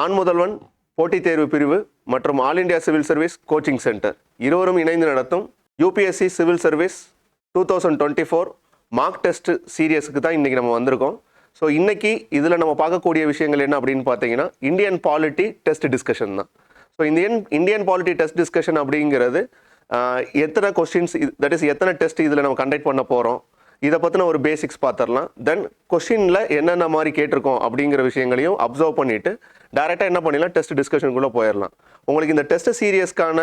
நான் முதல்வன் போட்டித் தேர்வு பிரிவு மற்றும் all India civil service coaching centre இருவரும் இணைந்து நடத்தும் UPSC civil service 2024 mock test சீரியஸுக்கு தான் இன்றைக்கி நம்ம வந்திருக்கோம். ஸோ இன்றைக்கி இதில் நம்ம பார்க்கக்கூடிய விஷயங்கள் என்ன அப்படின்னு பார்த்தீங்கன்னா இந்தியன் பாலிட்டி டெஸ்ட் டிஸ்கஷன் தான். So Indian polity test discussion அப்படிங்கிறது எத்தனை கொஸ்டின்ஸ், தட் இஸ் எத்தனை டெஸ்ட் இதில் நம்ம கண்டக்ட் பண்ண போகிறோம், இதை பற்றின ஒரு பேசிக்ஸ் பார்த்துடலாம். தென் கொஸ்டினில் என்னென்ன மாதிரி கேட்டிருக்கோம் அப்படிங்கிற விஷயங்களையும் அப்சர்வ் பண்ணிவிட்டு டேரெக்டாக என்ன பண்ணிடலாம், டெஸ்ட் டிஸ்கஷனுக்குள்ளே போயிடலாம். உங்களுக்கு இந்த டெஸ்ட் சீரியஸ்க்கான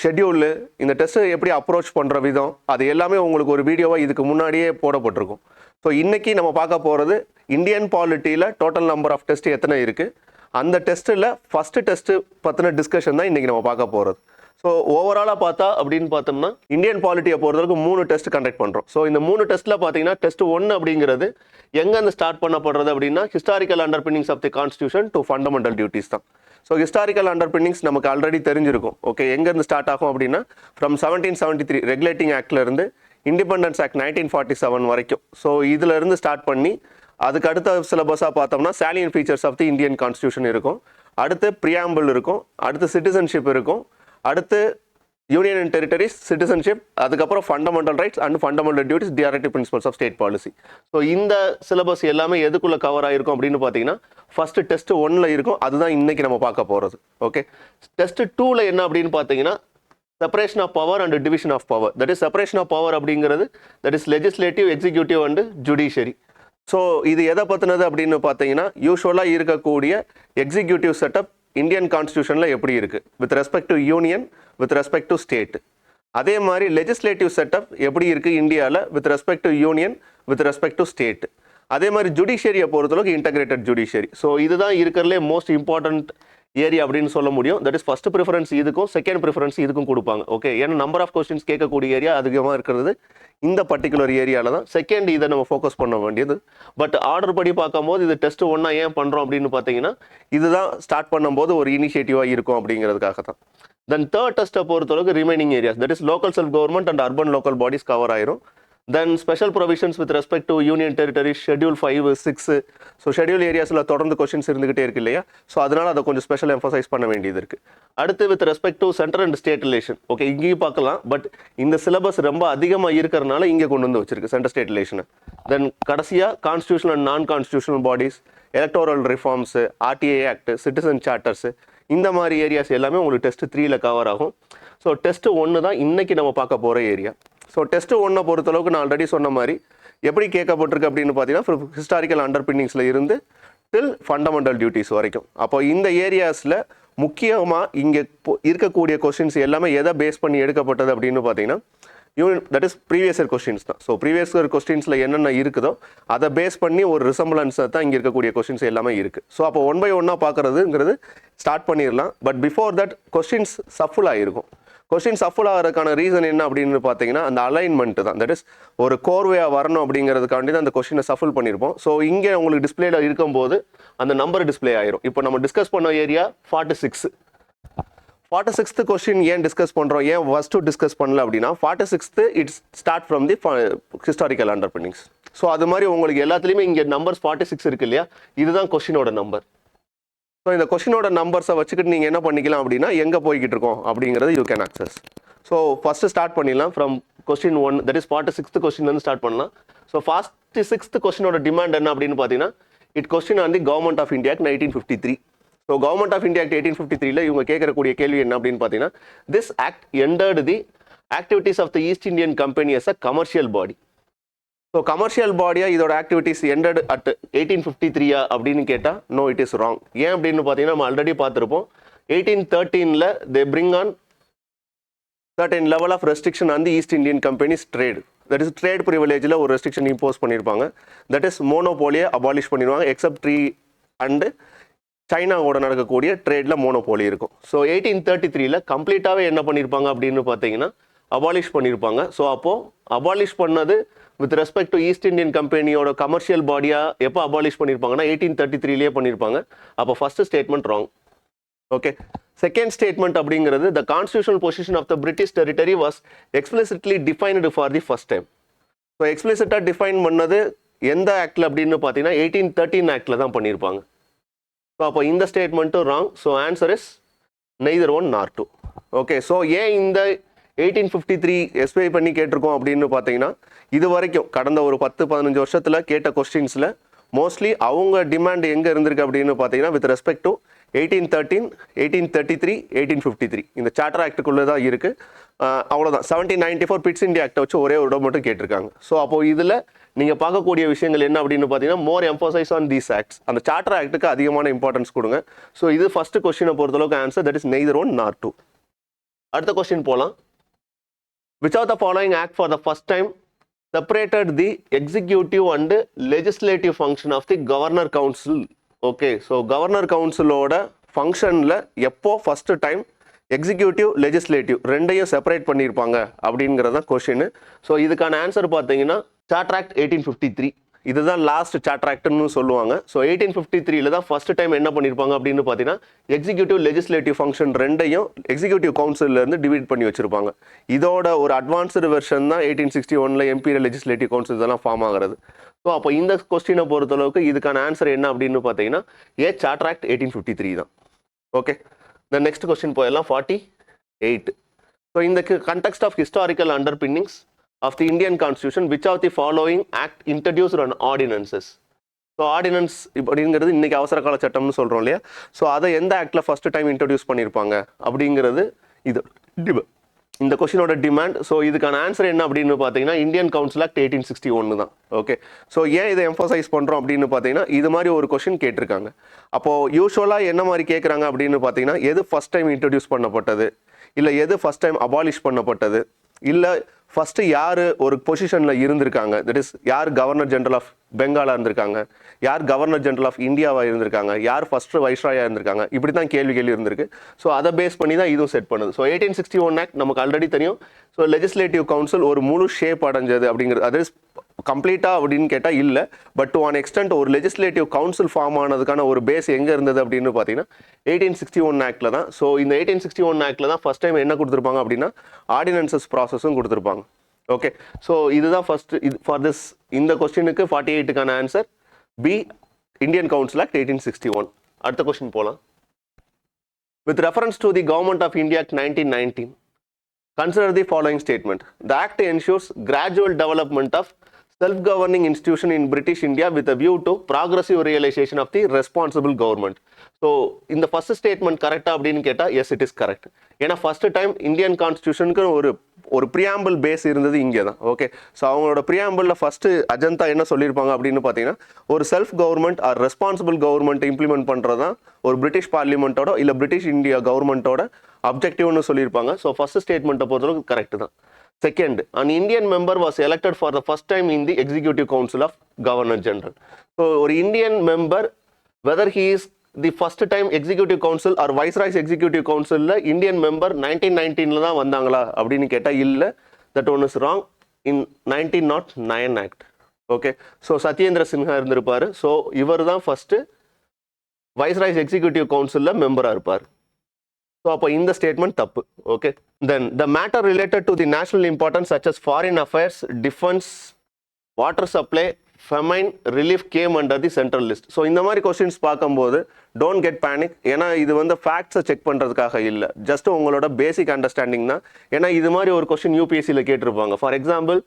ஷெட்யூலு, இந்த டெஸ்ட்டு எப்படி அப்ரோச் பண்ணுற விதம், அது எல்லாமே உங்களுக்கு ஒரு வீடியோவாக இதுக்கு முன்னாடியே போடப்பட்டிருக்கும். ஸோ இன்றைக்கி நம்ம பார்க்க போகிறது இந்தியன் பாலிட்டியில் டோட்டல் நம்பர் ஆஃப் டெஸ்ட் எத்தனை இருக்குது, அந்த டெஸ்ட்டில் ஃபஸ்ட்டு டெஸ்ட்டு பற்றின டிஸ்கஷன் தான் இன்றைக்கி நம்ம பார்க்க போகிறது. ஸோ ஓவராலாக பார்த்தா அப்படின்னு பார்த்தோம்னா இந்தியன் பாலிட்டியை பொறுத்தவரைக்கு 3 டெஸ்ட் கண்டக்ட் பண்ணுறோம். ஸோ இந்த 3 டெஸ்ட்டில் பார்த்தீங்கன்னா டெஸ்ட் 1 அப்படிங்கிறது எங்கேருந்து ஸ்டார்ட் பண்ணப்படுறது அப்படின்னா historical underpinnings of the constitution to fundamental duties தான். ஸோ ஹிஸ்டாரிக்கல் அண்டர்பின்னிங்ஸ் நமக்கு ஆல்ரெடி தெரிஞ்சிருக்கும். ஓகே, எங்கேருந்து ஸ்டார்ட் ஆகும் அப்படின்னா ஃப்ரம் 1773 ரெகுலேட்டிங் ஆக்ட்லேருந்து இண்டிபெண்டன்ஸ் ஆக்ட் 1947 வரைக்கும். ஸோ இதிலிருந்து ஸ்டார்ட் பண்ணி அதுக்கு அடுத்த சிலபஸாக பார்த்தோம்னா salient features of the Indian constitution இருக்கும், அடுத்து ப்ரியாம்பிள் இருக்கும், அடுத்து சிட்டிசன்ஷிப் இருக்கும், அடுத்து யூனியன் அண்ட் டெரிட்டரிஸ், சிட்டிசன்ஷிப், அதுக்கப்புறம் fundamental rights and fundamental duties, directive principles of state policy. So இந்த சிலபஸ் எல்லாமே எதுக்குள்ளே கவர் ஆகிருக்கும் அப்படின்னு பார்த்தீங்கன்னா ஃபஸ்ட்டு டெஸ்ட் 1 இருக்கும், அதுதான் இன்றைக்கி நம்ம பார்க்க போகிறது. ஓகே, டெஸ்ட் 2 என்ன அப்படின்னு பார்த்தீங்கன்னா separation of power and division of power. That is separation of power அப்படிங்கிறது that is legislative, executive and judiciary. So இது எதை பற்றினது அப்படின்னு பார்த்தீங்கன்னா யூஸ்வலாக இருக்கக்கூடிய எக்ஸிக்யூட்டிவ் செட்டப் இந்தியன் கான்ஸ்டியூஷனில் எப்படி இருக்குது with respect to union, with respect to state. அதே மாதிரி லெஜிஸ்லேட்டிவ் செட்டப் எப்படி இருக்குது இந்தியாவில் with respect to union, with respect to state. அதே மாதிரி ஜுடிஷியரியை பொறுத்தளவுக்கு இன்டகிரேட்டட் ஜுடிஷியரி. ஸோ இதுதான் இருக்கிறதுலே மோஸ்ட் இம்பார்ட்டன்ட் ஏரியா அப்படின்னு சொல்ல முடியும். தட் இஸ் ஃபர்ஸ்ட் ப்ரிஃபரன்ஸ் இதுக்கும், செகண்ட் ப்ரிஃபரன்ஸ் இதுக்கும் கொடுப்பாங்க. ஓகே, ஏன்னா நம்பர் ஆஃப் கொஸ்டின்ஸ் கேட்கக்கூடிய ஏரியா அதிகமாக இருக்கிறது இந்த பர்டிகுலர் ஏரியாவில் தான். செகண்ட் இதை நம்ம ஃபோக்கஸ் பண்ண வேண்டியது. பட் ஆர்டர் படி பார்க்கும்போது இது டெஸ்ட் 1 ஏன் பண்ணுறோம் அப்படின்னு பார்த்தீங்கன்னா இதுதான் ஸ்டார்ட் பண்ணும்போது ஒரு இனிஷியேட்டிவாக இருக்கும் அப்படிங்கிறதுக்காக தான். தென் தேர்ட் டெஸ்ட்டை பொறுத்தளவுக்கு remaining areas that is local self government and urban local bodies cover ஆயிரும். Then special provisions with respect to union territory, schedule 5, 6. So schedule ஏரியாஸில் தொடர்ந்து கொஸ்டின்ஸ் இருந்துகிட்டே இருக்கு இல்லையா. ஸோ அதனால் அதை கொஞ்சம் ஸ்பெஷல் எம்ஃபசைஸ் பண்ண வேண்டியது இருக்குது. அடுத்து with respect to central and state relation. Okay, இங்கேயும் பார்க்கலாம், பட் இந்த சிலபஸ் ரொம்ப அதிகமாக இருக்கிறனால இங்கே கொண்டு வந்து வச்சிருக்கு சென்ட்ரல் ஸ்டேட் ரிலேஷனை. தென் கடைசியாக constitutional and non constitutional bodies, electoral reforms, RTI act, citizen charters, இந்த மாதிரி ஏரியாஸ் எல்லாமே உங்களுக்கு டெஸ்ட் 3 கவர் ஆகும். ஸோ டெஸ்ட் 1 தான் இன்றைக்கி நம்ம பார்க்க போகிற ஏரியா. ஸோ டெஸ்ட் 1 பொறுத்தளவுக்கு நான் ஆல்ரெடி சொன்ன மாதிரி எப்படி கேட்கப்பட்டிருக்கு அப்படின்னு பார்த்தீங்கன்னா ஹிஸ்டாரிக்கல் அண்டர்பின்னிங்ஸில் இருந்து டில் ஃபண்டமெண்டல் டியூட்டிஸ் வரைக்கும். அப்போ இந்த ஏரியாஸில் முக்கியமாக இங்கே இருக்கக்கூடிய கொஸ்டின்ஸ் எல்லாமே எதை பேஸ் பண்ணி எடுக்கப்பட்டது அப்படின்னு பார்த்தீங்கன்னா that is previous year questions தான். ஸோ ப்ரீவியஸ் இயர் கொஸ்டின்ஸில் என்னென்ன இருக்குதோ அதை பேஸ் பண்ணி ஒரு ரிசம்பிளன்ஸை தான் இங்கே இருக்கக்கூடிய கொஸ்டின்ஸ் எல்லாமே இருக்குது. ஸோ அப்போ 1 by 1 பார்க்குறதுங்கிறது ஸ்டார்ட் பண்ணிடலாம். But before that questions shuffle ஆகிருக்கும். கொஸ்டின் சஃபுல் ஆகிறதுக்கான ரீசன் என்ன அப்படின்னு பார்த்தீங்கன்னா அந்த அலைன்மெண்ட் தான். தட் இஸ் ஒரு கோர்வையாக வரணும் அப்படிங்கிறதுக்காண்டி தான் அந்த கொஸ்டினை சஃபுல் பண்ணியிருப்போம். ஸோ இங்கே உங்களுக்கு டிஸ்பிளேல இருக்கும்போது அந்த நம்பர் டிஸ்பிளே ஆயிரும். இப்போ நம்ம டிஸ்கஸ் பண்ண ஏரியா 46th கொஸ்டின் ஏன் டிஸ்கஸ் பண்ணுறோம், ஏன் ஃபர்ஸ்ட்டு டிஸ்கஸ் பண்ணல அப்படின்னா 46th it's start from the historical underpinnings. So அது மாதிரி உங்களுக்கு எல்லாத்துலேயுமே இங்கே நம்பர்ஸ் 46 இருக்கு இல்லையா, இதுதான் கொஸ்டினோட நம்பர். ஸோ இந்த கொஸ்டினோட நம்பர்ஸை வச்சுக்கிட்டு நீங்கள் என்ன பண்ணிக்கலாம் அப்படின்னா எங்கே போய்கிட்டு இருக்கோம் அப்படிங்கிறது you can access. So first start பண்ணிடலாம் from question 1 that is 46th கொஸ்டின்லேருந்து ஸ்டார்ட் பண்ணலாம். ஸோ 46th கொஸ்டினோட டிமாண்ட் என்ன அப்படின்னு பார்த்தீங்கன்னா it question on the government of India act 1953. So government of India act 1853 இவங்க கேட்கக்கூடிய கேள்வி என்ன அப்படின்னு பார்த்தீங்கன்னா this act entered the activities of the East Indian company as a commercial body. So commercial பாடியாக இதோட ஆக்டிவிட்டீஸ் எண்டட் அட் 1853 அப்படின்னு கேட்டால் நோ, இட் இஸ் ராங். ஏன் அப்படின்னு பார்த்தீங்கன்னா நம்ம ஆல்ரெடி பார்த்துருப்போம் 1813 they bring on certain level of restriction on the East Indian companies trade. That is trade ப்ரிவிலேஜில் ஒரு ரெஸ்ட்ரிக்ஷன் இம்போஸ் பண்ணியிருப்பாங்க. தட் இஸ் மோனோபோலியை அபாலிஷ் பண்ணிடுவாங்க. எக்ஸப்ட் ட்ரீ அண்டு சைனாவோட நடக்கக்கூடிய ட்ரேடில் மோனோபோலி இருக்கும். ஸோ 1833 கம்ப்ளீட்டாகவே என்ன பண்ணியிருப்பாங்க அப்படின்னு பார்த்தீங்கன்னா அபாலிஷ் பண்ணியிருப்பாங்க. ஸோ அப்போது அபாலிஷ் பண்ணது with respect to East Indian கம்பெனியோட கமர்ஷியல் பாடியாக எப்போ அபாலிஷ் பண்ணியிருப்பாங்கன்னா 1833 பண்ணியிருப்பாங்க. அப்போ first statement wrong. Okay, second statement அப்படிங்கிறது the constitutional position of the British territory was explicitly defined for the first time. So எக்ஸ்பிளிசிட்டாக டிஃபைன் பண்ணது எந்த ஆக்டில் அப்படின்னு பார்த்தீங்கன்னா 1813 ஆக்டில் தான் பண்ணியிருப்பாங்க. ஸோ அப்போ இந்த ஸ்டேட்மெண்ட்டும் wrong. So answer is neither one nor two. Okay, so ஏன் இந்த 1853 எஸ்பை பண்ணி கேட்டிருக்கோம் அப்படின்னு பார்த்தீங்கன்னா, இது வரைக்கும் கடந்த ஒரு 10-15 வருஷத்தில் கேட்ட கொஸ்டின்ஸில் மோஸ்ட்லி அவங்க டிமாண்ட் எங்கே இருந்திருக்கு அப்படின்னு பார்த்தீங்கன்னா, வித் ரெஸ்பெக்ட் டு 1813, 1833, 1853 இந்த சார்ட்டர் ஆக்டுக்குள்ளே தான் இருக்குது. அவ்வளோதான். 1794 பிட்ஸ் இந்தியா ஆக்டை வச்சு ஒரே ஒரு மட்டும் கேட்டிருக்காங்க. ஸோ அப்போது இதில் நீங்கள் பார்க்கக்கூடிய விஷயங்கள் என்ன அப்படின்னு பார்த்தீங்கன்னா, மோர் எம்பசைஸ் ஆன் தீஸ் ஆக்ட்ஸ். அந்த சார்ட்டர் ஆக்டுக்கு அதிகமான இம்பார்ட்டன்ஸ் கொடுங்க. ஸோ இது ஃபர்ஸ்ட் கொஸ்டினை பொறுத்தளவுக்கு answer that is neither one nor two. அடுத்த கொஸ்டின் போகலாம். Which of the following act for the first time separated the executive and legislative function of the governor council? Okay, so governor council ஓட ஃபங்க்ஷனில் எப்போ first time executive legislative ரெண்டையும் separate பண்ணியிருப்பாங்க அப்படிங்கிறது தான் question. So இதுக்கான answer பார்த்தீங்கன்னா charter act 1853. இதுதான் லாஸ்ட் சார்ட்டர் ஆக்ட்னு சொல்லுவாங்க. ஸோ 1853 தான் ஃபர்ஸ்ட் டைம் என்ன பண்ணியிருப்பாங்க அப்படின்னு பார்த்தீங்கன்னா, எக்ஸிக்யூட்டிவ் லெஜிஸ்லேட்டிவ் ஃபங்க்ஷன் ரெண்டையும் எக்ஸிக்யூட்டிவ் கவுன்சிலேருந்து டிவைட் பண்ணி வச்சிருப்பாங்க. இதோட ஒரு அட்வான்ஸ்டு வெர்ஷன் தான் 1861 எம்பீரியல் லெஜிஸ்லேட்டிவ் கவுன்சில் இதெல்லாம் ஃபார்ம் ஆகிறது. ஸோ அப்போ இந்த கொஸ்டினை பொறுத்தளவுக்கு இதுக்கான ஆன்சர் என்ன அப்படின்னு பார்த்தீங்கன்னா, சார்ட்டர் ஆக்ட் 1853 தான். ஓகே, இந்த நெக்ஸ்ட் கொஸ்டின் போயிடலாம். 48. ஸோ இந்த context of historical underpinnings of the Indian Constitution, which of the following act introduced on ordinances? So ordinance அப்படிங்கிறது இன்னைக்கு அவசர கால சட்டம்னு சொல்கிறோம் இல்லையா? ஸோ அதை எந்த ஆக்டில் ஃபர்ஸ்ட் டைம் இன்ட்ரடியூஸ் பண்ணியிருப்பாங்க அப்படிங்கிறது இது இந்த கொஸ்டினோட டிமாண்ட். ஸோ இதுக்கான ஆன்சர் என்ன அப்படின்னு பார்த்தீங்கன்னா, இந்தியன் கவுன்சில் ஆக்ட் 1861 தான். ஓகே, ஸோ ஏன் இதை எம்ஃபசைஸ் பண்ணுறோம் அப்படின்னு பார்த்தீங்கன்னா, இது மாதிரி ஒரு கொஸ்டின் கேட்டிருக்காங்க. அப்போது யூஸ்வலாக என்ன மாதிரி கேட்குறாங்க அப்படின்னு பார்த்தீங்கன்னா, எது ஃபர்ஸ்ட் டைம் இன்ட்ரடியூஸ் பண்ணப்பட்டது, இல்லை எது ஃபர்ஸ்ட் டைம் அபாலிஷ் பண்ணப்பட்டது, இல்லை ஃபஸ்ட்டு யார் ஒரு பொசிஷனில் இருந்திருக்காங்க, தட் இஸ் யார் கவர்னர் ஜெனரல் ஆஃப் பெங்காலாக இருந்திருக்காங்க, யார் கவர்னர் ஜெனரல் ஆஃப் இந்தியாவாக இருந்திருக்காங்க, யார் ஃபஸ்ட்டு வைஸ்ராயாக இருந்திருக்காங்க, இப்படி தான் கேள்வி இருந்திருக்கு. ஸோ அதை பேஸ் பண்ணி தான் இதுவும் செட் பண்ணுது. ஸோ 1861 ஆக்ட் நமக்கு ஆல்ரெடி தெரியும். ஸோ லெஜிஸ்லேட்டிவ் கவுன்சில் ஒரு முழு ஷேப் அடைஞ்சது அப்படிங்கிறது, அது இஸ் கம்ப்ளீட்டாக அப்படின்னு கேட்டால் இல்லை, பட் டு ஆன் எக்ஸ்டென்ட் ஒரு லெஜிஸ்லேட்டிவ் கவுன்சில் ஃபார்ம் ஆனதுக்கான ஒரு பேஸ் எங்கே இருந்தது அப்படின்னு பார்த்தீங்கன்னா 1861 ஆக்டில் தான். ஸோ இந்த 1861 ஆக்டில் தான் ஃபஸ்ட் டைம் என்ன கொடுத்துருப்பாங்க அப்படின்னா, ஆர்டினன்சஸ் ப்ராசஸும் கொடுத்துருப்பாங்க. ஓகே, ஸோ இதுதான் ஃபர்ஸ்ட் இது ஃபார் திஸ் இந்த கொஸ்டினுக்கு 48க்கான answer B, Indian council act 1861. அடுத்த கொஸ்டின் போகலாம். With reference to the government of India act 1919, consider the following statement. The act ensures gradual development of self-governing institution in British India with a view to progressive realization of the responsible government. So இந்த first statement கரெக்டா அப்படின்னு கேட்டால் yes, it is correct. ஏன்னா first time Indian கான்ஸ்டியூஷனுக்கு ஒரு preamble base இருந்தது இங்கே தான். Okay, so அவங்களோட ப்ரியாம்பிளில் ஃபஸ்ட்டு அஜந்தா என்ன சொல்லியிருப்பாங்க அப்படின்னு பார்த்தீங்கன்னா, ஒரு self government are responsible government implement பண்ணுறது தான் ஒரு பிரிட்டிஷ் பார்லிமெண்ட்டோட இல்லை பிரிட்டிஷ் இந்தியா கவர்மெண்ட்டோட அப்ஜெக்டிவ்னு சொல்லியிருப்பாங்க. ஸோ ஃபர்ஸ்ட் ஸ்டேட்மெண்ட்டை பொறுத்தளவுக்கு கரெக்ட் தான். Second, an Indian member was elected for the first time in the executive council of governor general. So ஒரு Indian member whether he is the first time executive council or viceroy's executive கவுன்சிலில் Indian member 1919 தான் வந்தாங்களா அப்படின்னு கேட்டால் இல்லை, that one is wrong. In 1909 act. Okay, so Satyendra Sinha இருந்திருப்பார். So இவர் தான் ஃபர்ஸ்ட்டு வைஸ்ராய்ஸ் எக்ஸிக்யூட்டிவ் கவுன்சிலில் மெம்பராக இருப்பார். ஸோ அப்போ இந்த ஸ்டேட்மெண்ட் தப்பு. Okay, then the matter related to the national importance such as foreign affairs, defence, water supply, famine, relief came under the central list. So இந்த மாதிரி கொஸ்டின்ஸ் பார்க்கும்போது டோன்ட் கெட் பேனிக். ஏன்னா இது வந்து ஃபேக்ட்ஸை செக் பண்ணுறதுக்காக இல்லை, ஜஸ்ட் உங்களோட பேசிக் அண்டர்ஸ்டாண்டிங் தான். ஏன்னா இது மாதிரி ஒரு கொஸ்டின் யூபிஎஸ்சியில் கேட்டிருப்பாங்க. ஃபார் எக்ஸாம்பிள்,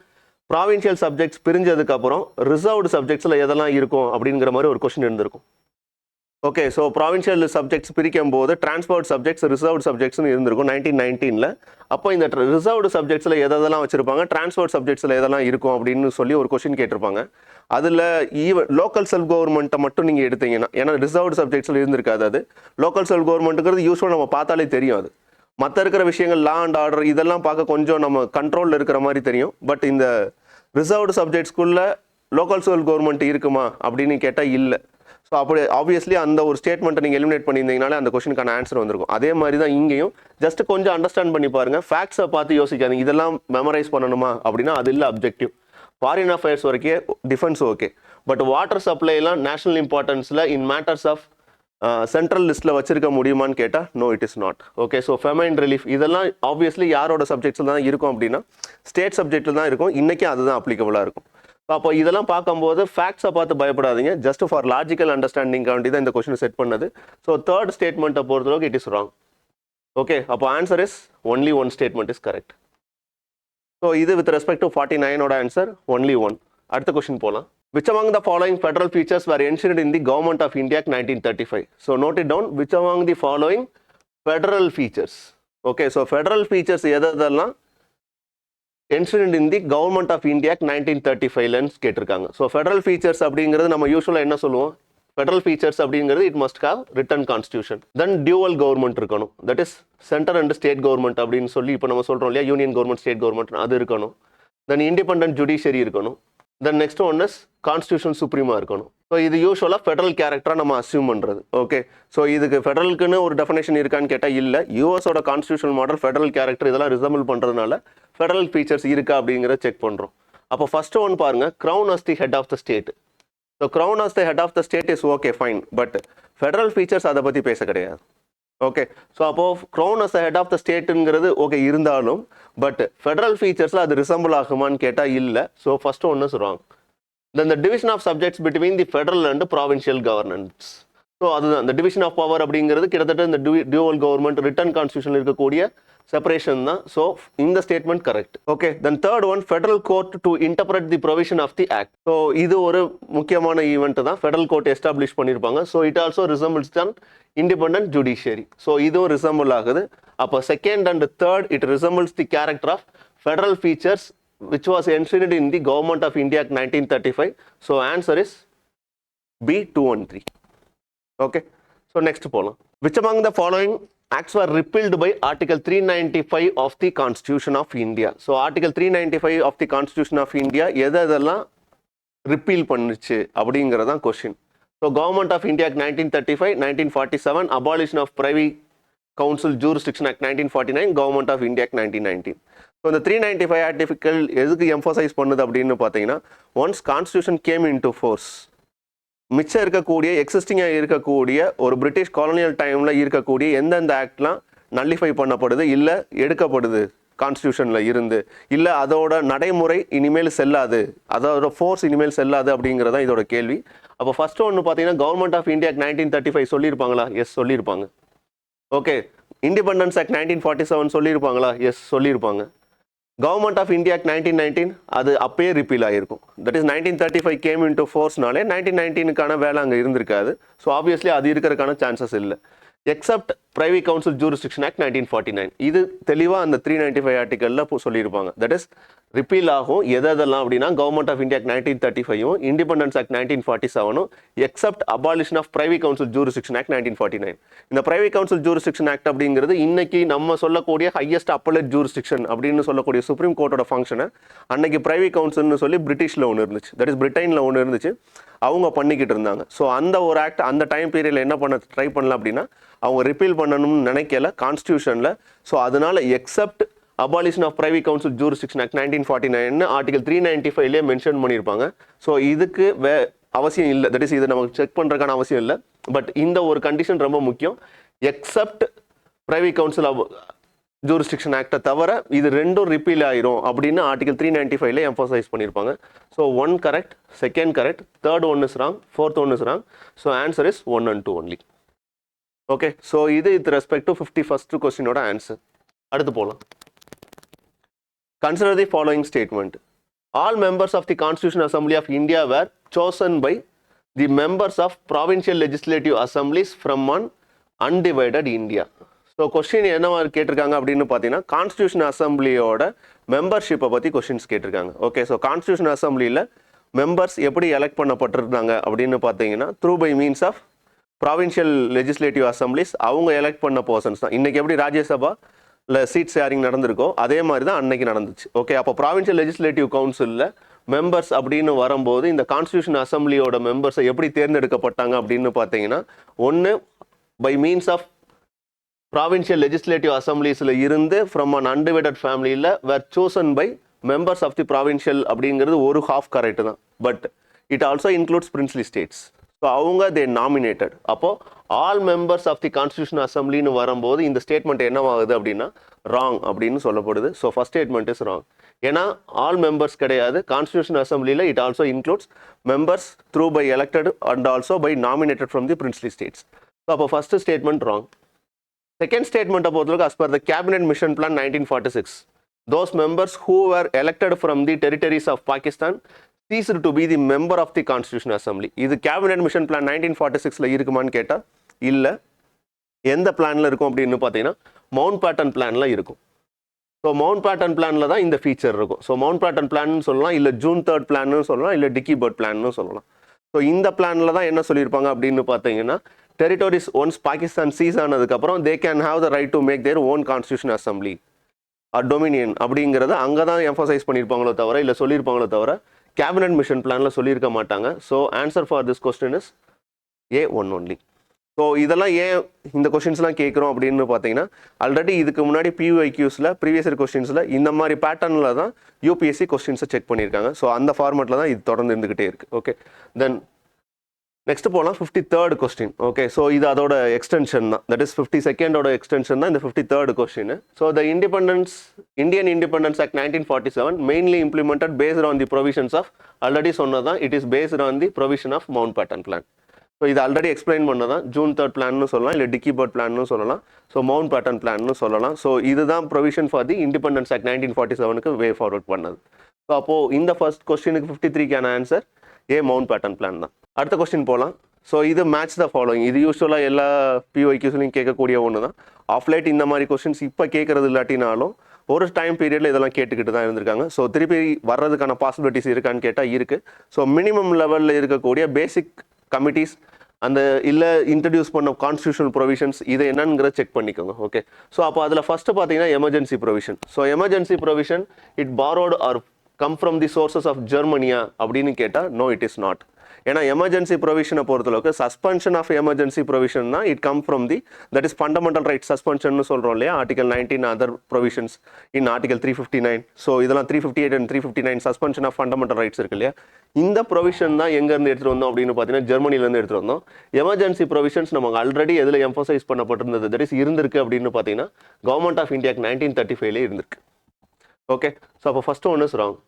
ப்ராவின்ஷியல் சப்ஜெக்ட்ஸ் பிரிஞ்சதுக்கப்புறம் ரிசர்வ்டு சப்ஜெக்ட்ஸில் எதெல்லாம் இருக்கும் அப்படிங்கிற மாதிரி ஒரு கொஸ்டின் இருந்திருக்கும். ஓகே, ஸோ ப்ராவின்ஷியல் சப்ஜெக்ட்ஸ் பிரிக்கும் போது டிரான்ஸ்போர்ட் சப்ஜெக்ட்ஸ், ரிசர்வ்டு சப்ஜெக்ட்ஸ்னு இருந்திருக்கும் 1919. அப்போ இந்த ரிசர்வ்டு சப்ஜெக்ட்ஸில் எதெல்லாம் வச்சிருப்பாங்க, டிரான்ஸ்போர்ட் சப்ஜெக்ட்ஸில் எதெல்லாம் இருக்கும் அப்படின்னு சொல்லி ஒரு கொஸ்டின் கேட்டிருப்பாங்க. அதில் ஈவன் லோக்கல் செல்ஃப் கவர்மெண்ட்டை மட்டும் நீங்கள் எடுத்தீங்கன்னா, ஏன்னா ரிசர்வ்டு சப்ஜெக்ட்ஸில் இருந்திருக்காது. அது லோக்கல் செல்ஃப் கவர்மெண்ட்டுங்கிறது யூஸ்வலாக நம்ம பார்த்தாலே தெரியும். அது மற்ற இருக்கிற விஷயங்கள் லா அண்ட் ஆர்டர் இதெல்லாம் பார்க்க கொஞ்சம் நம்ம கண்ட்ரோலில் இருக்கிற மாதிரி தெரியும். பட் இந்த ரிசர்வ்டு சப்ஜெக்ட்ஸ்குள்ளே லோக்கல் செல்ஃப் கவர்மெண்ட் இருக்குமா அப்படின்னு கேட்டால் இல்லை. ஸோ அப்படி ஆப்வியஸ்லி அந்த ஒரு ஸ்டேட்மெண்ட்டை நீங்கள் எலிமினேட் பண்ணியிருந்தீங்கனாலே அந்த கொஸ்டினுக்கான ஆன்சர் வந்திருக்கும். அதே மாதிரி தான் இங்கேயும் ஜஸ்ட் கொஞ்சம் அண்டர்ஸ்டாண்ட் பண்ணி பாருங்கள், ஃபேக்ட்ஸை பார்த்து யோசிக்காதீங்க. இதெல்லாம் மெமரைஸ் பண்ணணுமா அப்படின்னா அது இல்லை அப்ஜெக்டிவ். ஃபாரின் அஃபேர்ஸ் வரைக்கும் டிஃபென்ஸ் ஓகே, பட் வாட்டர் சப்ளைலாம் நேஷனல் இம்பார்ட்டன்ஸில் இன் மேட்டர்ஸ் ஆஃப் சென்ட்ரல் லிஸ்ட்டில் வச்சிருக்க முடியுமான்னு கேட்டால் no, it is not. Okay, so famine relief இதெல்லாம் ஆப்வியஸ்லி யாரோட சப்ஜெக்ட்ஸில் தான் இருக்கும் அப்படின்னா ஸ்டேட் சப்ஜெக்டில் தான் இருக்கும். இன்றைக்கி அதுதான் அப்ளிகபிளாக இருக்கும். அப்போ இதெல்லாம் பார்க்கும்போது ஃபேக்ட்ஸை பார்த்து பயப்படாதீங்க, ஜஸ்ட் ஃபார் லாஜிக்கல் அண்டர்ஸ்டாண்டிங்காண்டி தான் இந்த கொஸ்டின் செட் பண்ணது. ஸோ தேர்ட் ஸ்டேட்மெண்ட்டை பொறுத்தளவுக்கு இட் இஸ் ராங். ஓகே, அப்போ answer is only one statement is correct. So இது வித் ரெஸ்பெக்ட் டு 49ஓட ஆன்சர் ஒன்லி ஒன். அடுத்த கொஸ்டின் போகலாம். Which among the following federal features were enshrined in the Government of India Act 1935? So note it down. Which among the following federal features? Okay, so federal features எதெல்லாம் enshrined in the Government of India Act 1935 கேட்டிருக்காங்க. So federal features அப்படிங்கிறது நம்ம யூஸ்வலாக என்ன சொல்லுவோம்? Federal features அப்படிங்கிறது it must have written constitution, then dual government இருக்கணும், that is centre and state government அப்படின்னு சொல்லி இப்போ நம்ம சொல்கிறோம் இல்லையா, யூனியன் கவர்மெண்ட் ஸ்டேட் கவர்மெண்ட் அது இருக்கணும், தென் இண்டிபெண்டன்ட் ஜுடிஷியரி இருக்கணும், then next one is constitution சுப்ரீமாக இருக்கணும். ஸோ இது யூஸ்வலாக ஃபெடரல் கேரக்டராக நம்ம அசியூம் பண்ணுறது. ஓகே, ஸோ இதுக்கு ஃபெடரலுக்குன்னு ஒரு டெஃபினேஷன் இருக்கான்னு கேட்டால் இல்லை. யூஎஸோட கான்ஸ்டியூஷன் மாடல் ஃபெடரல் கேரக்டர் இதெல்லாம் ரிசம்பிள் பண்ணுறதுனால ஃபெடரல் ஃபீச்சர்ஸ் இருக்கா அப்படிங்கிறத செக் பண்ணுறோம். அப்போ ஃபர்ஸ்ட் ஒன் பாருங்கள், crown as the head of the state. So crown as the head of the state is okay fine, but federal features அதை பற்றி பேச கிடையாது. ஓகே, ஸோ அப்போது crown as the head of the ஸ்டேட்டுங்கிறது okay இருந்தாலும் but federal ஃபீச்சர்ஸில் அது resemble ஆகுமான்னு கேட்டால் இல்லை. So first one is wrong. Then the division of subjects between the federal and provincial governance. So அதுதான் இந்த டிவிஷன் ஆஃப் பவர் அப்படிங்கிறது கிட்டத்தட்ட இந்த டியூவல் கவர்மெண்ட் ரிட்டன் கான்ஸ்டியூஷன் இருக்கக்கூடிய செப்பரேஷன் தான். ஸோ இந்த statement correct. Okay, then third one, federal court to interpret the provision of the act. So இது ஒரு முக்கியமான ஈவெண்ட் தான், ஃபெடரல் கோர்ட் எஸ்டாப்ளிஷ் பண்ணியிருப்பாங்க. ஸோ இட் ஆல்சோ ரிசம்பிள்ஸ் தான் இண்டிபெண்டன்ட் ஜுடிஷியரி. ஸோ இதுவும் ரிசம்பிள் ஆகுது. அப்போ second and third it resembles the character of federal features which was enshrined in the Government of India Act 1935. So answer is B 2 and 3. Okay, so next போலாம். Which among the following acts were repealed by Article 395 of the Constitution of India? So Article 395 of the Constitution of India எதெல்லாம் repeal பண்ணுச்சு அப்படிங்கிறதான் question. So government of India act 1935, 1947, abolition of private council jurisdiction act 1949, government of India act 1919. So இந்த 395 artificial எதுக்கு emphasize பண்ணுது அப்படின்னு பார்த்தீங்கன்னா, once constitution game in to force, மிச்சம் இருக்கக்கூடிய எக்ஸிஸ்டிங்காக இருக்கக்கூடிய ஒரு பிரிட்டிஷ் காலனியல் டைமில் இருக்கக்கூடிய எந்தெந்த ஆக்ட்லாம் நல்லிஃபை பண்ணப்படுது இல்லை எடுக்கப்படுது கான்ஸ்டியூஷனில் இருந்து, இல்லை அதோட நடைமுறை இனிமேல் செல்லாது, அதோட ஃபோர்ஸ் இனிமேல் செல்லாது அப்படிங்கிறதான் இதோட கேள்வி. அப்போ ஃபர்ஸ்ட் ஒன்று பார்த்தீங்கன்னா கவர்மெண்ட் ஆஃப் இந்தியா ஆக்ட் 1935 சொல்லியிருப்பாங்களா? எஸ் சொல்லியிருப்பாங்க. ஓகே, இண்டிபெண்டன்ஸ் ஆக்ட் 1947 சொல்லியிருப்பாங்களா? எஸ் சொல்லியிருப்பாங்க. கவர்மெண்ட் ஆஃப் இந்தியா ஆக்ட் 1919 அது அப்பயே ரிப்பீல் ஆகிருக்கும். That is 1935 came into ஃபோர்ஸ்னாலே 1919க்கான வேலை அங்கே இருந்திருக்காது. ஸோ ஆப்வியஸ்லி அது இருக்கிறதுக்கான சான்சஸ் இல்லை. Except private council jurisdiction act 1949 இது தெளிவாக அந்த 395 ஆர்டிக்கலில் சொல்லியிருப்பாங்க. தட் இஸ் ரிப்பீல் ஆகும் எதெல்லாம் அப்படின்னா government of India act 1935, independence act 1947, except abolition of private council jurisdiction act 1949. இந்த பிரைவேட் கவுன்சில் ஜூரிஸ்டிக்ஷன் ஆக்ட் அப்படிங்கிறது இன்னைக்கு நம்ம சொல்லக்கூடிய ஹையஸ்ட் அப்பலேட் ஜூரிஸ்டிக்ஷன் அப்படின்னு சொல்லக்கூடிய சுப்ரீம் கோர்ட்டோட ஃபங்க்ஷனை அன்னைக்கு பிரைவேட் கவுன்சில்னு சொல்லி பிரிட்டிஷில் ஒன்று இருந்துச்சு, தட் இஸ் பிரிட்டனில் ஒன்று இருந்துச்சு, அவங்க பண்ணிக்கிட்டு இருந்தாங்க. ஸோ அந்த ஒரு ஆக்ட் அந்த டைம் பீரியடில் என்ன பண்ண ட்ரை பண்ணல அப்படின்னா அவங்க ரிப்பீல் பண்ணணும்னு நினைக்கல கான்ஸ்டியூஷனில். ஸோ அதனால except abolition of private council jurisdiction act 1949 article 395 mention பண்ணியிருப்பாங்க. ஸோ இதுக்கு அவசியம் இல்லை, தட் இஸ் இதை நமக்கு செக் பண்ணுறதுக்கான அவசியம் இல்லை. பட் இந்த ஒரு கண்டிஷன் ரொம்ப முக்கியம், எக்ஸப்ட் பிரைவேட் கவுன்சில் ஜூரிஸ்டிக்ஷன் ஆக்டை தவிர இது ரெண்டும் ரிப்பீல் ஆயிரும் அப்படின்னு ஆர்டிகல் 395 எம்பசைஸ் பண்ணியிருப்பாங்க. So one correct, second correct, third one is wrong, fourth one is wrong. So answer is 1 and 2 only. Okay, so இது வித் ரெஸ்பெக்ட் டு 51st கொஸ்டினோட answer. அடுத்து போகலாம். Consider the following statement. All members of the Constitution Assembly of India were chosen by the members of provincial legislative assemblies from an undivided India. So question என்னவா கேட்டிருக்காங்க அப்படின்னு பார்த்தீங்கன்னா constitution அசம்பிளியோட மெம்பர்ஷிப்பை பற்றி questions கேட்டிருக்காங்க. Okay, so constitution அசம்பிளியில் members எப்படி elect பண்ணப்பட்டிருந்தாங்க அப்படின்னு பார்த்தீங்கன்னா through by means of provincial legislative assemblies, அவங்க எலெக்ட் பண்ண பர்சன்ஸ் தான். இன்றைக்கி எப்படி ராஜ்யசபா இல்லை சீட் ஷேரிங் நடந்திருக்கோ அதே மாதிரி தான் அன்னைக்கு நடந்துச்சு. ஓகே, அப்போ ப்ராவின்ஷியல் லெஜிஸ்லேட்டிவ் கவுன்சிலில் மெம்பர்ஸ் அப்படின்னு வரும்போது இந்த கான்ஸ்டியூஷன் அசம்பிளியோட மெம்பர்ஸை எப்படி தேர்ந்தெடுக்கப்பட்டாங்க அப்படின்னு பார்த்தீங்கன்னா ஒன்று by means of provincial legislative அசம்பிளிஸில் இருந்து ஃப்ரம் அன் அன்டிவைடட் ஃபேமிலியில் were chosen by members of the provincial அப்படிங்கிறது ஒரு ஹாஃப் கரெக்ட் தான். But it also includes princely states. So அவங்க தே நாமினேட்டட். அப்போது all members of the constitution அசம்பிளின்னு வரும்போது இந்த ஸ்டேட்மெண்ட் என்னவாகுது அப்படின்னா ராங் அப்படின்னு சொல்லப்படுது. So first statement is wrong. ஏன்னா ஆல் மெம்பர்ஸ் கிடையாது, கான்ஸ்டியூஷன் அசம்பிளியில் it also includes members through by elected and also by nominated from the princely states. So அப்போ ஃபர்ஸ்ட் ஸ்டேட்மெண்ட் ராங். செகண்ட் ஸ்டேட்மெண்ட்டை பொறுத்தவரைக்கும் as per the cabinet mission plan 1946, those members who were elected from the territories of Pakistan ceased to be the member of the Constitutional Assembly. இது cabinet mission plan 1946ல இருக்குமான்னு கேட்டால் இல்லை. எந்த பிளானில் இருக்கும் அப்படின்னு பார்த்தீங்கன்னா மவுண்ட் பேட்டன் பிளானில் இருக்கும். ஸோ மவுண்ட் பேட்டன் பிளானில் தான் இந்த ஃபீச்சர் இருக்கும். ஸோ மவுண்ட் பேட்டன் பிளான்னு சொல்லலாம், இல்லை ஜூன் 3 பிளான்னு சொல்லலாம், இல்லை டிக்கி பர்ட் பிளான்னு சொல்லலாம். ஸோ இந்த பிளானில் தான் என்ன சொல்லியிருப்பாங்க அப்படின்னு பார்த்தீங்கன்னா territories once Pakistan seize ஆனதுக்கப்புறம் they can have the right to make their own constitution assembly or dominion அப்படிங்கிறத அங்கே தான் எம்ஃபசைஸ் பண்ணியிருப்பாங்களோ தவிர இல்லை சொல்லியிருப்பாங்களோ தவிர கேபினட் மிஷன் பிளானில் சொல்லியிருக்க மாட்டாங்க. So answer for this question is A1 only. So இதெல்லாம் ஏன் இந்த கொஸ்டின்ஸ்லாம் கேட்குறோம் அப்படின்னு பார்த்தீங்கன்னா ஆல்ரெடி இதுக்கு முன்னாடி PYQஸில் ப்ரீவியஸ் இயர் கொஸ்டின்ஸில் இந்த மாதிரி பேட்டர்னில் தான் UPSC கொஸ்டின்ஸை செக் பண்ணியிருக்காங்க. ஸோ அந்த ஃபார்மேட்டில் தான் இது தொடர்ந்து இருந்துக்கிட்டே இருக்குது. ஓகே, தென் நெக்ஸ்ட் போகலாம் 53rd கொஸ்டின். ஓகே, ஸோ இது அதோட எக்ஸ்டென்ஷன் தான், தட் இஸ் 52nd எக்ஸ்டென்ஷன் தான் இந்த 53rd question. So the Indian independence act 1947 mainly implemented based on the provisions of, already சொன்னதான் it is based on the provision of Mountbatten plan. So இது already explain பண்ணதான் June 3 பிளான்னு சொல்லலாம், இல்லை டிக்கி PERT பிளான்னு சொல்லலாம், so mount pattern பிளான்னு சொல்லலாம். So இதுதான் provision for the independence act 1947க்கு வே ஃபார்வர்ட் பண்ணது. ஸோ அப்போது இந்த ஃபர்ஸ்ட் கொஸ்டினுக்கு 53க்கான answer A Mountbatten plan தான். அடுத்த கொஸ்டின் போகலாம். ஸோ இது மேட்ச் த ஃபாலோயிங். இது யூஸ்வலாக எல்லா PYQஸ்லையும் கேட்கக்கூடிய ஒன்று தான். ஆஃப்லைட் இந்த மாதிரி கொஸ்டின்ஸ் இப்போ கேட்குறது இல்லாட்டினாலும் ஒரு டைம் பீரியடில் இதெல்லாம் கேட்டுக்கிட்டு தான் இருந்திருக்காங்க. ஸோ திருப்பி வர்றதுக்கான பாசிபிலிட்டிஸ் இருக்கான்னு கேட்டால் இருக்குது. ஸோ மினிமம் லெவலில் இருக்கக்கூடிய பேசிக் கமிட்டிஸ் அந்த இல்லை இன்ட்ரடியூஸ் பண்ண கான்ஸ்டியூஷனல் ப்ரொவிஷன்ஸ் இதை என்னங்கிறத செக் பண்ணிக்கோங்க. ஓகே, ஸோ அப்போ அதில் ஃபஸ்ட்டு பார்த்தீங்கன்னா emergency provision. So emergency provision it borrowed or come from the sources of ஜெர்மனியா அப்படின்னு கேட்டால் நோ, இட் இஸ் நாட். ஏன்னா எமர்ஜென்சி ப்ரொவிஷனை பொறுத்தளவுக்கு சஸ்பென்ஷன் ஆஃப் எமர்ஜென்சி ப்ரொவிஷன் தான் it come from the that is fundamental right suspension சொல்கிறோம் இல்லையா, article 19 other provisions in article 359. So இதெல்லாம் 358 and 359 suspension of fundamental rights இருக்கு இல்லையா, இந்த ப்ரொவிஷன் தான் எங்கேருந்து எடுத்துகிட்டு வந்தோம் அப்படின்னு பார்த்தீங்கன்னா ஜெர்மனிலேருந்து எடுத்துகிட்டு வந்தோம். எமர்ஜென்சி ப்ரொவிஷன்ஸ் நமக்கு ஆல்ரெடி எதில் எம்ஃபசைஸ் பண்ணப்பட்டிருந்தது, தட் இஸ் இருந்திருக்கு அப்படின்னு பார்த்தீங்கன்னா கவர்மெண்ட் ஆஃப் இந்தியாக்கு 1935 இருந்திருக்கு. ஓகே, ஸோ அப்போ first one is wrong.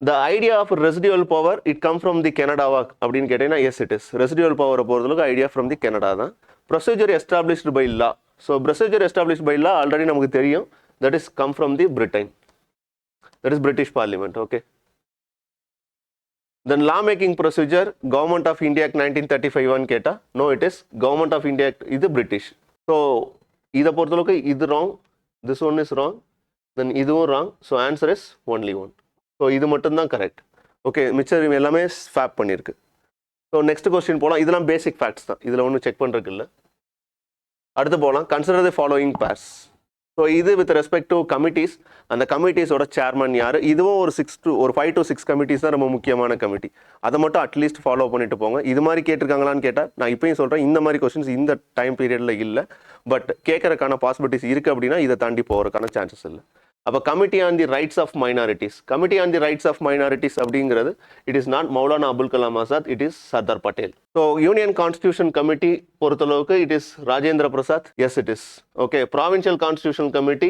The idea of residual power it come from the Canada அப்படின்னு கேட்டீங்கன்னா yes it is. Residual power பொறுத்தளவுக்கு ஐடியா from the Canada தான். Procedure established by law. So procedure established by law already நமக்கு தெரியும், that is come from the Britain, that is British Parliament. Okay, then law making procedure Government of India Act 1935 கேட்டா no, it is Government of India Act, இது British. So இதை பொறுத்தளவுக்கு இது wrong, this one is wrong, then இதுவும் wrong. So answer is only one. So இது மட்டும்தான் correct. Okay, மிச்சம் எல்லாமே ஸ்வாப் பண்ணியிருக்கு. ஸோ நெக்ஸ்ட் கொஸ்டின் போகலாம். இதெல்லாம் பேசிக் ஃபேக்ட்ஸ் தான், இதில் ஒன்றும் செக் பண்ணுறதுக்கு இல்லை. அடுத்து போகலாம். Consider the following purse. So இது வித் ரெஸ்பெக்ட் டு கமிட்டிஸ், அந்த கமிட்டிஸோட சேர்மன் யார், இதுவும் ஒரு 5 to 6 கமிட்டிஸ் தான் ரொம்ப முக்கியமான கமிட்டி. அதை மட்டும் அட்லீஸ்ட் ஃபாலோ பண்ணிட்டு போங்க. இது மாதிரி கேட்டிருக்காங்களான்னு கேட்டால் நான் இப்பயும் சொல்கிறேன், இந்த மாதிரி கொஸ்டின்ஸ் இந்த டைம் பீரியடில் இல்லை, பட் கேட்கறதுக்கான பாசிபிலிட்டிஸ் இருக்குது அப்படின்னா இதை தாண்டி போகிறதுக்கான சான்சஸ் இல்லை. அப்போ committee on the rights of minorities, committee on the rights of minorities அப்படிங்கிறது it is not Maulana Abul Kalam Azad, it is Sardar Patel. So union constitution committee பொறுத்தளவுக்கு it is Rajendra Prasad, yes it is. Okay, provincial constitution committee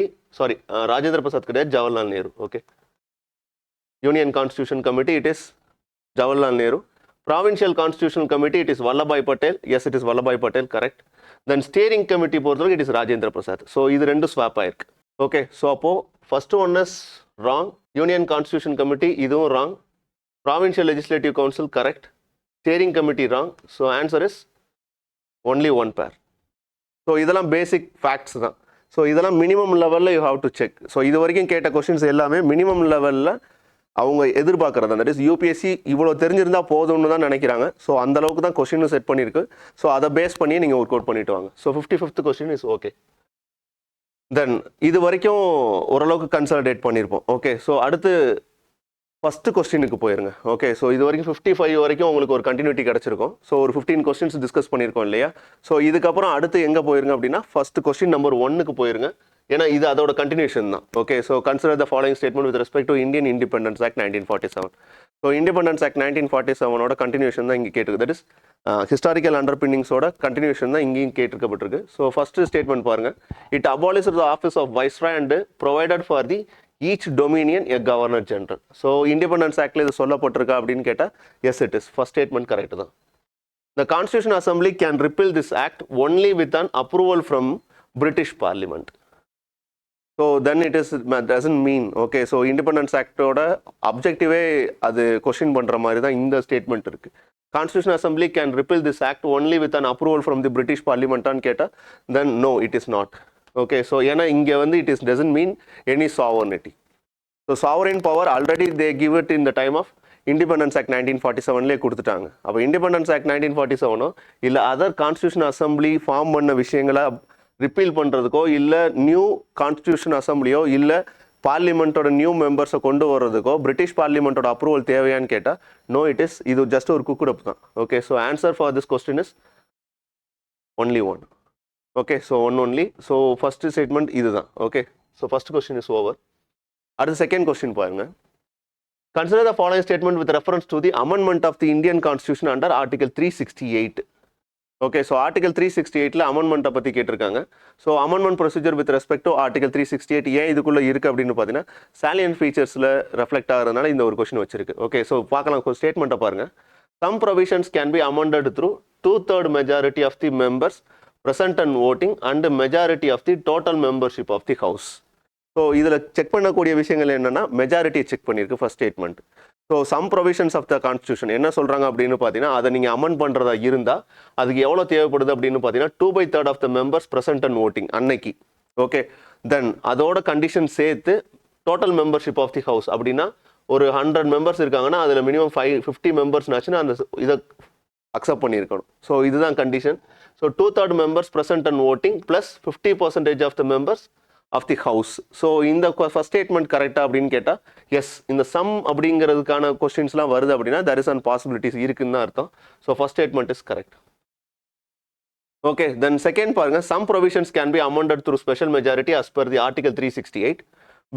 Rajendra Prasad கிடையாது, Jawaharlal Nehru. Okay, union constitution committee it is Jawaharlal Nehru. Provincial constitution committee it is Vallabhbhai Patel, yes it is Vallabhbhai Patel, correct. Then steering committee பொறுத்தளவுக்கு it is Rajendra Prasad. So இது ரெண்டும் swap ஆயிருக்கு. Okay, so அப்போது first one is wrong. Union constitution committee இதுவும் wrong. Provincial legislative council correct. Steering committee wrong. So answer is only one pair. So இதெல்லாம் basic facts தான். So இதெல்லாம் minimum லெவலில் you have to check. So இது வரைக்கும் கேட்ட questions எல்லாமே minimum லெவலில் அவங்க எதிர்பார்க்குறது, தட் இஸ் UPSC இவ்வளோ தெரிஞ்சிருந்தால் போதும்னு தான் நினைக்கிறாங்க. ஸோ அந்தளவுக்கு தான் கொஸ்டினும் செட் பண்ணியிருக்கு. ஸோ அதை பேஸ் பண்ணி நீங்கள் ஒர்க் அவுட் பண்ணிட்டு வாங்க. So 55th question is okay. Then இது வரைக்கும் ஓரளவுக்கு கன்சாலிடேட் பண்ணியிருப்போம். ஓகே, ஸோ அடுத்து ஃபஸ்ட்டு கொஸ்டினுக்கு போயிருங்க. ஓகே, ஸோ இது வரைக்கும் 55 வரைக்கும் உங்களுக்கு ஒரு கண்டினியூட்டி கிடச்சிருக்கும். ஸோ ஒரு 15 கொஸ்டின்ஸ் டிஸ்கஸ் பண்ணியிருக்கோம் இல்லையா. ஸோ இதுக்கப்புறம் அடுத்து எங்கே போயிருங்க அப்படின்னா ஃபஸ்ட்டு கொஸ்டின் நம்பர் 1க்கு போயிருங்க. ஏன்னா இது அதோட கண்டினியூஷன் தான். Okay, so consider the following statement with respect to Indian independence act 1947. So independence act 1947ஓட கண்டினியூஷன் தான் இங்கே கேட்டிருக்கு. தட் இஸ் ஹிஸ்டாரிக்கல் அண்டர்பின்னிங்ஸோட கண்டினியூஷன் தான் இங்கேயும் கேட்டிருக்கப்பட்டிருக்கு. ஸோ ஃபஸ்ட்டு ஸ்டேட்மெண்ட் பாருங்கள். It abolish the office of viceroy and provided for the each dominion a governor general. So independence ஆக்டில் இது சொல்லப்பட்டிருக்கா அப்படின்னு கேட்டால் yes it is. First statement correct தான். The Constitution Assembly can repeal this act only with an approval from British Parliament. So then it doesn't mean, okay, so Independence Act oda objective அது question பண்ற மாதிரி தான் இந்த statement இருக்கு. Constitution Assembly can repeal this act only with an approval from the British Parliament ன்னு கேட்டா then no, it is not. Okay, so ஏன்னா இங்க வந்து it doesn't mean any sovereignty. So sovereign power already they give it in the time of independence act 1947லே கொடுத்துட்டாங்க. அப்போ independence act 1947ஓ இல்லை other constitution assembly form பண்ண விஷயங்களை repeal பண்ணுறதுக்கோ இல்லை நியூ கான்ஸ்டியூஷன் அசம்பிளியோ இல்லை பார்லிமெண்ட்டோட நியூ மெம்பர்ஸை கொண்டு வர்றதுக்கோ பிரிட்டிஷ் பார்லிமெண்ட்டோட அப்ரூவல் தேவையான்னு கேட்டால் நோ இட் இஸ். இது ஜஸ்ட் ஒரு குக்குடப் தான். Okay, so answer for this question is only one. Okay, so one only. So first statement இது தான். Okay, so first question is over. அடுத்த செகண்ட் கொஸ்டின் பாருங்கள். Consider the following statement with reference to the amendment of the Indian Constitution under Article 368. Okay, so Article 368ல amendment பற்றி கேட்டிருக்காங்க. So amendment procedure with respect to Article 368 ஏன் இதுக்குள்ளே இருக்குது அப்படின்னு பார்த்தீங்கன்னா salient featuresல reflect ஆகிறதுனால இந்த ஒரு கொஸ்டின் வச்சிருக்கு. ஓகே, ஸோ பார்க்கலாம் ஸ்டேட்மெண்ட்டை பாருங்கள். Some provisions can be amended through 2/3 majority of the members present and voting and majority of the total membership of the house. So இதில் செக் பண்ணக்கூடிய விஷயங்கள் என்னென்னா மெஜாரிட்டியை செக் பண்ணியிருக்கு first statement. So some provisions of the constitution என்ன சொல்கிறாங்க அப்படின்னு பார்த்தீங்கன்னா அதை நீங்கள் அமெண்ட் பண்ணுறதா இருந்தால் அதுக்கு எவ்வளோ தேவைப்படுது அப்படின்னு பார்த்தீங்கன்னா 2/3 of the members present and voting அன்னைக்கு. ஓகே, தென் அதோட கண்டிஷன் சேர்த்து total membership of the house அப்படின்னா ஒரு 100 மெம்பர்ஸ் இருக்காங்கன்னா அதில் மினிமம் 50 மெம்பர்ஸ்னாச்சுன்னா அந்த இதை அக்செப்ட் பண்ணியிருக்கணும். ஸோ இதுதான் condition. So 2/3 members present and voting plus 50% of the members of the house. So இந்த ஃபர்ஸ்ட் ஸ்டேட்மெண்ட் கரெக்டாக அப்படின்னு கேட்டால் எஸ். இந்த சம் அப்படிங்கிறதுக்கான கொஸ்டின்ஸ்லாம் வருது அப்படின்னா there is an possibilities இருக்குன்னு தான் அர்த்தம். So first statement is correct. Okay, then second பாருங்க. Some provisions can be amended through special majority as per the Article 368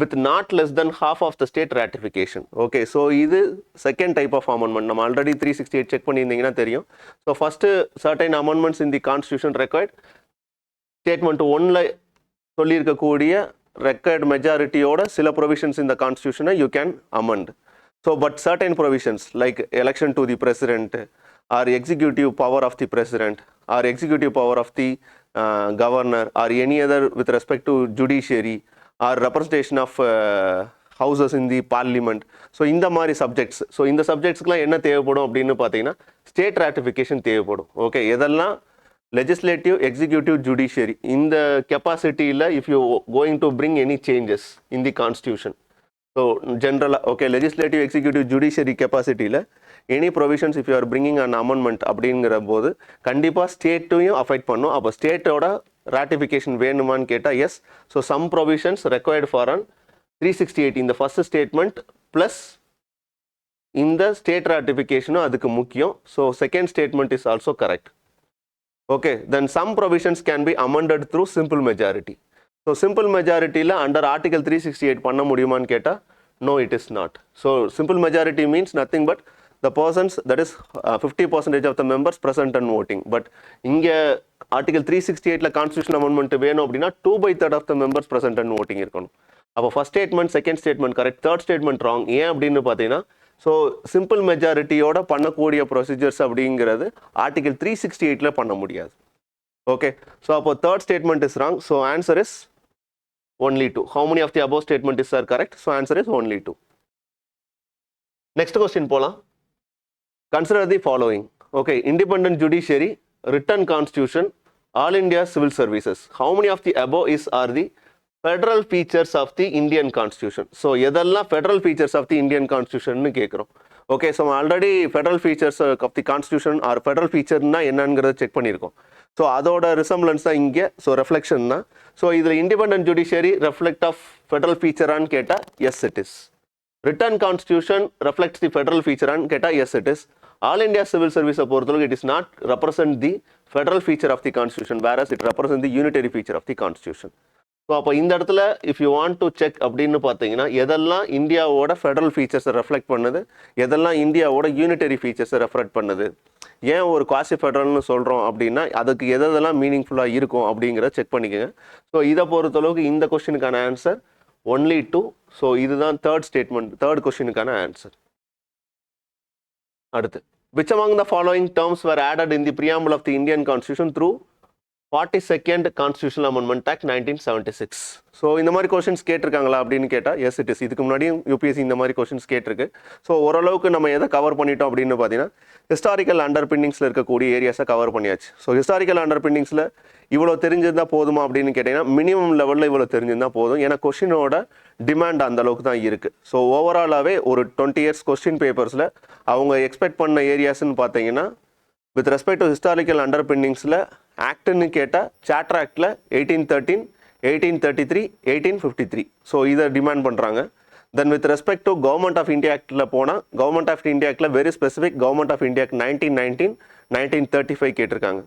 with not less than half of the state ratification. Okay, so இது second type of amendment. நம்ம already 368 check பண்ணியிருந்தீங்கன்னா தெரியும். So first certain amendments in the constitution required statement 1ல சொல்லியிருக்கக்கூடிய record மெஜாரிட்டியோட சில ப்ரொவிஷன்ஸ் இந்த கான்ஸ்டியூஷனை you can amend. So but certain provisions like election to the president or executive power of the president or executive power of the governor or any other with respect to judiciary or representation of houses in the parliament. So இந்த மாதிரி subjects. So இந்த சப்ஜெக்ட்ஸ்க்குலாம் என்ன தேவைப்படும் அப்படின்னு பார்த்தீங்கன்னா state ratification தேவைப்படும். Okay, எதெல்லாம் legislative, executive, judiciary இந்த கெப்பாசிட்டியில் if you going to bring any changes in the constitution. So general okay, legislative, executive, judiciary கெப்பாசிட்டியில் any provisions if you are bringing an amendment அப்படிங்கிற போது கண்டிப்பாக ஸ்டேட்டையும் அஃபெக்ட் பண்ணும். அப்போ ஸ்டேட்டோட ratification வேணுமான்னு கேட்டால் yes. So some provisions required for an 368 இந்த first statement plus இந்த ஸ்டேட் ராட்டிஃபிகேஷனும் அதுக்கு முக்கியம். So second statement is also correct. Okay, then some provisions can be amended through simple majority. So simple majority la under Article 368 பண்ண முடியுமான்னு கேட்டா no, it is not. So simple majority means nothing but the persons that is 50% of the members present and voting. But இங்க Article 368ல Constitution Amendment வேணும் அப்படின்னா 2/3 of the members present and voting இருக்கணும். அப்போ first statement second statement correct, third statement wrong. ஏன் அப்படின்னு பார்த்தீங்கன்னா so simple மெஜாரிட்டியோட பண்ணக்கூடிய procedures அப்படிங்கிறது ஆர்டிகல் 368ல பண்ண முடியாது. ஓகே, ஸோ அப்போ third statement is wrong. So answer is only 2. How many of the above statement is correct? So answer is only 2. Next question போலாம். Consider the following. Okay, independent judiciary, written constitution, all India civil services. How many of the above are the federal features of the Indian constitution? So எதெல்லாம் federal features of the Indian constitution னு கேக்குறோம். Okay, so already federal features of the constitution or federal feature னா என்னங்கறத check பண்ணிருக்கோம். So அதோட resemblance தான் இங்க. So reflection தான். So இதுல independent judiciary reflect of federal feature ஆன்னு கேட்டா yes it is. Written constitution reflects the federal feature ஆன்னு கேட்டா yes it is. All India civil service பொறுத்தவரைக்கும் it is not represent the federal feature of the constitution, whereas it represents the unitary feature of the constitution. So அப்போ இந்த இடத்துல if you want to check அப்படின்னு பார்த்தீங்கன்னா எதெல்லாம் இந்தியாவோட federal ஃபீச்சர்ஸை reflect பண்ணுது, எதெல்லாம் இந்தியாவோட யூனிட்டரி ஃபீச்சர்ஸை ரெஃப்ளெக்ட் பண்ணுது, ஏன் ஒரு குவாசி ஃபெடரல்னு சொல்கிறோம் அப்படின்னா அதுக்கு எதெல்லாம் மீனிங்ஃபுல்லாக இருக்கும் அப்படிங்கிறத செக் பண்ணிக்கோங்க. ஸோ இதை பொறுத்தளவுக்கு இந்த கொஸ்டினுக்கான ஆன்சர் ஒன்லி 2. ஸோ இதுதான் தேர்ட் கொஸ்டினுக்கான ஆன்சர். அடுத்து, which among the following terms were added in the preamble of the Indian Constitution through 42nd Constitutional Amendment Act 1976? So இந்த மாதிரி கொஸ்டின்ஸ் கேட்டிருக்காங்களா அப்படின்னு கேட்டால் எஸ் இட் இஸ். இதுக்கு முன்னாடியும் யூபிஎஸ்சி இந்த மாதிரி கொஸ்டின்ஸ் கேட்டிருக்கு. ஸோ ஓரளவுக்கு நம்ம எதை கவர் பண்ணிட்டோம் அப்படின்னு பார்த்தீங்கன்னா ஹிஸ்டாரிக்கல் அண்டர்பின்னிங்ஸில் இருக்கக்கூடிய ஏரியாஸை கவர் பண்ணியாச்சு. ஸோ ஹிஸ்டாரிக்கல் அண்டர்பின்னிங்ஸில் இவ்வளோ தெரிஞ்சிருந்தால் போதுமா அப்படின்னு கேட்டிங்கன்னா மினிமம் லெவலில் இவ்வளோ தெரிஞ்சிருந்தால் போதும். ஏன்னா கொஸ்டினோட டிமாண்ட் அந்த அளவுக்கு தான் இருக்குது. ஸோ ஓவராலாகவே ஒரு 20 years கொஸ்டின் பேப்பர்ஸில் அவங்க எக்ஸ்பெக்ட் பண்ண ஏரியாஸ்ன்னு பார்த்தீங்கன்னா வித் ரெஸ்பெக்ட் டு ஹிஸ்டாரிக்கல் அண்டர்பின்னிங்ஸில் ஆக்ட்னு கேட்டால் சார்ட்டர் ஆக்டில் 1813, 1833, 1853. ஸோ இதை டிமாண்ட் பண்ணுறாங்க. Then with respect to government of India ஆக்டில் போனால் கவர்மெண்ட் ஆஃப் இந்தியா ஆக்டில் very specific government of India act 1919, 1935 கேட்டிருக்காங்க.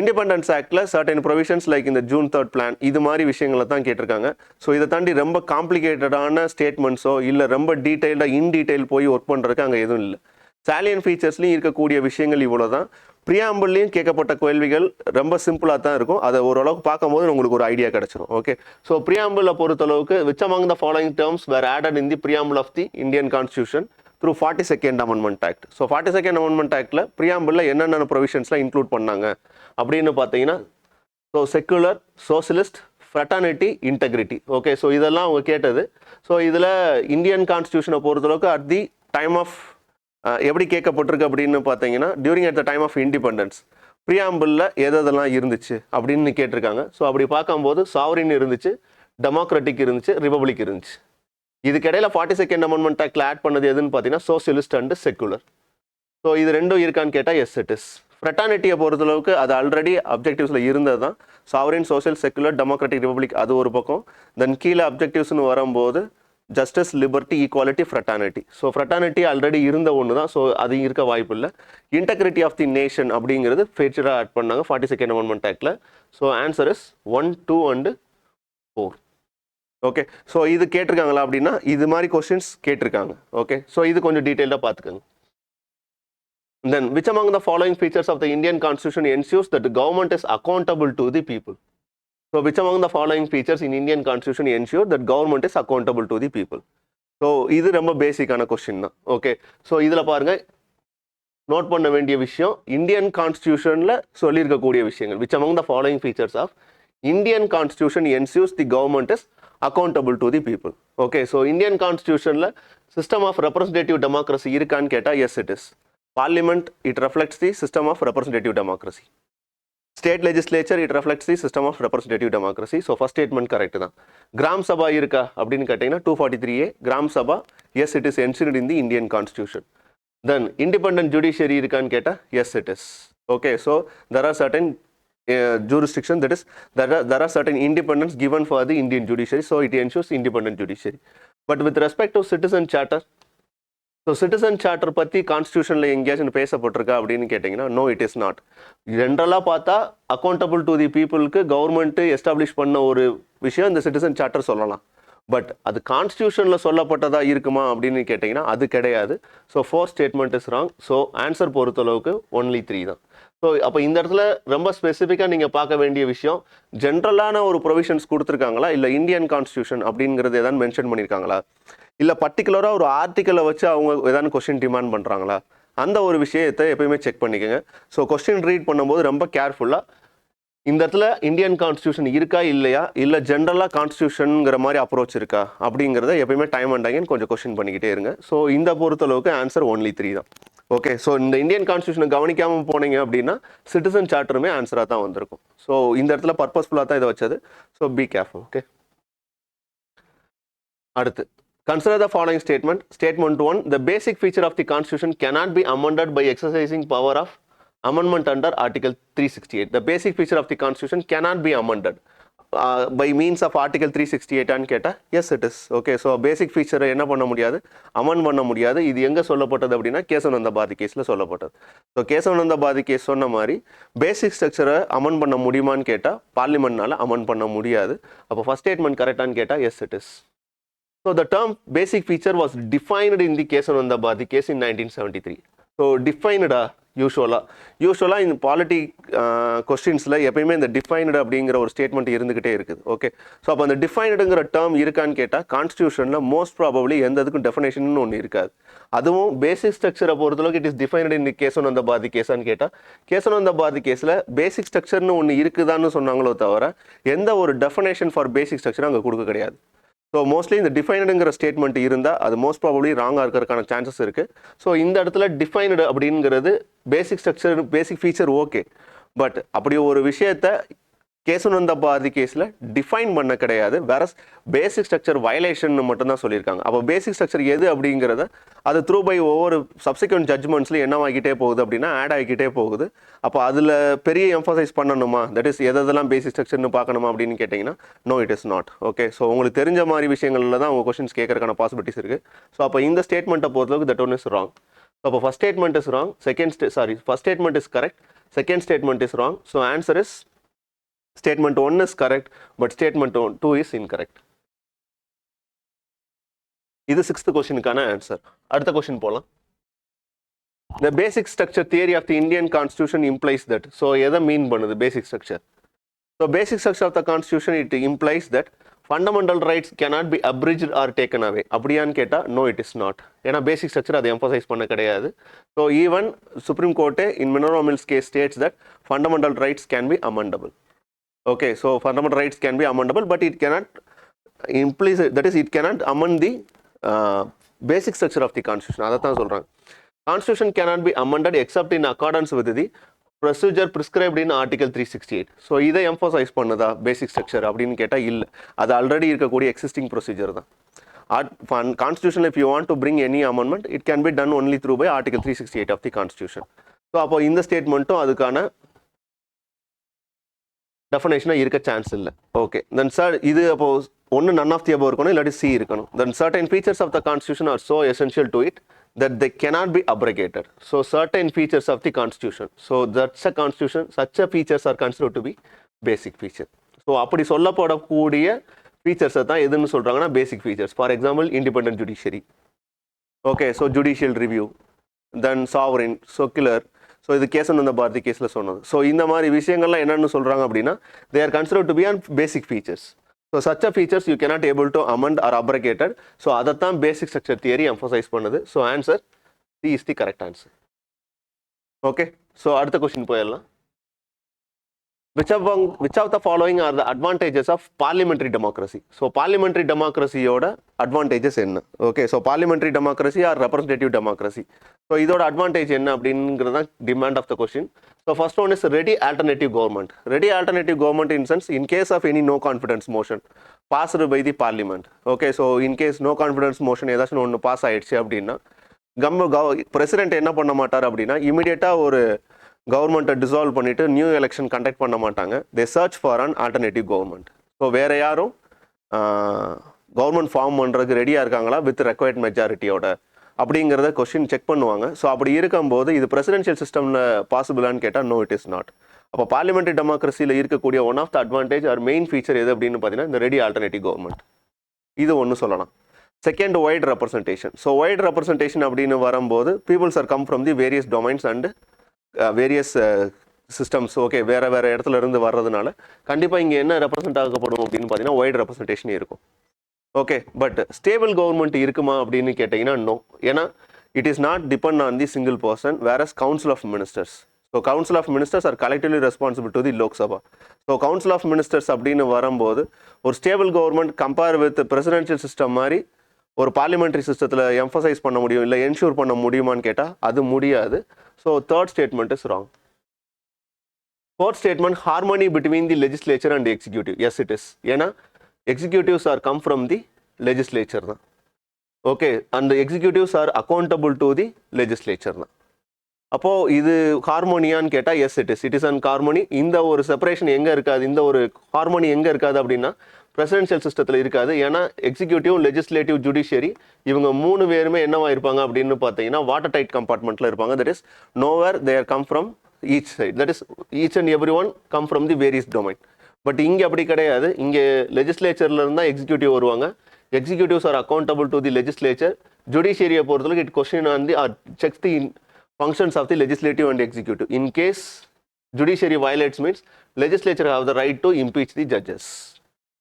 இண்டிபெண்டன்ஸ் ஆக்டில் சர்டன் ப்ரொவிஷன்ஸ் லைக் இந்த June 3rd பிளான் இது மாதிரி விஷயங்களை தான் கேட்டிருக்காங்க. ஸோ இதை தாண்டி ரொம்ப காம்ப்ளிகேட்டடான ஸ்டேட்மெண்ட்ஸோ இல்லை ரொம்ப டீட்டெயில்டாக டீட்டெயில் போய் ஒர்க் பண்ணுறதுக்கு அங்கே எதுவும் இல்லை. சாலியன் ஃபீச்சர்ஸ்லையும் இருக்கக்கூடிய விஷயங்கள் இவ்வளோ தான். ப்ரியாம்பிள்லையும் கேட்கப்பட்ட கேள்விகள் ரொம்ப சிம்பிளாக தான் இருக்கும். அதை ஓரளவுக்கு பார்க்கும்போது உங்களுக்கு ஒரு ஐடியா கிடச்சிரும். ஓகே, ஸோ ப்ரியாம்பிளை பொறுத்தளவுக்கு which among the following terms were added in the preamble of the Indian Constitution through 42nd Amendment Act? So 42nd Amendment Actல ப்ரியாம்பிளில் என்னென்ன ப்ரொவிஷன்ஸ்லாம் இன்க்ளூட் பண்ணாங்க அப்படின்னு பார்த்தீங்கன்னா so secular, socialist, fraternity, integrity. Okay, so இதெல்லாம் அவங்க கேட்டது. So இதில் Indian கான்ஸ்டியூஷனை பொறுத்தளவுக்கு அட் தி டைம் ஆஃப் எப்படி கேட்கப்பட்டிருக்கு அப்படின்னு பார்த்தீங்கன்னா during at the time of independence ப்ரியாம்பிளில் எதெல்லாம் இருந்துச்சு அப்படின்னு கேட்டிருக்காங்க. ஸோ அப்படி பார்க்கும்போது சாவரின் இருந்துச்சு, டெமோக்ராட்டிக் இருந்துச்சு, ரிபப்ளிக் இருந்துச்சு. இதுக்கிடையில் 42nd Amendment ஆக்டில் ஆட் பண்ணது எதுன்னு பார்த்தீங்கன்னா சோசியலிஸ்ட் அண்ட் செக்குலர். ஸோ இது ரெண்டும் இருக்கான்னு கேட்டால் எஸ் இட் இஸ். ஃப்ரெட்டர்னிட்டியை பொறுத்தளவுக்கு அது ஆல்ரெடி அப்ஜெக்டிவ்ஸில் இருந்தது தான். Sovereign, social, secular, democratic, republic அது ஒரு பக்கம். தென் கீழே அப்ஜெக்டிவ்ஸ்னு வரும்போது justice, liberty, equality, fraternity. So fraternity already இருந்த ஒன்று தான். ஸோ அது இருக்க வாய்ப்பு இல்லை. இன்டெகிரிட்டி ஆஃப் தி நேஷன் அப்படிங்கிறது ஃபீச்சராக ஆட் பண்ணாங்க 42nd Amendment ஆக்டில். So answer is 1, 2 and 4. Okay, so இது கேட்டிருக்காங்களா அப்படின்னா இது மாதிரி கொஸ்டின்ஸ் கேட்டிருக்காங்க. ஓகே, ஸோ இது கொஞ்சம் டீட்டெயிலாக பார்த்துக்கோங்க. Then which among the following features of the Indian Constitution ensures that the government is accountable to the people? So which among the following features in Indian Constitution ensure that government is accountable to the people? So இது ரொம்ப பேசிக்கான question தான். Okay, so இதில் பாருங்கள் note பண்ண வேண்டிய விஷயம் Indian கான்ஸ்டியூஷனில் சொல்லியிருக்கக்கூடிய விஷயங்கள். which among the following features of Indian Constitution ensures the government is accountable to the people? Okay, so Indian கான்ஸ்டியூஷனில் சிஸ்டம் ஆஃப் ரெப்ரஸன்டேட்டிவ் டெமோக்ரஸி இருக்கான்னு கேட்டால் yes it is. Parliament, it reflects the system of representative democracy. State legislature, it reflects the system of representative democracy. So first statement correct தான். Gram Sabha இருக்கா அப்படின்னு கேட்டிங்கன்னா 243A Gram Sabha, yes it is enshrined in the Indian Constitution. Then independent judiciary இருக்கான்னு கேட்டால் yes it is. Okay, so there are certain jurisdiction, that is there are certain independence given for the Indian judiciary, so it ensures independent judiciary. But with respect to citizen charter, so citizen charter பற்றி கான்ஸ்டியூஷனில் எங்கேயாச்சும் பேசப்பட்டிருக்கா அப்படின்னு கேட்டிங்கன்னா no it is not. ஜென்ரலாக பார்த்தா accountable to தி பீப்புளுக்கு government establish பண்ண ஒரு விஷயம் இந்த சிட்டிசன் சார்ட்டர் சொல்லலாம். பட் அது கான்ஸ்டியூஷனில் சொல்லப்பட்டதா இருக்குமா அப்படின்னு கேட்டிங்கன்னா அது கிடையாது. So 4th statement is wrong. So answer பொறுத்தளவுக்கு only 3 தான். ஸோ அப்போ இந்த இடத்துல ரொம்ப ஸ்பெசிஃபிக்காக நீங்கள் பார்க்க வேண்டிய விஷயம் ஜென்ரலான ஒரு ப்ரொவிஷன்ஸ் கொடுத்துருக்காங்களா, இல்லை இந்தியன் கான்ஸ்டியூஷன் அப்படிங்கிறது எதாவது மென்ஷன் பண்ணியிருக்காங்களா, இல்லை பர்டிகுலராக ஒரு ஆர்டிக்கலை வச்சு அவங்க ஏதாவது கொஸ்டின் டிமாண்ட் பண்ணுறாங்களா, அந்த ஒரு விஷயத்தை எப்பயுமே செக் பண்ணிக்கோங்க. ஸோ கொஸ்டின் ரீட் பண்ணும்போது ரொம்ப கேர்ஃபுல்லாக இந்த இடத்துல இந்தியன் கான்ஸ்டியூஷன் இருக்கா இல்லையா, இல்லை ஜென்ரலாக கான்ஸ்டியூஷனுங்கிற மாதிரி அப்ரோச் இருக்கா அப்படிங்கிறத எப்பயுமே டைம் அண்ட் அகைன் கொஞ்சம் கொஸ்டின் பண்ணிக்கிட்டே இருங்க. ஸோ இந்த பொறுத்தளவுக்கு ஆன்சர் only 3 தான். ஓகே, ஸோ இந்த இந்தியன் கான்ஸ்டியூஷனை கவனிக்காமல் போனீங்க அப்படின்னா சிட்டிசன் சார்ட்டருமே ஆன்சராக தான் வந்திருக்கும். ஸோ இந்த இடத்துல பர்பஸ்ஃபுல்லாக தான் இதை வச்சது. So be careful. ஓகே, அடுத்து consider the following statement. Statement 1, the basic feature of the constitution cannot be amended by exercising power of amendment under article 368. The basic feature of the constitution cannot be amended. by means of article 368 ஆன்னு கேட்டால் yes it is. Okay, so basic ஃபீச்சரை என்ன பண்ண முடியாது, amend பண்ண முடியாது. இது எங்கே சொல்லப்பட்டது அப்படின்னா கேசவநந்த பாரதி கேஸில் சொல்லப்பட்டது. ஸோ கேசவநந்த பாரதி கேஸ் சொன்ன மாதிரி பேசிக் ஸ்ட்ரக்சரை அமெண்ட் பண்ண முடியுமான்னு கேட்டால் பார்லிமெண்ட்னால அமெண்ட் பண்ண முடியாது. அப்போ ஃபர்ஸ்ட் ஸ்டேட்மெண்ட் கரெக்டான்னு கேட்டால் yes it is. So the term basic feature was defined in the Kesavananda Bharati case in 1973. So defined யூஸ்வலாக இந்த பாலிட்டி கொஸ்டின்ஸில் எப்பயுமே இந்த டிஃபைன்டு அப்படிங்கிற ஒரு ஸ்டேட்மெண்ட் இருந்துக்கிட்டே இருக்குது. ஓகே, ஸோ அப்போ அந்த டிஃபைன்டுங்கிற டேர்ம் இருக்கான்னு கேட்டால் கான்ஸ்டியூஷனில் மோஸ்ட் ப்ராபப்ளி எந்த இதுக்கும் டெஃபினேஷன் ஒன்று இருக்காது. அதுவும் பேசிக் ஸ்ட்ரக்சரை பொறுத்தளவுக்கு இட் இஸ் டிஃபைன்டு இன் கேசவநந்த பாரதி கேஸான்னு கேட்டால் கேசவநந்த பாரதி கேஸில் பேசிக் ஸ்ட்ரக்சர்னு ஒன்று இருக்குதான்னு சொன்னாங்களோ தவிர எந்த ஒரு டெஃபினேஷன் ஃபார் பேசிக் ஸ்ட்ரக்சரும் அங்கே கொடுக்க கிடையாது. ஸோ மோஸ்ட்லி இந்த டிஃபைனுங்கிற ஸ்டேட்மெண்ட் இருந்தால் அது மோஸ்ட் ப்ராபப்ளி ராங்காக இருக்கிறதுக்கான சான்சஸ் இருக்குது. ஸோ இந்த இடத்துல டிஃபைன்டு அப்படிங்கிறது பேசிக் structure basic feature okay, but அப்படி ஒரு விஷயத்தை கேசவநந்த பாரதி கேஸில் டிஃபைன் பண்ண கிடையாது. வேற பேசிக் ஸ்ட்ரக்சர் வயலேஷன் மட்டும்தான் சொல்லியிருக்காங்க. அப்போ பேசிக் ஸ்ட்ரக்சர் எது அப்படிங்கிறத அது த்ரூ பை ஒவ்வொரு சப்சிக்வெண்ட் ஜட்மெண்ட்ஸ்லையும் என்ன ஆகிக்கிட்டே போகுது அப்படின்னா ஆட் ஆகிக்கிட்டே போகுது. அப்போ அதில் பெரிய எம்ஃபசைஸ் பண்ணணுமா, தட் இஸ் எதெல்லாம் பேசிக் ஸ்ட்ரக்சர்னு பார்க்கணுமா அப்படின்னு கேட்டிங்கன்னா no it is not. Okay, so உங்களுக்கு தெரிஞ்ச மாதிரி விஷயங்களில் தான் உங்கள் கொஸ்டின்ஸ் கேட்கறதுக்கான பாசிபிலிட்டிஸ் இருக்குது. ஸோ அப்போ இந்த ஸ்டேட்மெண்ட்டை பொறுத்தளவுக்கு that one is wrong. So அப்போ first statement is wrong, first statement is correct, second statement is wrong. So answer is statement 1 is correct, but statement 2 is incorrect. இது 6th questionக்கான ஆன்சர். அடுத்த question போலாம். The basic structure theory of the Indian constitution implies that. So எதை mean பண்ணுது basic structure? So basic structure of the constitution it implies that fundamental rights cannot be abridged or taken away. அப்படியான்னு கேட்டால் no it is not. ஏன்னா basic structure அதை emphasize பண்ண கிடையாது. So even Supreme Court in Monroe Mills case states that fundamental rights can be amendable. Okay, so fundamental rights can be amendable, but it cannot implies, that is it cannot amend the basic structure of the constitution. அதான் சொல்றாங்க. Constitution cannot be amended except in accordance with the procedure prescribed in article 368. So இதை emphasize பண்ணுதா basic structure அப்படின்னு கேட்டால் இல்லை, அது already இருக்கக்கூடிய existing procedure தான். Constitution if you want to bring any amendment it can be done only through by article 368 of the constitution. So அப்போ இந்த ஸ்டேட்மெண்ட்டும் அதுக்கான டெஃபினேஷனாக இருக்க சான்ஸ் இல்லை. ஓகே, தென் சார் இது அப்போ ஒன்று நன் ஆஃப் தி அபவ் இருக்கணும், இல்லாட்டி சி இருக்கணும். Then certain features of the constitution are so essential to it that they cannot be abrogated. So certain features of the constitution, so that's a constitution, such a features are considered to be basic feature. So அப்படி சொல்லப்படக்கூடிய ஃபீச்சர்ஸை தான் எதுன்னு சொல்கிறாங்கன்னா basic features. For example independent judiciary, okay, so judicial review, then sovereign, secular. So இது கேசவநந்த பாரதி கேஸில் சொன்னது. So இந்த மாதிரி விஷயங்கள்லாம் என்னென்னு சொல்கிறாங்க அப்படின்னா they are considered to be an basic features. So such a features you cannot able to amend or abrogated. So அதைத்தான் பேசிக் ஸ்ட்ரக்சர் தியரி எம்ஃபசைஸ் பண்ணுது. So answer C is the correct answer. Okay, so அடுத்த question போயிடலாம். Which of the following are the advantages of parliamentary democracy? So parliamentary democracy யோட advantages என்ன? Okay, so parliamentary democracy or representative democracy. So இதோட advantage என்ன அப்படிங்கிறது தான் demand of the question. So first one is ready alternative government. Ready alternative government in sense in case of any no confidence motion passed by the parliament. Okay, so in case no confidence motion ஏதாச்சும் ஒன்று pass ஆயிடுச்சு அப்படின்னா president என்ன பண்ண மாட்டார் அப்படின்னா இமீடியட்டாக ஒரு கவர்மெண்ட்டை டிசால்வ் பண்ணிவிட்டு நியூ எலெக்ஷன் கண்டக்ட் பண்ண மாட்டாங்க. They search for an alternative government. So வேறு யாரும் கவர்மெண்ட் ஃபார்ம் பண்ணுறதுக்கு ரெடியாக இருக்காங்களா வித் ரெக்வயர்ட் மெஜாரிட்டியோட அப்படிங்கிறத கொஸ்டின் செக் பண்ணுவாங்க. ஸோ அப்படி இருக்கும்போது இது பிரசிடென்ஷியல் சிஸ்டமில் பாசிபிளான்னு கேட்டால் நோ இட் இஸ் நாட். அப்போ பார்லிமெண்ட்ரி டெமோக்ரஸியில் இருக்கக்கூடிய one of the advantage or main feature எது அப்படின்னு பார்த்தீங்கன்னா இந்த ரெடி ஆல்டர்னேட்டிவ் கவர்மெண்ட். இது ஒன்று சொல்லலாம். Second, wide representation. So wide representation அப்படின்னு வரும்போது peoples are come from the various domains and various systems. Okay, வேறு வேறு இடத்துல இருந்து வர்றதுனால கண்டிப்பாக இங்கே என்ன ரெப்ரசென்ட் ஆகப்படும் அப்படின்னு பார்த்தீங்கன்னா வைட் ரெப்ரசன்டேஷன் இருக்கும். ஓகே, பட் ஸ்டேபிள் கவர்மெண்ட் இருக்குமா அப்படின்னு கேட்டிங்கன்னா நோ. ஏன்னா it is not depend on the single person, various council of ministers. So council of ministers are collectively responsible to the Lok Sabha. So council of ministers அப்படின்னு வரும்போது ஒரு stable government compare with presidential system மாதிரி ஒரு parliamentary சிஸ்டத்தில் emphasize பண்ண முடியும் இல்லை ensure பண்ண முடியுமான்னு கேட்டால் அது முடியாது. So third statement is wrong. Fourth statement, harmony between the legislature and executive. Yes it is. ஏன்னா executives are come from the legislature தான். ஓகே, அந்த executives are accountable to the legislature தான். அப்போது இது ஹார்மோனியான்னு கேட்டால் yes it is an harmony. இந்த ஒரு செப்பரேஷன் எங்கே இருக்காது, இந்த ஒரு ஹார்மோனி எங்கே இருக்காது அப்படின்னா பிரசிடென்ஷியல் சிஸ்டத்தில் இருக்காது. ஏன்னா எக்ஸிக்யூட்டிவ், லெஜிஸ்லேட்டிவ், ஜுடிஷியரி இவங்க 3 பேருமே என்னவா இருப்பாங்க அப்படின்னு பார்த்தீங்கன்னா வாட்டர் டைட் கம்பார்ட்மெண்ட்டில் இருப்பாங்க. That is nowhere there come from each side, that is each and every one come from the various domain. But இங்கே அப்படி கிடையாது. இங்கே லெஜிஸ்லேச்சரில் இருந்தால் எக்ஸிக்யூட்டிவ் வருவாங்க. Executives are accountable to the legislature. ஜுடிஷியரியை பொறுத்தவரைக்கும் it question on the are checks the functions of the legislative and executive. In case judiciary violates means legislature have the right to impeach the judges.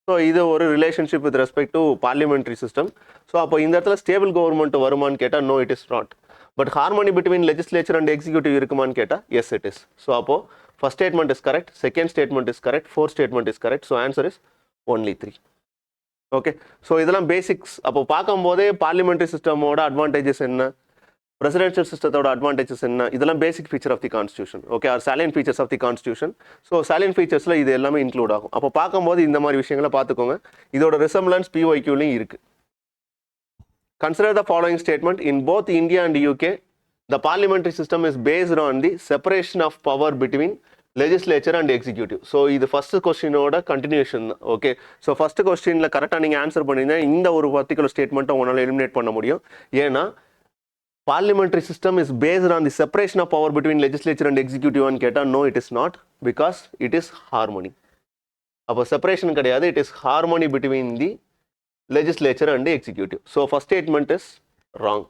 So இது ஒரு relationship with respect to parliamentary system. So அப்போ இந்த இடத்துல stable government வருமான்னு கேட்டால் no it is not. But harmony between legislature and executive இருக்குமான்னு கேட்டால் yes it is. So அப்போ first statement is correct, second statement is correct, fourth statement is correct. So answer is only 3. Okay. So இதெல்லாம் basics. அப்போ பார்க்கும்போதே parliamentary system ஓட advantages என்ன, presidential system advantages என்ன, இதெல்லாம் basic feature of the constitution. Okay, are salient features of the constitution. So salient featuresல இது எல்லாமே இன்க்ளூட் ஆகும். அப்போ பார்க்கும்போது இந்த மாதிரி விஷயங்களை பார்த்துக்கோங்க. இதோட ரிசம்பிளன்ஸ் PYQலையும் இருக்கு. Consider the following statement. In both India and UK the parliamentary system is based on the separation of power between legislature and executive. So இது ஃபர்ஸ்ட் கொஸ்டினோட கண்டினியூஷன் தான். ஓகே, ஸோ ஃபர்ஸ்ட் கொஸ்டினில் கரெக்டாக நீங்கள் ஆன்சர் பண்ணியிருந்தா இந்த ஒரு particular ஸ்டேட்மெண்ட்டை உங்களால் எலிமினேட் பண்ண முடியும். ஏன்னா parliamentary system is based on the separation of power between legislature and executive and keta. No it is not, because it is harmony. அப்போ separation கிடையாது, it is harmony between the legislature and the executive. So first statement is wrong.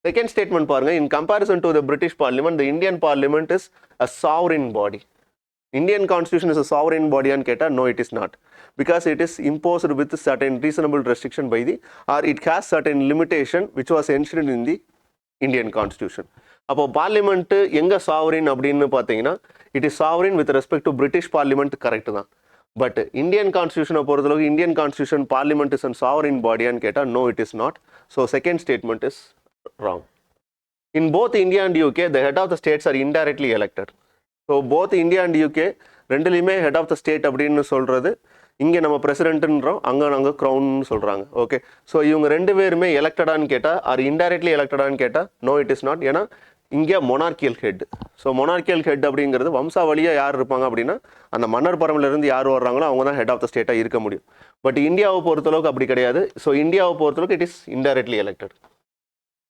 Second statement பாருங்க, in comparison to the British parliament, the Indian parliament is a sovereign body. Indian constitution is a sovereign body and keta. No it is not, because it is imposed with certain reasonable restriction by the, or it has certain limitation which was enshrined in the Indian constitution. அப்போ parliament எங்கே sovereign அப்படின்னு பார்த்தீங்கன்னா it is sovereign with respect to British parliament, correct தான். But Indian கான்ஸ்டியூஷனை பொறுத்தளவுக்கு Indian constitution parliament is and sovereign பாடியான்னு கேட்டால் no it is not. So second statement is wrong. In both India and UK the head of the states are indirectly elected. ஸோ both India and UK ரெண்டுலேயுமே head of the state அப்படின்னு சொல்கிறது இங்கே நம்ம பிரசிடென்ட்ன்றோம், அங்கே நாங்கள் க்ரௌன்னு சொல்கிறாங்க. ஓகே, ஸோ இவங்க 2 பேருமே எலெக்டடான்னு கேட்டால் ஆர் இன்டைரக்ட்லி எலெக்டடான்னு கேட்டால் நோ இட் இஸ் நாட். ஏன்னா இங்கே monarchial head. So monarchial head அப்படிங்கிறது வம்சாவளியாக யார் இருப்பாங்க அப்படின்னா அந்த மன்னர் பரம்பரையிலேருந்து யார் வர்றாங்களோ அவங்க தான் ஹெட் ஆஃப் த ஸ்டேட்டாக இருக்க முடியும். பட் இந்தியாவை பொறுத்தளவுக்கு அப்படி கிடையாது. ஸோ இந்தியாவை பொறுத்தளவுக்கு it is indirectly elected.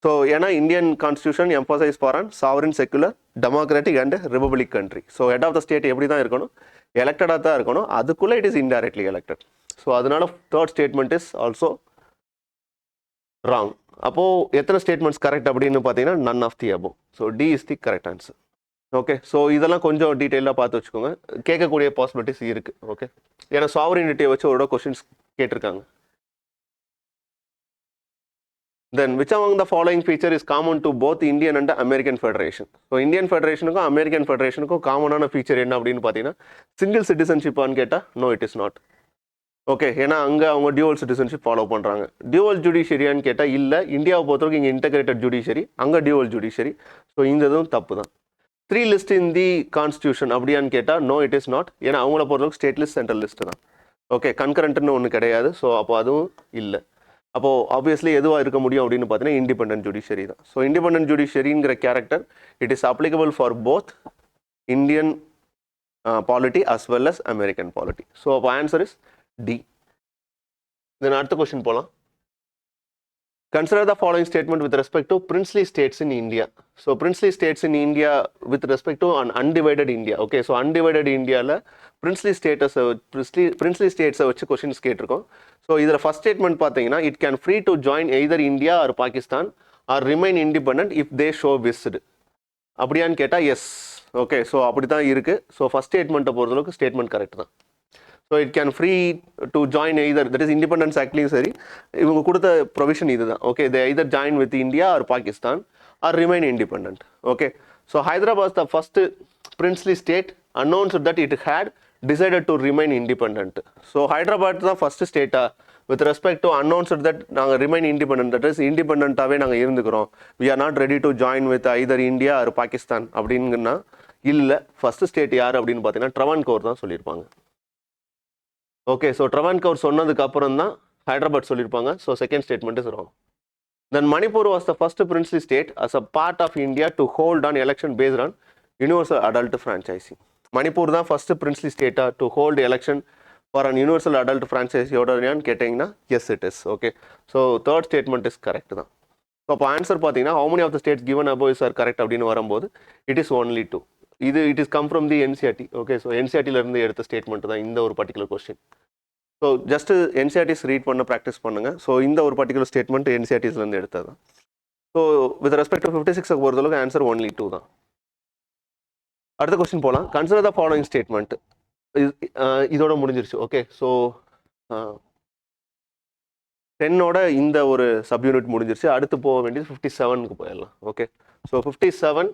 So ஏன்னா Indian constitution emphasise for an sovereign, secular, democratic and republic country. So head of the state எப்படி தான் இருக்கணும், எலெக்டடாக தான் இருக்கணும். அதுக்குள்ளே it is indirectly elected. So அதனால third statement is also wrong. அப்போது எத்தனை ஸ்டேட்மெண்ட்ஸ் கரெக்ட் அப்படின்னு பார்த்தீங்கன்னா none of the above. So D is the correct answer. Okay, so இதெல்லாம் கொஞ்சம் டீட்டெயிலாக பார்த்து வச்சுக்கோங்க. கேட்கக்கூடிய பாசிபிலிட்டிஸ் இருக்குது. ஓகே, ஏன்னா சாவரினிட்டியை வச்சு ஒரு கொஸ்டின்ஸ் கேட்டிருக்காங்க. Then which among the following feature is common to both Indian and American Federation? So Indian Federationக்கும் American Federationக்கும் காமனான ஃபீச்சர் என்ன அப்படின்னு பார்த்தீங்கன்னா சிங்கிள் சிட்டிசன்ஷிப்பான்னு கேட்டால் no it is not. Okay, ஏன்னா அங்கே அவங்க டியூவல் சிட்டிசன்ஷிப் ஃபாலோ பண்ணுறாங்க. டியூவல் ஜுடிஷியரியான்னு கேட்டால் இல்லை, இந்தியாவை பொறுத்தவரைக்கும் இங்கே இன்டகிரேட்டட் ஜுடிஷியரி, அங்கே டியூவல் ஜுடிஷியரி. ஸோ இந்த இதுவும் தப்பு தான். 3 லிஸ்ட் இன் தி கான்ஸ்டியூஷன் அப்படியான்னு கேட்டால் நோ இட் இஸ் நாட். ஏன்னா அவங்கள பொறுத்தவரைக்கும் ஸ்டேட் லிஸ்ட், சென்ட்ரல் லிஸ்ட் தான். ஓகே, கன்கரண்ட்னு ஒன்று கிடையாது. ஸோ அப்போ அதுவும் இல்லை. அப்போது ஆப்வியஸ்லி எதுவாக இருக்க முடியும் அப்படின்னு பார்த்தீங்கன்னா இண்டிபெண்டன்ட் ஜுடிஷியரி தான். ஸோ இண்டிபெண்டன்ட் ஜுடிஷியரிங்கிற character it is applicable for both Indian polity as well as American polity. So அப்போ ஆன்சர் இஸ் டி. தென் அடுத்த கொஸ்டின் போகலாம். Consider the following statement with respect to princely states in India. So princely states in India with respect to an undivided India. Okay, so undivided Indiaல princely states வச்சு questions கேட்டிருக்கோம். So இதில் first statement பார்த்தீங்கன்னா it can free to join either India or Pakistan or remain independent if they so wished. அப்படியான்னு கேட்டால் yes. Okay, so அப்படி தான் இருக்குது. ஸோ ஃபர்ஸ்ட் ஸ்டேட்மெண்ட்டை பொறுத்தளவுக்கு ஸ்டேட்மெண்ட் கரெக்ட் தான். So it can free to join either, that is independence ஆக்ட்லையும் சரி இவங்க கொடுத்த ப்ரொவிஷன் இது தான். Okay, they either join with India or Pakistan or remain independent. Okay, so Hyderabad the first princely state announced that it had decided to remain independent. So Hyderabad தான் first state with respect to announced that நாங்கள் remain independent, that is independent-ஆகவே நாங்கள் இருந்துக்கிறோம், we are not ready to join with either India or Pakistan அப்படிங்கன்னா இல்லை. First state யார் அப்படின்னு பார்த்தீங்கன்னா ட்ரவான்கோர் தான் சொல்லியிருப்பாங்க. Okay, so Travancore சொன்னதுக்கு அப்புறம் தான் ஹைதராபாத் சொல்லியிருப்பாங்க. So second statement is wrong. Then Manipur was the first princely state as a part of India to hold an election based on universal adult franchising. Manipur தான் first princely state to hold election for an universal adult franchise யோடனு கேட்டிங்கன்னா yes it is. Okay, so third statement is correct தான். So அப்போ answer பார்த்தீங்கன்னா how many of the states given above are correct அப்படின்னு வரும்போது it is only 2. இது it is come from the NCERT. Okay, so என்சிஆர்டியிலேருந்து எடுத்த statement தான் இந்த ஒரு particular question. So just NCERTs read பண்ண ப்ராக்டிஸ் பண்ணுங்கள். ஸோ இந்த ஒரு பர்டிகுலர் ஸ்டேட்மெண்ட் என்சிஆர்டிஸ்லேருந்து எடுத்தது தான். ஸோ வித் ரெஸ்பெக்ட் டு 56 பொறுத்தளவுக்கு ஆன்சர் ஒன்லி 2 தான். அடுத்த கொஸ்டின் போகலாம். Consider the following statement. இதோட முடிஞ்சிருச்சு. ஓகே, ஸோ 10ஓட இந்த ஒரு சப்யூனிட் முடிஞ்சிருச்சு. அடுத்து போக வேண்டியது 57க்கு போயிடலாம். Okay, so 57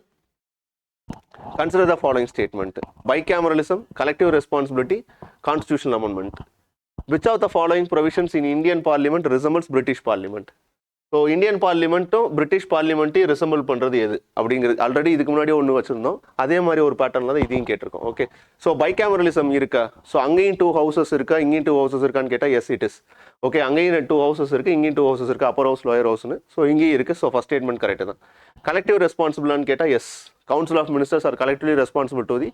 consider the following statement. Bicameralism, collective responsibility, constitutional amendment. Which of the following provisions in Indian Parliament resembles British Parliament? So Indian பார்லிமெண்ட்டும் பிரிட்டிஷ் பார்லிமெண்ட்டையும் ரிசம்பிள் பண்ணுறது எது அப்படிங்கிறது ஆல்ரெடி இதுக்கு முன்னாடி ஒன்று வச்சுருந்தோம். அதே மாதிரி ஒரு பேட்டர்னில் தான் இதையும் கேட்டிருக்கோம். ஓகே, ஸோ பைகேமரலிசம் இருக்கா? ஸோ அங்கேயும் 2 ஹவுசஸ் இருக்கா, இங்கேயும் 2 ஹவுசஸ் இருக்கான்னு கேட்டால் எஸ் இட் இஸ். ஓகே, அங்கேயும் 2 ஹவுசஸ் இருக்குது, இங்கேயும் 2 ஹவுசஸ் இருக்குது, அப்பர் ஹவுஸ் லோயர் ஹவுஸ்னு. ஸோ இங்கேயும் இருக்குது. ஸோ ஃபஸ்ட் ஸ்டேட்மெண்ட் கரெக்டு தான். கலெக்டிவ் ரெஸ்பான்சிபிளான்னு கேட்டால் yes, council of ministers are collectively responsible to the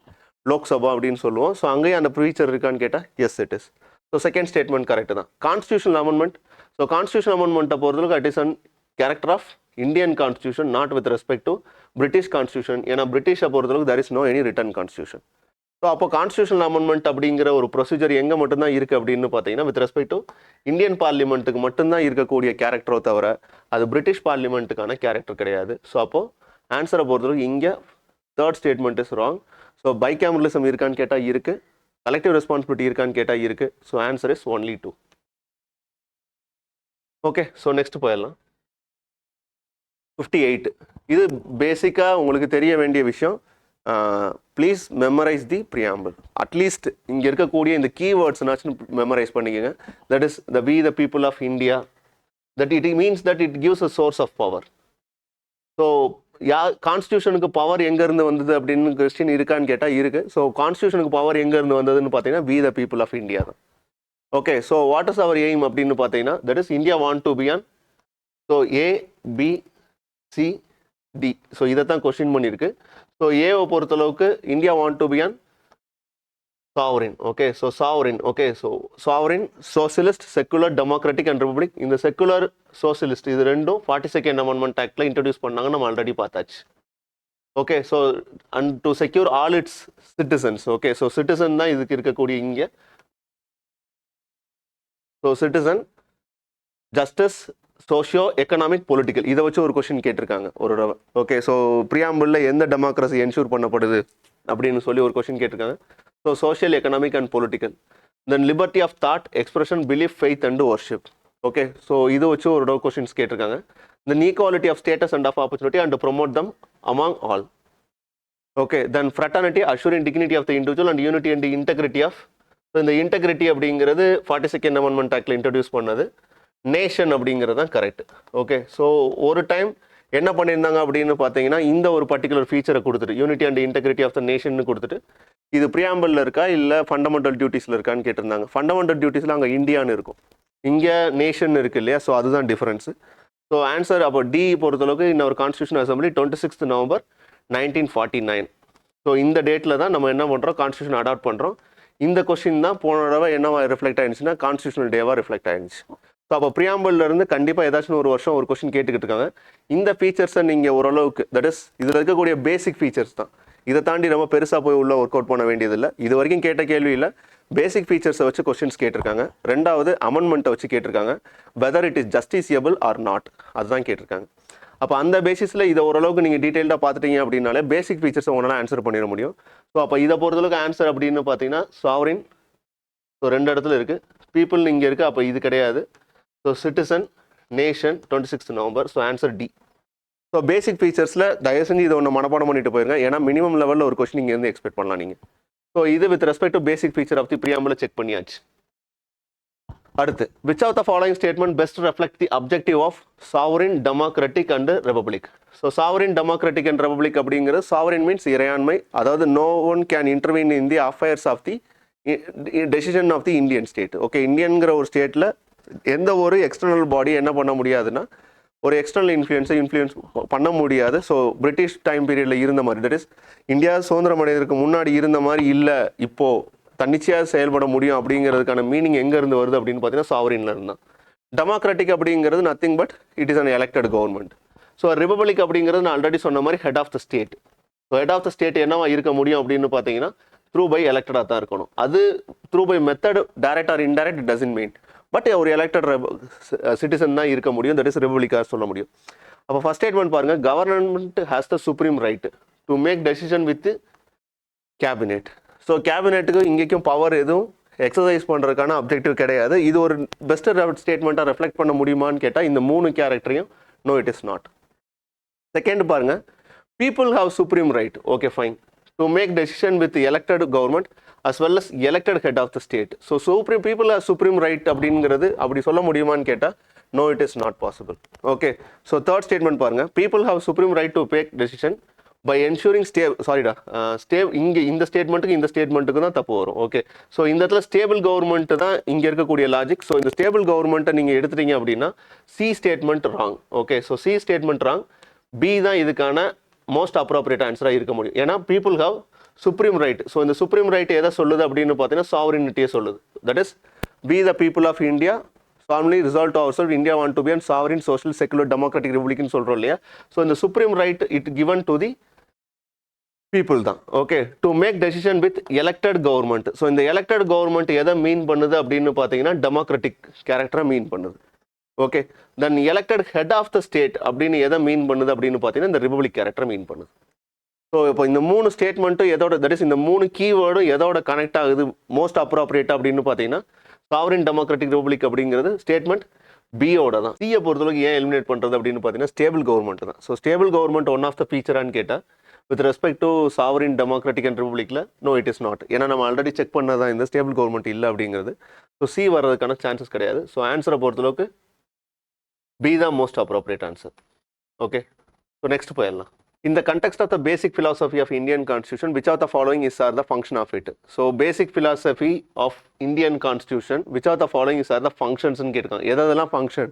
Lok Sabha அப்படின்னு சொல்லுவோம். ஸோ அங்கேயும் அந்த ப்ரீச்சர் இருக்கான்னு கேட்டால் yes it is. So second statement correct தான். Constitutional amendment. ஸோ கான்ஸ்டியூஷன் அமெண்ட்மெண்ட்டை பொறுத்தளவுக்கு it is an character of Indian constitution, not with respect to British constitution. ஏன்னா பிரிட்டிஷை பொறுத்தளவுக்கு there is no any written constitution. So அப்போ constitutional amendment அப்படிங்கிற ஒரு procedure எங்கே மட்டும்தான் இருக்குது அப்படின்னு பார்த்தீங்கன்னா வித் ரெஸ்பெக்ட் டு இந்தியன் பார்லிமெண்ட்டுக்கு மட்டும்தான் இருக்கக்கூடிய கேரக்டரோ தவிர அது பிரிட்டிஷ் பார்லிமெண்ட்டுக்கான கேரக்டர் கிடையாது. ஸோ அப்போது ஆன்சரை பொறுத்தளவுக்கு இங்கே third statement is wrong. So bicameralism இருக்கான்னு கேட்டால் இருக்குது, கலெக்டிவ் ரெஸ்பான்சிபிலிட்டி இருக்கான்னு கேட்டால் இருக்குது. So answer is only 2. Okay, so next போயிடலாம். 58. இது பேசிக்காக உங்களுக்கு தெரிய வேண்டிய விஷயம். Please memorise the preamble. At least இங்கே இருக்கக்கூடிய இந்த கீவேர்ட்ஸ்னாச்சும் மெமரைஸ் பண்ணிக்கோங்க. That is the we the people of India, that it means that it gives a source of power. So கான்ஸ்டியூஷனுக்கு பவர் எங்கேருந்து வந்தது அப்படின்னு கொஸ்டின் இருக்கான்னு கேட்டால் இருக்குது. ஸோ கான்ஸ்டியூஷனுக்கு பவர் எங்கேருந்து வந்ததுன்னு பார்த்தீங்கன்னா we the people of India தான். Okay, so what is our aim அப்படின்னு பார்த்தீங்கன்னா that is India want to be an. So A B C D. So இதை தான் கொஸ்டின் பண்ணியிருக்கு. ஸோ ஏவை பொறுத்தளவுக்கு India want to be an sovereign. Okay, so sovereign. Okay, so sovereign, socialist, secular, democratic and republic. இந்த secular socialist இது ரெண்டும் 42nd amendment ஆக்டில் introduce பண்ணாங்க, நம்ம ஆல்ரெடி பார்த்தாச்சு. Okay, so and to secure all it's citizens. Okay, so citizen தான் இதுக்கு இருக்கக்கூடிய இங்கே. So citizen, justice, socio economic, political. இதை வச்சு ஒரு கொஸ்டின் கேட்டிருக்காங்க ஒரு தடவை. ஓகே, ஸோ ப்ரியாம்பிளில் எந்த டெமோக்ரஸி என்ஷூர் பண்ணப்படுது அப்படின்னு சொல்லி ஒரு கொஸ்டின் கேட்டிருக்காங்க. So social, economic and political. Then liberty of thought, expression, belief, faith and worship. Okay, so இதை வச்சு ஒரு தடவை கொஸ்டின்ஸ் கேட்டிருக்காங்க. Then equality of status and of opportunity and promote them among all. Okay, then fraternity, assuring dignity of the individual and unity and integrity of. So இந்த integrity அப்படிங்கிறது 42nd amendment ஆக்டில் introduce பண்ணது. Nation அப்படிங்கிறது தான் correct. Okay, so ஒரு time என்ன பண்ணியிருந்தாங்க அப்படின்னு பார்த்தீங்கன்னா இந்த ஒரு பர்டிகுலர் ஃபீச்சரை கொடுத்துட்டு unity and integrity of the nation கொடுத்துட்டு இது ப்ரியாம்பிளில் இருக்கா இல்லை ஃபண்டமெண்டல் டியூட்டிஸில் இருக்கான்னு கேட்டிருந்தாங்க. ஃபண்டமெண்டல் டியூட்டிஸில் அங்கே இந்தியான்னு இருக்கும், இங்கே நேஷன் இருக்குது இல்லையா. ஸோ அதுதான் டிஃப்ரென்ஸு. ஸோ ஆன்சர் அப்போ டி பொறுத்தளவுக்கு இன்னொரு constitution assembly 26th November 1949. So இந்த டேட்டில் தான் நம்ம என்ன பண்ணுறோம், கான்ஸ்டியூஷன் அடாப்ட் பண்ணுறோம். இந்த கொஸ்டின் தான் போன தடவை என்னவா ரிஃப்ளெக்ட் ஆயிருந்துச்சுன்னா கான்ஸ்டியூஷனல் டேவாக ரிஃப்ளெக்ட் ஆயிருந்துச்சு. ஸோ அப்போ ப்ரியாம்பிள்லேருந்து கண்டிப்பாக ஏதாச்சும் ஒரு வருஷம் ஒரு கொஸ்டின் கேட்டுக்கிட்டு இருக்காங்க. இந்த ஃபீச்சர்ஸை நீங்கள் ஓரளவுக்கு தட் இஸ் இதில் இருக்கக்கூடிய பேசிக் ஃபீச்சர்ஸ் தான். இதை தாண்டி ரொம்ப பெருசாக போய் உள்ள ஒர்க் அவுட் பண்ண வேண்டியதில்லை. இது வரைக்கும் கேட்ட கேள்வியில் பேசிக் ஃபீச்சர்ஸை வச்சு கொஸ்டின்ஸ் கேட்டிருக்காங்க. ரெண்டாவது அமெண்ட்மெண்ட்டை வச்சு கேட்டிருக்காங்க. Whether it is justiciable or not, அதுதான் கேட்டிருக்காங்க. அப்போ அந்த பேசிஸில் இதை ஓரளவுக்கு நீங்கள் டீட்டெயில்டாக பார்த்துட்டீங்க அப்படின்னாலே பேசிக் ஃபீச்சர்ஸை ஒன்றால் ஆன்சர் பண்ணிட முடியும். ஸோ அப்போ இதை பொறுத்தளவுக்கு ஆன்சர் அப்படின்னு பார்த்தீங்கன்னா சாவரின், ஸோ 2 இடத்துல இருக்குது. பீப்புள் இங்கே இருக்குது, அப்போ இது கிடையாது. So citizen, nation, 26th November. So answer D. So basic ஃபீச்சர்ஸில் தயவு செஞ்சு இதை ஒன்று மனப்பாடம் பண்ணிட்டு போயிருங்க. ஏன்னா மினிமம் லெவலில் ஒரு கொஸ்டின் இங்கேருந்து எக்ஸ்பெக்ட் பண்ணலாம் நீங்கள். ஸோ இது with respect to basic feature of the ப்ரியாம்பிளை செக் பண்ணியாச்சு. அடுத்து, which of the following statement best reflect the objective of sovereign, democratic and republic? So sovereign, democratic and republic அப்படிங்கிறது sovereign means இறையாண்மை, அதாவது no one can intervene in the affairs of the decision of the Indian state. Okay, இந்தியன்கிற ஒரு ஸ்டேட்டில் எந்த ஒரு external பாடி என்ன பண்ண முடியாதுன்னா ஒரு எக்ஸ்டர்னல் இன்ஃப்ளூயன்ஸ் பண்ண முடியாது. ஸோ பிரிட்டிஷ் டைம் பீரியடில் இருந்த மாதிரி, தட் இஸ் இந்தியா சுதந்திரம் அடைவதற்கு முன்னாடி இருந்த மாதிரி இல்லை, இப்போது தன்னிச்சையாக செயல்பட முடியும் அப்படிங்கிறதுக்கான மீனிங் எங்கேருந்து வருது அப்படின்னு பார்த்தீங்கன்னா சாவரின்ல இருந்தால். டெமோக்ராட்டிக் அப்படிங்கிறது nothing but it is an elected government. So republic அப்படிங்கிறது நான் ஆல்ரெடி சொன்ன மாதிரி head of the state. So head of the state என்னவா இருக்க முடியும் அப்படின்னு பார்த்தீங்கன்னா த்ரூ பை எலெக்டடாக தான் இருக்கணும். அது through by method direct or indirect doesn't mean, but ஒரு எலெக்டட் சிட்டிசன் தான் இருக்க முடியும், தட் இஸ் ரிபப்ளிக்காக சொல்ல முடியும். அப்போ ஃபர்ஸ்ட் ஸ்டேட்மெண்ட் பாருங்கள், government has the supreme right to make decision with cabinet. So கேபினெட்டுக்கு இங்கேக்கும் பவர் எதுவும் எக்ஸசைஸ் பண்ணுறதுக்கான அப்ஜெக்டிவ் கிடையாது. இது ஒரு பெஸ்ட் ஸ்டேட்மெண்ட்டாக ரெஃப்ளெக்ட் பண்ண முடியுமான்னு கேட்டால் இந்த 3 கேரக்டரையும் no it is not. Second பாருங்கள், people have supreme right, okay fine, to make decision with elected government as well as elected head of the state. So supreme people have supreme right அப்படிங்கிறது அப்படி சொல்ல முடியுமான்னு கேட்டால் no it is not possible. Okay, so third statement பாருங்க, people have supreme right to make decision by ensuring இங்கே இந்த ஸ்டேட்மெண்ட்டுக்கு தான் தப்பு வரும். ஓகே, ஸோ இந்த இடத்துல ஸ்டேபிள் கவர்மெண்ட் தான் இங்கே இருக்கக்கூடிய லாஜிக். ஸோ இந்த ஸ்டேபிள் கவர்மெண்ட்டை நீங்கள் எடுத்துட்டீங்க அப்படின்னா C statement wrong. Okay, so C statement wrong, B தான் இதுக்கான மோஸ்ட் அப்ரோப்ரியேட் ஆன்சராக இருக்க முடியும். ஏன்னா people have supreme right. So இந்த சுப்ரீம் ரைட் எதை சொல்லுது அப்படின்னு பார்த்தீங்கன்னா சாவரினிட்டியை சொல்லுது. That is B the people of India solemnly resolve to ourselves India want to be a sovereign social secular democratic republic ன்னு சொல்கிறோம் இல்லையா. ஸோ இந்த supreme right it given to the people தான். Okay, to make decision with elected government. So இந்த elected government எதை mean பண்ணுது அப்படின்னு பார்த்தீங்கன்னா டெமோக்ராட்டிக் கேரக்டரை மீன் பண்ணுது. Okay, then elected head of the state அப்படின்னு எதை மீன் பண்ணுது அப்படின்னு பார்த்தீங்கன்னா இந்த ரிபப்ளிக் கேரக்டரை மீன் பண்ணுது. ஸோ இப்போ இந்த 3 ஸ்டேட்மெண்ட்டும் எதோட, தட் இஸ் இந்த 3 கீவேர்டும் எதோட கனெக்ட் ஆகுது மோஸ்ட் அப்ரோப்ரியேட் அப்படின்னு பார்த்தீங்கன்னா சாவரின் டெமோக்ராட்டிக் ரிபப்ளிக் அப்படிங்கிறது ஸ்டேட்மெண்ட் பியோட தான். சியை பொறுத்தளவுக்கு ஏன் எலிமினேட் பண்ணுறது அப்படின்னு பார்த்தீங்கன்னா ஸ்டேபிள் கவர்மெண்ட் தான். So stable government one of the ஃபீச்சரான்னு கேட்டால் with respect to sovereign democratic and ரிபப்ளிக்கில் நோ இட் இஸ் நாட். ஏன்னா நம்ம ஆல்ரெடி செக் பண்ணதான் இந்த ஸ்டேபிள் கவர்மெண்ட் இல்லை அப்படிங்கிறது. ஸோ சி வர்றதுக்கான சான்சஸ் கிடையாது. ஸோ ஆன்சரை பொறுத்தளவுக்கு பி தான் most appropriate answer. Okay, so next போயிடலாம். In the context of the basic philosophy of Indian Constitution, which of the following are the function of it? So basic philosophy of Indian Constitution, which of the following are the functions ன்னு கேட்காங்க. எதெல்லாம் function?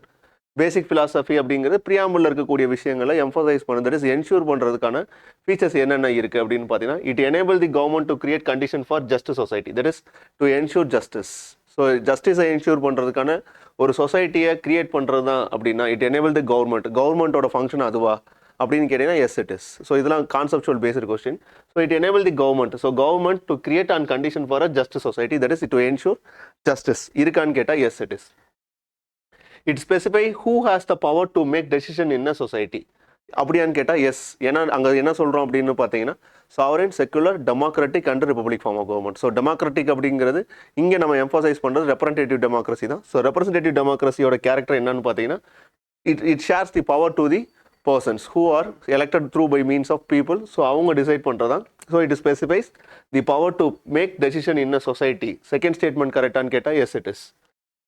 பேசிக் philosophy அப்படிங்கிறது ப்ரியாம்பிளில் இருக்கக்கூடிய விஷயங்களை emphasize பண்ணுறது, ensure பண்ணுறதுக்கான features என்னென்ன இருக்குது அப்படின்னு பார்த்தீங்கன்னா it enable the government to create condition for just society, that is to ensure justice. So ஜஸ்டிஸை என்ஷூர் பண்ணுறதுக்கான ஒரு சொசைட்டியை கிரியேட் பண்ணுறது தான் அப்படின்னா இட் எனேபிள் தி கவர்மெண்ட்டோட ஃபங்க்ஷன் அதுவா அப்படின்னு கேட்டிங்கன்னா எஸ் இட் இஸ். ஸோ இதெல்லாம் conceptual based question. So it enable the government, so government to create and condition for a just society, that is to ensure justice இருக்கான்னு கேட்டால் yes it is. It specify who has the power to make decision in a society அப்படியான்னு கேட்டால் yes. ஏன்னா அங்கே என்ன சொல்கிறோம் அப்படின்னு பார்த்தீங்கன்னா sovereign secular democratic and republic form of government. So democratic அப்படிங்கிறது இங்கே நம்ம எம்ஃபசைஸ் பண்ணுறது ரெப்ரஸன்டேட்டிவ் டெமோக்ரஸி தான். ஸோ ரெப்ரஸன்டேட்டிவ் டெமோக்ரஸியோட கேரக்டர் என்னன்னு பார்த்தீங்கன்னா it shares the power to the persons who are elected through by means of people. So அவங்க decide பண்ணுறதா. So it specifies the power to make decision in a society. Second statement கரெக்டான்னு கேட்டால் yes it is.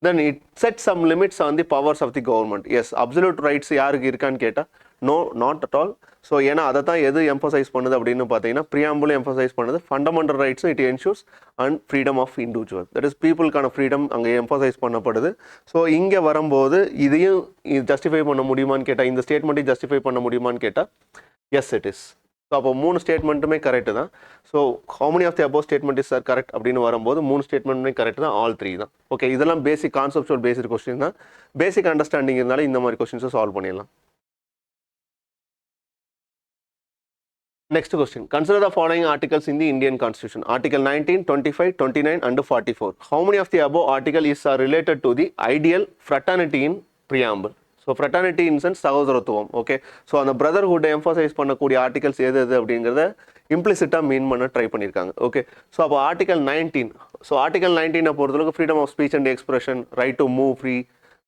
Then it set some limits on the powers of the government. Yes, absolute rights யாருக்கு இருக்கான்னு கேட்டால் no, not at all. So ஏன்னா அதை தான் எது emphasise பண்ணுது அப்படின்னு பார்த்தீங்கன்னா ப்ரியாம்பிள் எம்ஃபசைஸ் பண்ணுது ஃபண்டமெண்டல் ரைட்ஸும் it ensures and freedom of individual, that is பீப்புளுக்கான ஃப்ரீடம் அங்கே எம்ஃபசைஸ் பண்ணப்படுது. ஸோ இங்கே வரும்போது இதையும் ஜஸ்டிஃபை பண்ண முடியுமான்னு கேட்டால் இந்த ஸ்டேட்மெண்ட்டையும் ஜஸ்டிஃபை பண்ண முடியுமான்னு கேட்டால் எஸ் இட் இஸ். ஸோ அப்போ 3 ஸ்டேட்மெண்ட்டுமே கரெக்டு தான். So how many of the above statement is are correct அப்படின்னு வரும்போது 3 ஸ்டேட்மெண்ட்டுமே கரெக்ட் தான், ஆல் 3 தான். ஓகே, இதெல்லாம் பேசிக் கான்செப்சுவல் பேஸ்டு கொஸ்டின் தான். பேசிக் அண்டர்ஸ்டாண்டிங் இருந்தாலும் இந்த மாதிரி கொஸ்டின்ஸை சால்வ் பண்ணிடலாம். Next question. Consider the following articles in the Indian Constitution. Article 19, 25, 29 and 44. How many of the above articles are related to the ideal fraternity in preamble? So fraternity in sense சகோதரத்துவம். Okay, so அந்த பிரதர்ஹுட்டை emphasize பண்ணக்கூடிய articles எது அப்படிங்கிறத இம்ப்ளிசிட்டாக மீன் பண்ண try பண்ணியிருக்காங்க. Okay, so அப்போ article 19. So article 19 பொறுத்தளவுக்கு freedom of speech and expression, right to move free.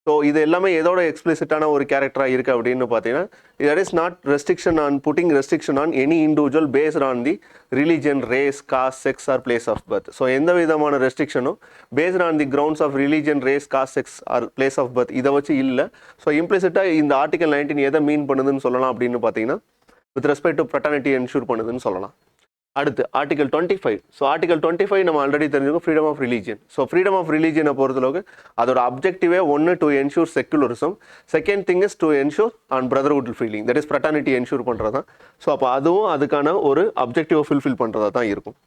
So இது எல்லாமே எதோட எக்ஸ்பிளிசிட்டான ஒரு கேரக்டராக இருக்குது அப்படின்னு பார்த்தீங்கன்னா that is not restriction on putting restriction on any individual based on the religion, race, caste, sex or place of birth. So எந்த விதமான ரெஸ்ட்ரிக்ஷனும் based on the grounds of religion, race, caste, sex or place of birth இதை வச்சு இல்லை. So இம்ப்ளிசிட்டாக இந்த article 19 எதை மீன் பண்ணுதுன்னு சொல்லலாம் அப்படின்னு பார்த்தீங்கன்னா with respect to fraternity ensure பண்ணுதுன்னு சொல்லலாம். அடுத்து ஆர்டிகல் 25. ஸோ ஆர்டிகல் 25 நம்ம ஆல்ரெடி தெரிஞ்சுக்கோ freedom of religion. So freedom of ரிலீஜியனை பொறுத்தளவுக்கு அதோட அப்ஜெக்டிவே ஒன்று to ensure secularism, second thing is to ensure an brotherhood feeling, that is fraternity ensure பண்ணுறது தான். ஸோ அப்போ அதுவும் அதுக்கான ஒரு அப்ஜெக்டிவை ஃபுல்ஃபில் பண்ணுறதா தான் இருக்கும்.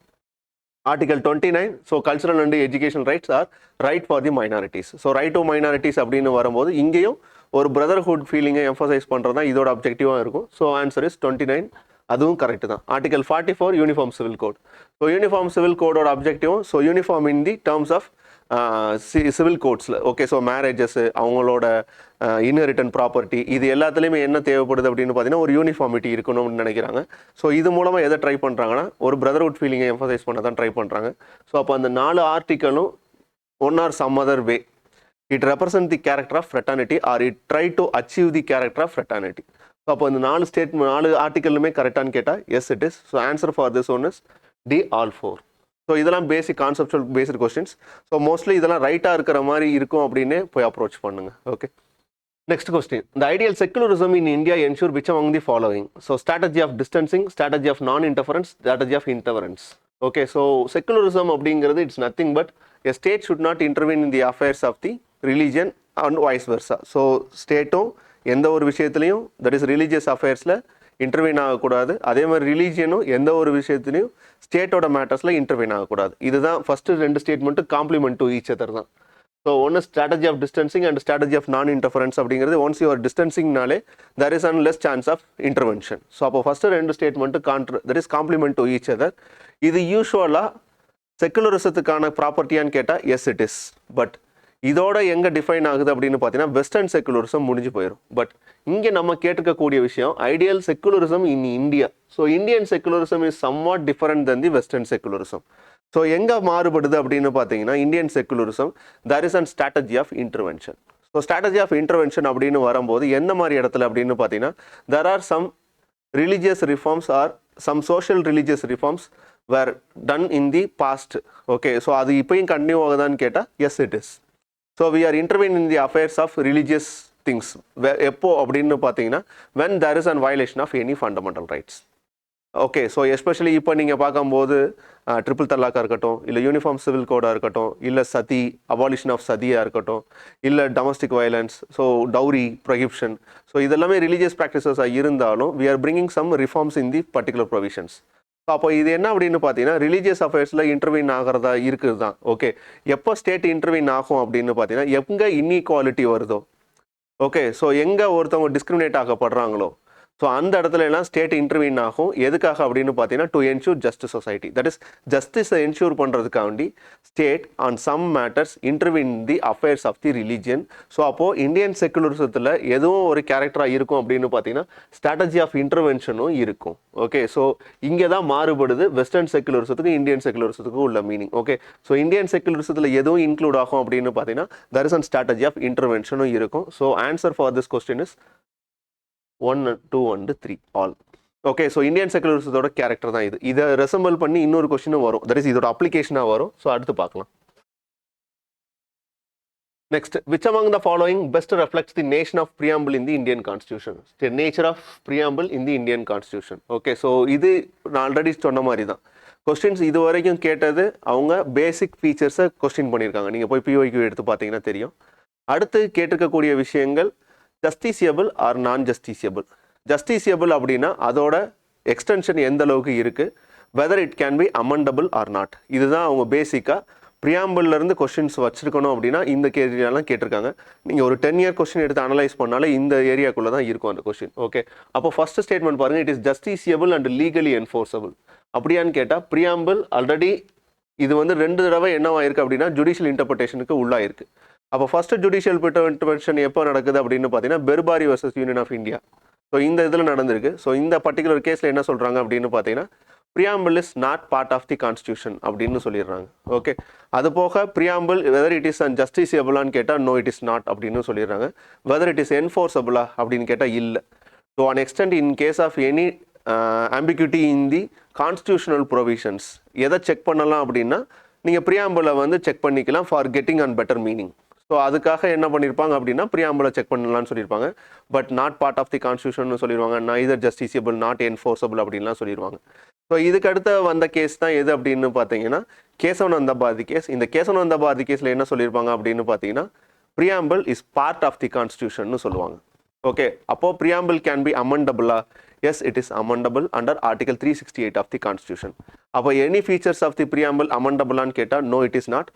Article 29. So cultural and education rights are right for the minorities. So right to minorities அப்படின்னு வரும்போது இங்கேயும் ஒரு பிரதர்ஹுட் ஃபீலிங்கை எம்ஃபசைஸ் பண்ணுறது தான் இதோட அப்ஜெக்டிவாக இருக்கும். So answer is 29. அதுவும் கரெக்ட் தான். Article 44 uniform civil code. So uniform civil கோடோட அப்ஜெக்டிவும் so uniform in the terms of civil கோட்ஸில். ஓகே, ஸோ மேரேஜஸ், அவங்களோட இன்ஹெரிட்டன் ப்ராப்பர்ட்டி, இது எல்லாத்துலேயுமே என்ன தேவைப்படுது அப்படின்னு பார்த்தீங்கன்னா ஒரு யூனிஃபார்மிட்டி இருக்கணும்னு நினைக்கிறாங்க. ஸோ இது மூலமாக எதை ட்ரை பண்ணுறாங்கன்னா ஒரு பிரதர்ஹுட் ஃபீலிங்கை எம்ஃபசைஸ் பண்ண தான் ட்ரை பண்ணுறாங்க. ஸோ அப்போ அந்த 4 ஆர்டிக்கலும் one or some other way it represent the character of fraternity or it try to achieve the character of fraternity. So அப்போ இந்த 4 ஆர்டிக்கலுமே கரெக்டானு கேட்டால் yes it is. So answer for this one is the all 4. So இதெல்லாம் basic conceptual based questions. So mostly இதெல்லாம் ரைட்டாக இருக்கிற மாதிரி இருக்கும் அப்படின்னு போய் அப்ரோச் பண்ணுங்க. Okay, next question. The ideal secularism in India ensure which among the following? So strategy of distancing, strategy of non-interference, strategy of interference. Okay, so secularism அப்படிங்கிறது it's nothing but a state should not intervene in the affairs of the religion and vice versa. So ஸ்டேட்டும் எந்த ஒரு விஷயத்துலையும் that is religious அஃபேர்ஸில் intervene ஆகக்கூடாது. அதே மாதிரி ரிலீஜியனும் எந்த ஒரு விஷயத்துலையும் ஸ்டேட்டோட மேட்டர்ஸில் இன்டர்வீன் ஆகக்கூடாது. இதுதான் first 2 statement complement to each other தான். ஸோ ஒன்று strategy of distancing and strategy of non interference அப்படிங்கிறது ஒன்ஸ் யுவர் டிஸ்டன்சிங்னாலே there is and less chance of intervention. So அப்போ first 2 statement that is complement to each other. இது யூஸ்வலாக செக்குலரிசத்துக்கான ப்ராப்பர்ட்டியான்னு கேட்டால் yes it is. But இதோட எங்கே define ஆகுது அப்படின்னு பார்த்தீங்கன்னா வெஸ்டர்ன் செக்குலரிசம் முடிஞ்சு போயிடும். பட் இங்கே நம்ம கேட்டுக்கக்கூடிய விஷயம் ideal secularism in India. So Indian secularism is somewhat different than the western secularism. So எங்கே மாறுபடுது அப்படின்னு பார்த்தீங்கன்னா Indian secularism there is and strategy of intervention. So strategy of intervention அப்படின்னு வரும்போது எந்த மாதிரி இடத்துல அப்படின்னு பார்த்தீங்கன்னா there are some religious reforms or some social religious reforms were done in the past. Okay, so அது இப்போயும் கண்டினியூ ஆகுதான்னு கேட்டால் yes it is. So we R intervene in the affairs of religious things. எப்போ அப்படின்னு பார்த்தீங்கன்னா when there is an violation of any fundamental rights. Okay, so especially இப்போ நீங்கள் பார்க்கும்போது ட்ரிபிள் தலாக்காக இருக்கட்டும், இல்லை யூனிஃபார்ம் சிவில் கோடாக இருக்கட்டும், இல்லை சதி அபாலிஷன் ஆஃப் சதியாக இருக்கட்டும், இல்லை domestic violence, so dowry prohibition, so இதெல்லாமே ரிலீஜியஸ் ப்ராக்டிசஸாக இருந்தாலும் we are bringing some reforms in the particular provisions. So அப்போ இது என்ன அப்படின்னு பார்த்தீங்கன்னா ரிலீஜியஸ் அஃபேர்ஸில் இன்டர்வீன் ஆகிறதா இருக்குது தான். ஓகே, எப்போ ஸ்டேட் இன்டர்வீன் ஆகும் அப்படின்னு பார்த்தீங்கன்னா எங்கே இன்இக்வாலிட்டி வருதோ, ஓகே, ஸோ எங்கே ஒருத்தவங்க டிஸ்கிரிமினேட் ஆகப்படுறாங்களோ ஸோ அந்த இடத்துல எல்லாம் ஸ்டேட் இன்டர்வீன் ஆகும். எதுக்காக அப்படின்னு பார்த்தீங்கன்னா to ensure just society, that is ஜஸ்டிஸை என்ஷூர் பண்ணுறதுக்காண்டி state on some matters intervene the affairs of the religion. So அப்போது இந்தியன் செக்குலரிசத்தில் எதுவும் ஒரு கேரக்டராக இருக்கும் அப்படின்னு பார்த்தீங்கன்னா ஸ்ட்ராட்டஜி ஆஃப் இன்டர்வென்ஷனும் இருக்கும். ஓகே, ஸோ இங்கே தான் மாறுபடுது வெஸ்டர்ன் செக்குலரிசத்துக்கு இந்தியன் செக்குலரிசத்துக்கு உள்ள மீனிங். ஓகே, ஸோ இந்தியன் செக்குலரிசத்தில் எதுவும் இன்க்ளூட் ஆகும் அப்படின்னு பார்த்தீங்கன்னா there is an strategy of இன்டர்வென்ஷனும் இருக்கும். So answer for this question is 1, 2 and 3 all. Okay, so Indian செக்குலரிசத்தோட கேரக்டர் தான் இது. இதை ரெசம்பிள் பண்ணி இன்னொரு கொஸ்டினும் வரும், தட் இஸ் இதோட அப்ளிகேஷனாக வரும். ஸோ அடுத்து பார்க்கலாம். Next, which among the following best reflects the nation of preamble in the Indian Constitution? The nature of preamble in the Indian Constitution. Okay, so இது நான் ஆல்ரெடி சொன்ன மாதிரி தான். கொஸ்டின்ஸ் இது வரைக்கும் கேட்டது அவங்க பேசிக் ஃபீச்சர்ஸை கொஸ்டின் பண்ணியிருக்காங்க. நீங்கள் போய் பிஒய்க்கு எடுத்து பார்த்தீங்கன்னா தெரியும். அடுத்து கேட்டிருக்கக்கூடிய விஷயங்கள் ஜஸ்டிசியபிள் ஆர் நான் ஜஸ்டிசியபிள். ஜஸ்டிசியபிள் அப்படின்னா அதோட எக்ஸ்டென்ஷன் எந்த அளவுக்கு இருக்குது, whether it can be amendable or not. இதுதான் அவங்க பேசிக்காக ப்ரியாம்பிள்லேருந்து கொஸ்டின்ஸ் வச்சுருக்கணும் அப்படின்னா இந்த ஏரியாலாம் கேட்டிருக்காங்க. நீங்கள் ஒரு 10 இயர் கொஸ்டின் எடுத்து அனலைஸ் பண்ணாலே இந்த ஏரியாக்குள்ளே தான் இருக்கும் அந்த கொஸ்டின். ஓகே, அப்போ ஃபஸ்ட்டு ஸ்டேட்மெண்ட் பாருங்கள், it is justiciable and legally enforceable. அப்படியான்னு கேட்டால் ப்ரியாம்பிள் ஆல்ரெடி இது 2 தடவை என்னவாயிருக்கு அப்படின்னா ஜுடிஷியல் இன்டர்பிரேஷனுக்கு உள்ளாயிருக்கு. அப்போ ஃபஸ்ட்டு ஜுடிஷியல் இன்டர்வென்ஷன் எப்போ நடக்குது அப்படின்னு பார்த்தீங்கன்னா Berubari versus union of India. So இந்த இதில் நடந்திருக்கு. ஸோ இந்த பர்டிகுலர் கேஸில் என்ன சொல்கிறாங்க அப்படின்னு பார்த்தீங்கன்னா preamble is not part of the constitution அப்படின்னு சொல்லிடுறாங்க. ஓகே, அது போக preamble whether it is and ஜஸ்டிசியபிளான்னு கேட்டால் நோ இட் இஸ் நாட் அப்படின்னு சொல்லிடுறாங்க. வெதர் இட் இஸ் என்ஃபோர்ஸபிளா அப்படின்னு கேட்டால் இல்லை. So an extent in case of any ambiguity in the constitutional provisions எதை செக் பண்ணலாம் அப்படின்னா நீங்கள் ப்ரியாம்பிளை செக் பண்ணிக்கலாம் for getting and better meaning. So அதுக்காக என்ன பண்ணியிருப்பாங்க அப்படின்னா ப்ரியாம்பிளை செக் பண்ணலாம்னு சொல்லியிருப்பாங்க. But not part of the constitution சொல்லிடுவாங்க, நைதர் ஜஸ்டிசியபிள் நாட் என்ஃபோர்ஸபிள் அப்படின்லாம் சொல்லிடுவாங்க. ஸோ ஸோ இதுக்கு அடுத்த வந்த கேஸ் தான் எது அப்படின்னு பார்த்தீங்கன்னா கேசவனந்த பாரதி கேஸ். இந்த கேசவனந்த பாரதி கேஸில் என்ன சொல்லியிருப்பாங்க அப்படின்னு பார்த்தீங்கன்னா preamble is part of the constitution சொல்லுவாங்க. ஓகே, அப்போ ப்ரியாம்பிள் கேன் பி அமெண்டபிளா? Yes, it is amendable under article 368 of the constitution. அப்போ any features of the preamble அமெண்டபிளான்னு கேட்டால் no, it is not.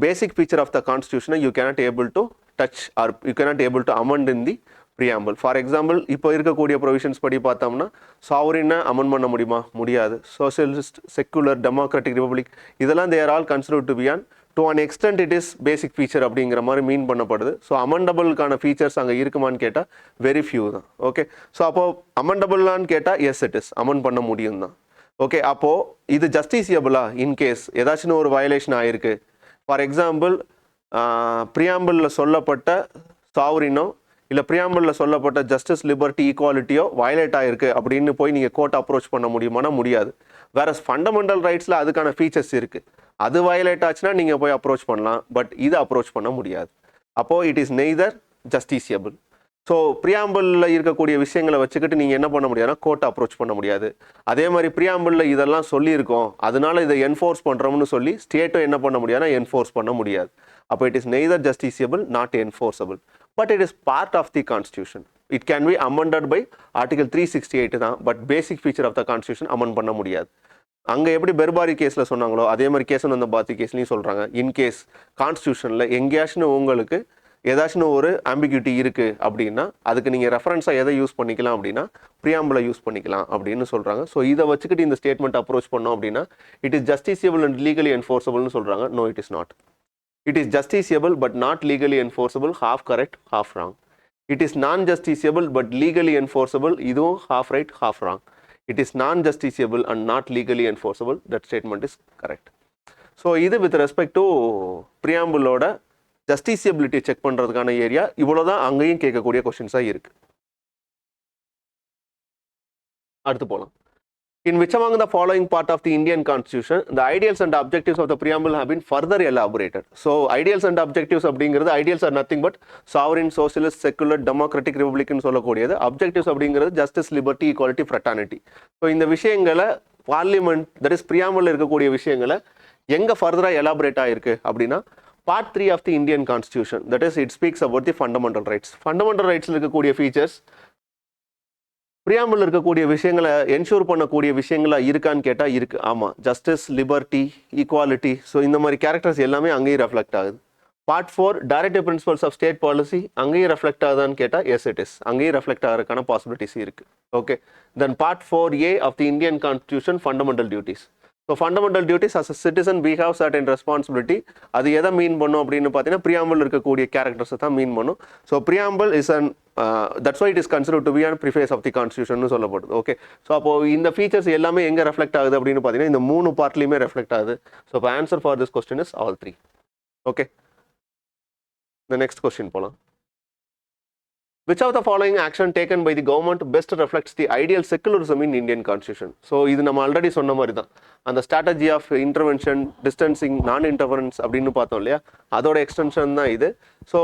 Basic feature of the கான்ஸ்டியூஷனை you cannot able to touch or you cannot able to amend in the preamble. For example இப்போ இருக்கக்கூடிய provisions படி பார்த்தோம்னா சாவரினை amend பண்ண முடியுமா? முடியாது. சோசியலிஸ்ட், செக்குலர், டெமோக்ராட்டிக், ரிபப்ளிக் இதெல்லாம் there all considered to be on to an extent it is basic feature அப்படிங்கிற மாதிரி மீன் பண்ணப்படுது. ஸோ அமெண்டபிளுக்கான ஃபீச்சர்ஸ் அங்கே இருக்குமான்னு கேட்டால் வெரி ஃபியூ தான். ஓகே, ஸோ அப்போது அமெண்டபிளான்னு கேட்டால் எஸ், இட் இஸ் அமெண்ட் பண்ண முடியும் தான். ஓகே, அப்போது இது ஜஸ்டிசியபிளா இன்கேஸ் ஏதாச்சும் ஒரு வயலேஷன் ஆகிருக்கு? ஃபார் எக்ஸாம்பிள் ப்ரியாம்பிளில் சொல்லப்பட்ட சாவரினோ இல்லை ப்ரியாம்பிளில் சொல்லப்பட்ட ஜஸ்டிஸ், லிபர்ட்டி, ஈக்குவாலிட்டியோ வயலேட் ஆகிருக்கு அப்படின்னு போய் நீங்கள் கோர்ட் அப்ரோச் பண்ண முடியுமானா முடியாது. வேற ஃபண்டமெண்டல் ரைட்ஸில் அதுக்கான ஃபீச்சர்ஸ் இருக்குது. அது வயலேட் ஆச்சுன்னா நீங்கள் போய் அப்ரோச் பண்ணலாம், பட் இது அப்ரோச் பண்ண முடியாது. அப்போது இட் இஸ் நெய்தர் ஜஸ்டிசியபிள். ஸோ ப்ரியாம்பிளில் இருக்கக்கூடிய விஷயங்களை வச்சுக்கிட்டு நீங்கள் என்ன பண்ண முடியாதுன்னா கோர்ட்டை அப்ரோச் பண்ண முடியாது. அதே மாதிரி ப்ரியாம்பிளில் இதெல்லாம் சொல்லியிருக்கோம் அதனால இதை என்ஃபோர்ஸ் பண்ணுறோம்னு சொல்லி ஸ்டேட்டும் என்ன பண்ண முடியாதுன்னா என்ஃபோர்ஸ் பண்ண முடியாது. அப்போ it is neither justiciable not enforceable, but it is part of the constitution. It can be amended by article 368 தான், but basic feature of the constitution amend பண்ண முடியாது. அங்கே எப்படி பெர்பாரி கேஸில் சொன்னாங்களோ அதே மாதிரி கேசவனந்த பாரதி கேஸ்லையும் சொல்கிறாங்க. இன்கேஸ் கான்ஸ்டியூஷனில் எங்கேயாச்சும் உங்களுக்கு ஏதாச்சும் ஒரு ஆம்பிகியூட்டி இருக்குது அப்படின்னா அதுக்கு நீங்கள் ரெஃபரன்ஸாக எதை யூஸ் பண்ணிக்கலாம் அப்படின்னா ப்ரியாம்பிளை யூஸ் பண்ணிக்கலாம் அப்படின்னு சொல்கிறாங்க. ஸோ இதை வச்சுக்கிட்டு இந்த ஸ்டேட்மெண்ட் அப்ரோச் பண்ணோம் அப்படின்னா it is justiciable and legally என்ஃபோர்ஸபிள்னு சொல்கிறாங்க. No, it is not. It is justiciable but not legally enforceable, half correct half wrong. It is non justiciable but legally enforceable, இதுவும் half right half wrong. It is non-justiciable and not legally enforceable. That statement is correct. So, இது with respect to preamble ஓட justiciability check பண்ணுறதுக்கான area. இவ்வளோதான் அங்கேயும் கேட்கக்கூடிய கொஷின்ஸாக இருக்குது. அடுத்து போகலாம். In which among the following part of the Indian Constitution the ideals and objectives of the preamble have been further elaborated? So ideals and objectives அப்படிங்கிறது ideals are nothing but sovereign, socialist, secular, democratic, republican சொல்லக்கூடியது. objectives அப்படிங்கிறது justice, liberty, equality, fraternity. So இந்த விஷயங்களை parliament that is preamble இருக்கக்கூடிய விஷயங்களை எங்கே ஃபர்தராக elaborate ஆகிருக்கு அப்படின்னா part 3 of the Indian constitution, that is it speaks about the fundamental rights. Fundamental ரைட்ஸில் இருக்கக்கூடிய ஃபீச்சர்ஸ் ப்ரியாம்பிள் இருக்கக்கூடிய விஷயங்களை என்ஷூர் பண்ணக்கூடிய விஷயங்களாக இருக்கான்னு கேட்டால் இருக்குது. ஆமாம், ஜஸ்டிஸ், லிபர்ட்டி, ஈக்குவாலிட்டி, ஸோ இந்த மாதிரி கேரக்டர்ஸ் எல்லாமே அங்கேயும் ரெஃப்ளெக்ட் ஆகுது. Part 4 directive principles of state policy அங்கேயும் ரெஃப்ளெக்ட் ஆகுதான்னு கேட்டால் எஸ், இட் இஸ் அங்கேயும் ரெஃப்ளெக்ட் ஆகிறதுக்கான பாசிபிலிட்டிஸ் இருக்குது. Okay, then part 4A of the Indian constitution fundamental duties. So fundamental duties as a citizen we have certain responsibility. அது எதை மீன் பண்ணும் அப்படின்னு பார்த்தீங்கன்னா ப்ரியாம்பிள் இருக்கக்கூடிய கேரக்டர்ஸை தான் மீன் பண்ணும். So preamble is an that's why it is considered to be an preface of the constitution சொல்லப்படுது. Okay, so அப்போ இந்த ஃபீச்சர்ஸ் எல்லாமே எங்கே ரெஃப்ளெக்ட் ஆகுது அப்படின்னு பார்த்தீங்கன்னா இந்த 3 பார்ட்லையுமே ரெஃப்ளெக்ட் ஆகுது. ஸோ இப்போ answer for this question is all 3. Okay, இந்த நெக்ஸ்ட் கொஸ்டின் போகலாம். Which of the following action taken by the government best reflects the ideal secularism in Indian Constitution? So இது நம்ம ஆல்ரெடி சொன்ன மாதிரி தான். அந்த ஸ்ட்ராட்டஜி ஆஃப் இன்டர்வென்ஷன், டிஸ்டன்சிங், நான் interference அப்படின்னு பார்த்தோம் இல்லையா, அதோட எக்ஸ்டென்ஷன் தான் இது. ஸோ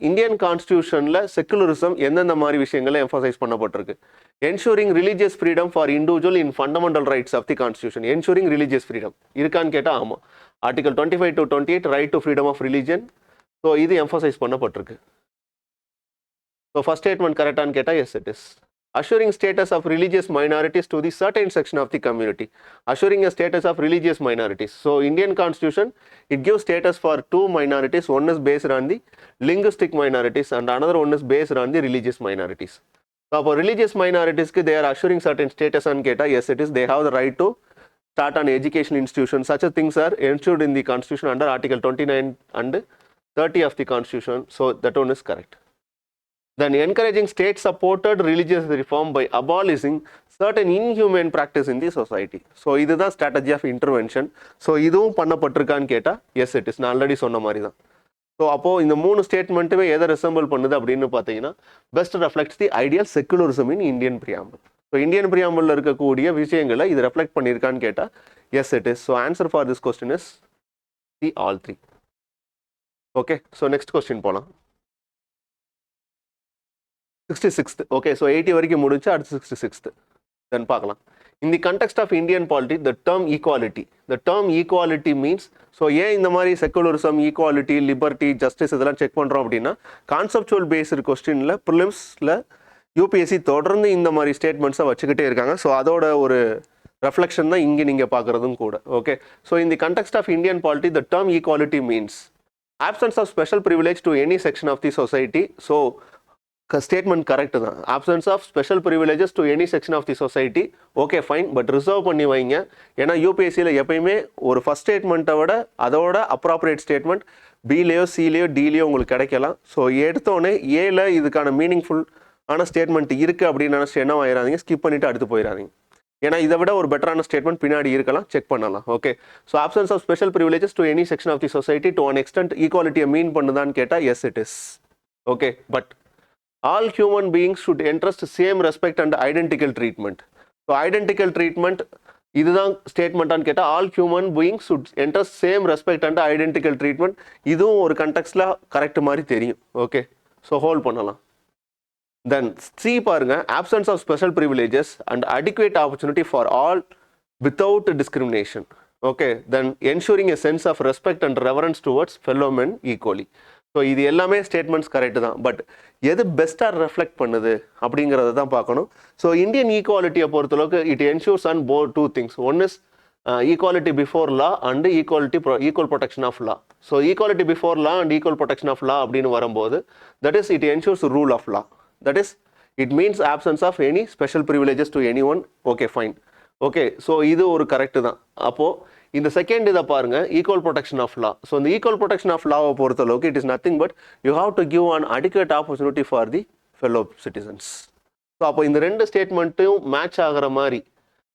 இந்தியன் கான்ஸ்டியூஷனில் செக்குலரிசம் எந்தெந்த மாதிரி விஷயங்களை எம்ஃபசைஸ் பண்ணப்பட்டிருக்கு? Ensuring religious freedom for individual in fundamental rights of the constitution. Ensuring religious freedom இருக்கான்னு கேட்டால் ஆமாம். Article 25 to 28 right to freedom of religion. So இது எம்ஃபசைஸ் பண்ணப்பட்டிருக்கு. So first statement correct keta? Yes, it is. Assuring status of religious minorities to the certain section of the community. Assuring a status of religious minorities. So Indian Constitution, it gives status for 2 minorities. One is based on the linguistic minorities and another one is based on the religious minorities. So for religious minorities, they are assuring certain status and keta. Yes, it is. They have the right to start an education institution. Such a things are ensured in the Constitution under Article 29 and 30 of the Constitution. So that one is correct. Then encouraging state-supported religious reform by abolishing certain inhumane practice in the society. So இது தான் strategy of intervention. So இதுவும் பண்ணப்பட்டிருக்கான்னு கேட்டால் yes, it is. நான் already சொன்ன மாதிரி தான். So அப்போது இந்த 3 ஸ்டேட்மெண்ட்டுமே எதை ரிசம்பிள் பண்ணுது அப்படின்னு பார்த்தீங்கன்னா best reflects the ideal secularism in Indian preamble. So Indian ப்ரியாம்பிளில் இருக்கக்கூடிய விஷயங்களை இது ரெஃப்ளெக்ட் பண்ணியிருக்கான்னு கேட்டால் yes, it is. So answer for this question is the all 3. Okay, so next question போகலாம். 66th. ஓகே, ஸோ 80 வரைக்கும் முடிச்சு அடுத்து 66th. தென் பார்க்கலாம். In the context of Indian polity, the term equality means, so ஏன் இந்த மாதிரி செக்குலரிசம், ஈக்குவாலிட்டி, லிபர்ட்டி, ஜஸ்டிஸ் இதெல்லாம் check பண்ணுறோம் அப்படின்னா, கான்செப்சுவல் பேஸ்டு கொஸ்டினில் ப்ரிலிம்ஸில் யூபிஎஸ்சி தொடர்ந்து இந்த மாதிரி ஸ்டேட்மெண்ட்ஸை வச்சுக்கிட்டே இருக்காங்க. ஸோ அதோட ஒரு ரெஃப்ளெக்ஷன் தான் இங்கே நீங்கள் பார்க்குறதும் கூட. Okay, so in the context of Indian polity, the term equality means absence of special privilege to any section of the society. So statement correct தான். Options of special privileges to any section of the society, okay fine, but reserve பண்ணி வைங்க. ஏன்னா யூபிஎஸ்சியில் எப்பயுமே ஒரு first ஸ்டேட்மெண்ட்டை விட அதோட appropriate statement பிலேயோ சிலேயோ டிலேயோ உங்களுக்கு கிடைக்கலாம். ஸோ எடுத்தோடனே ஏல இதுக்கான மீனிங்ஃபுல் ஆன ஸ்டேட்மெண்ட் இருக்குது அப்படின்னு நினச்சி என்ன ஆயிடாதீங்க, ஸ்கிப் பண்ணிவிட்டு அடுத்து போயிடாதீங்க. ஏன்னா இதை விட ஒரு பெட்டரான ஸ்டேட்மெண்ட் பின்னாடி இருக்கலாம், செக் பண்ணலாம். Okay, so options of special privileges to any section of the society to one extent ஈக்குவாலிட்டியை மீன் பண்ணுதான்னு கேட்டால் yes it is. Okay, but all human beings should entrust same respect and identical treatment. So identical treatment இதுதான் ஸ்டேட்மெண்ட்டான்னு கேட்டால் all human beings should entrust same respect and identical treatment. இதுவும் ஒரு கண்டெக்ஸ்டில் correct மாதிரி தெரியும். Okay, so hold பண்ணலாம். தென் C பாருங்க, absence of special privileges and adequate opportunity for all without discrimination. Okay, then ensuring a sense of respect and reverence towards fellow men equally. So இது எல்லாமே statements correct தான், but எது பெஸ்ட்டாக reflect பண்ணுது அப்படிங்கிறத தான் பார்க்கணும். ஸோ இந்தியன் ஈக்குவாலிட்டியை பொறுத்தளவுக்கு it ensures on two things. One is equality before law and equal protection of law. So equality before law and equal protection of law அப்படின்னு வரும்போது, that is it ensures rule of law. That is it means absence of any special privileges to any one. Okay fine. Okay, so இது ஒரு correct தான். அப்போது இந்த second இதை பாருங்க, equal protection of law. So இந்த ஈக்குவல் ப்ரொடெக்ஷன் ஆஃப் லாவை பொறுத்தளவுக்கு it is nothing but you have to give an adequate opportunity for the fellow citizens. So அப்போ இந்த ரெண்டு ஸ்டேட்மெண்ட்டும் மேட்ச் ஆகிற மாதிரி,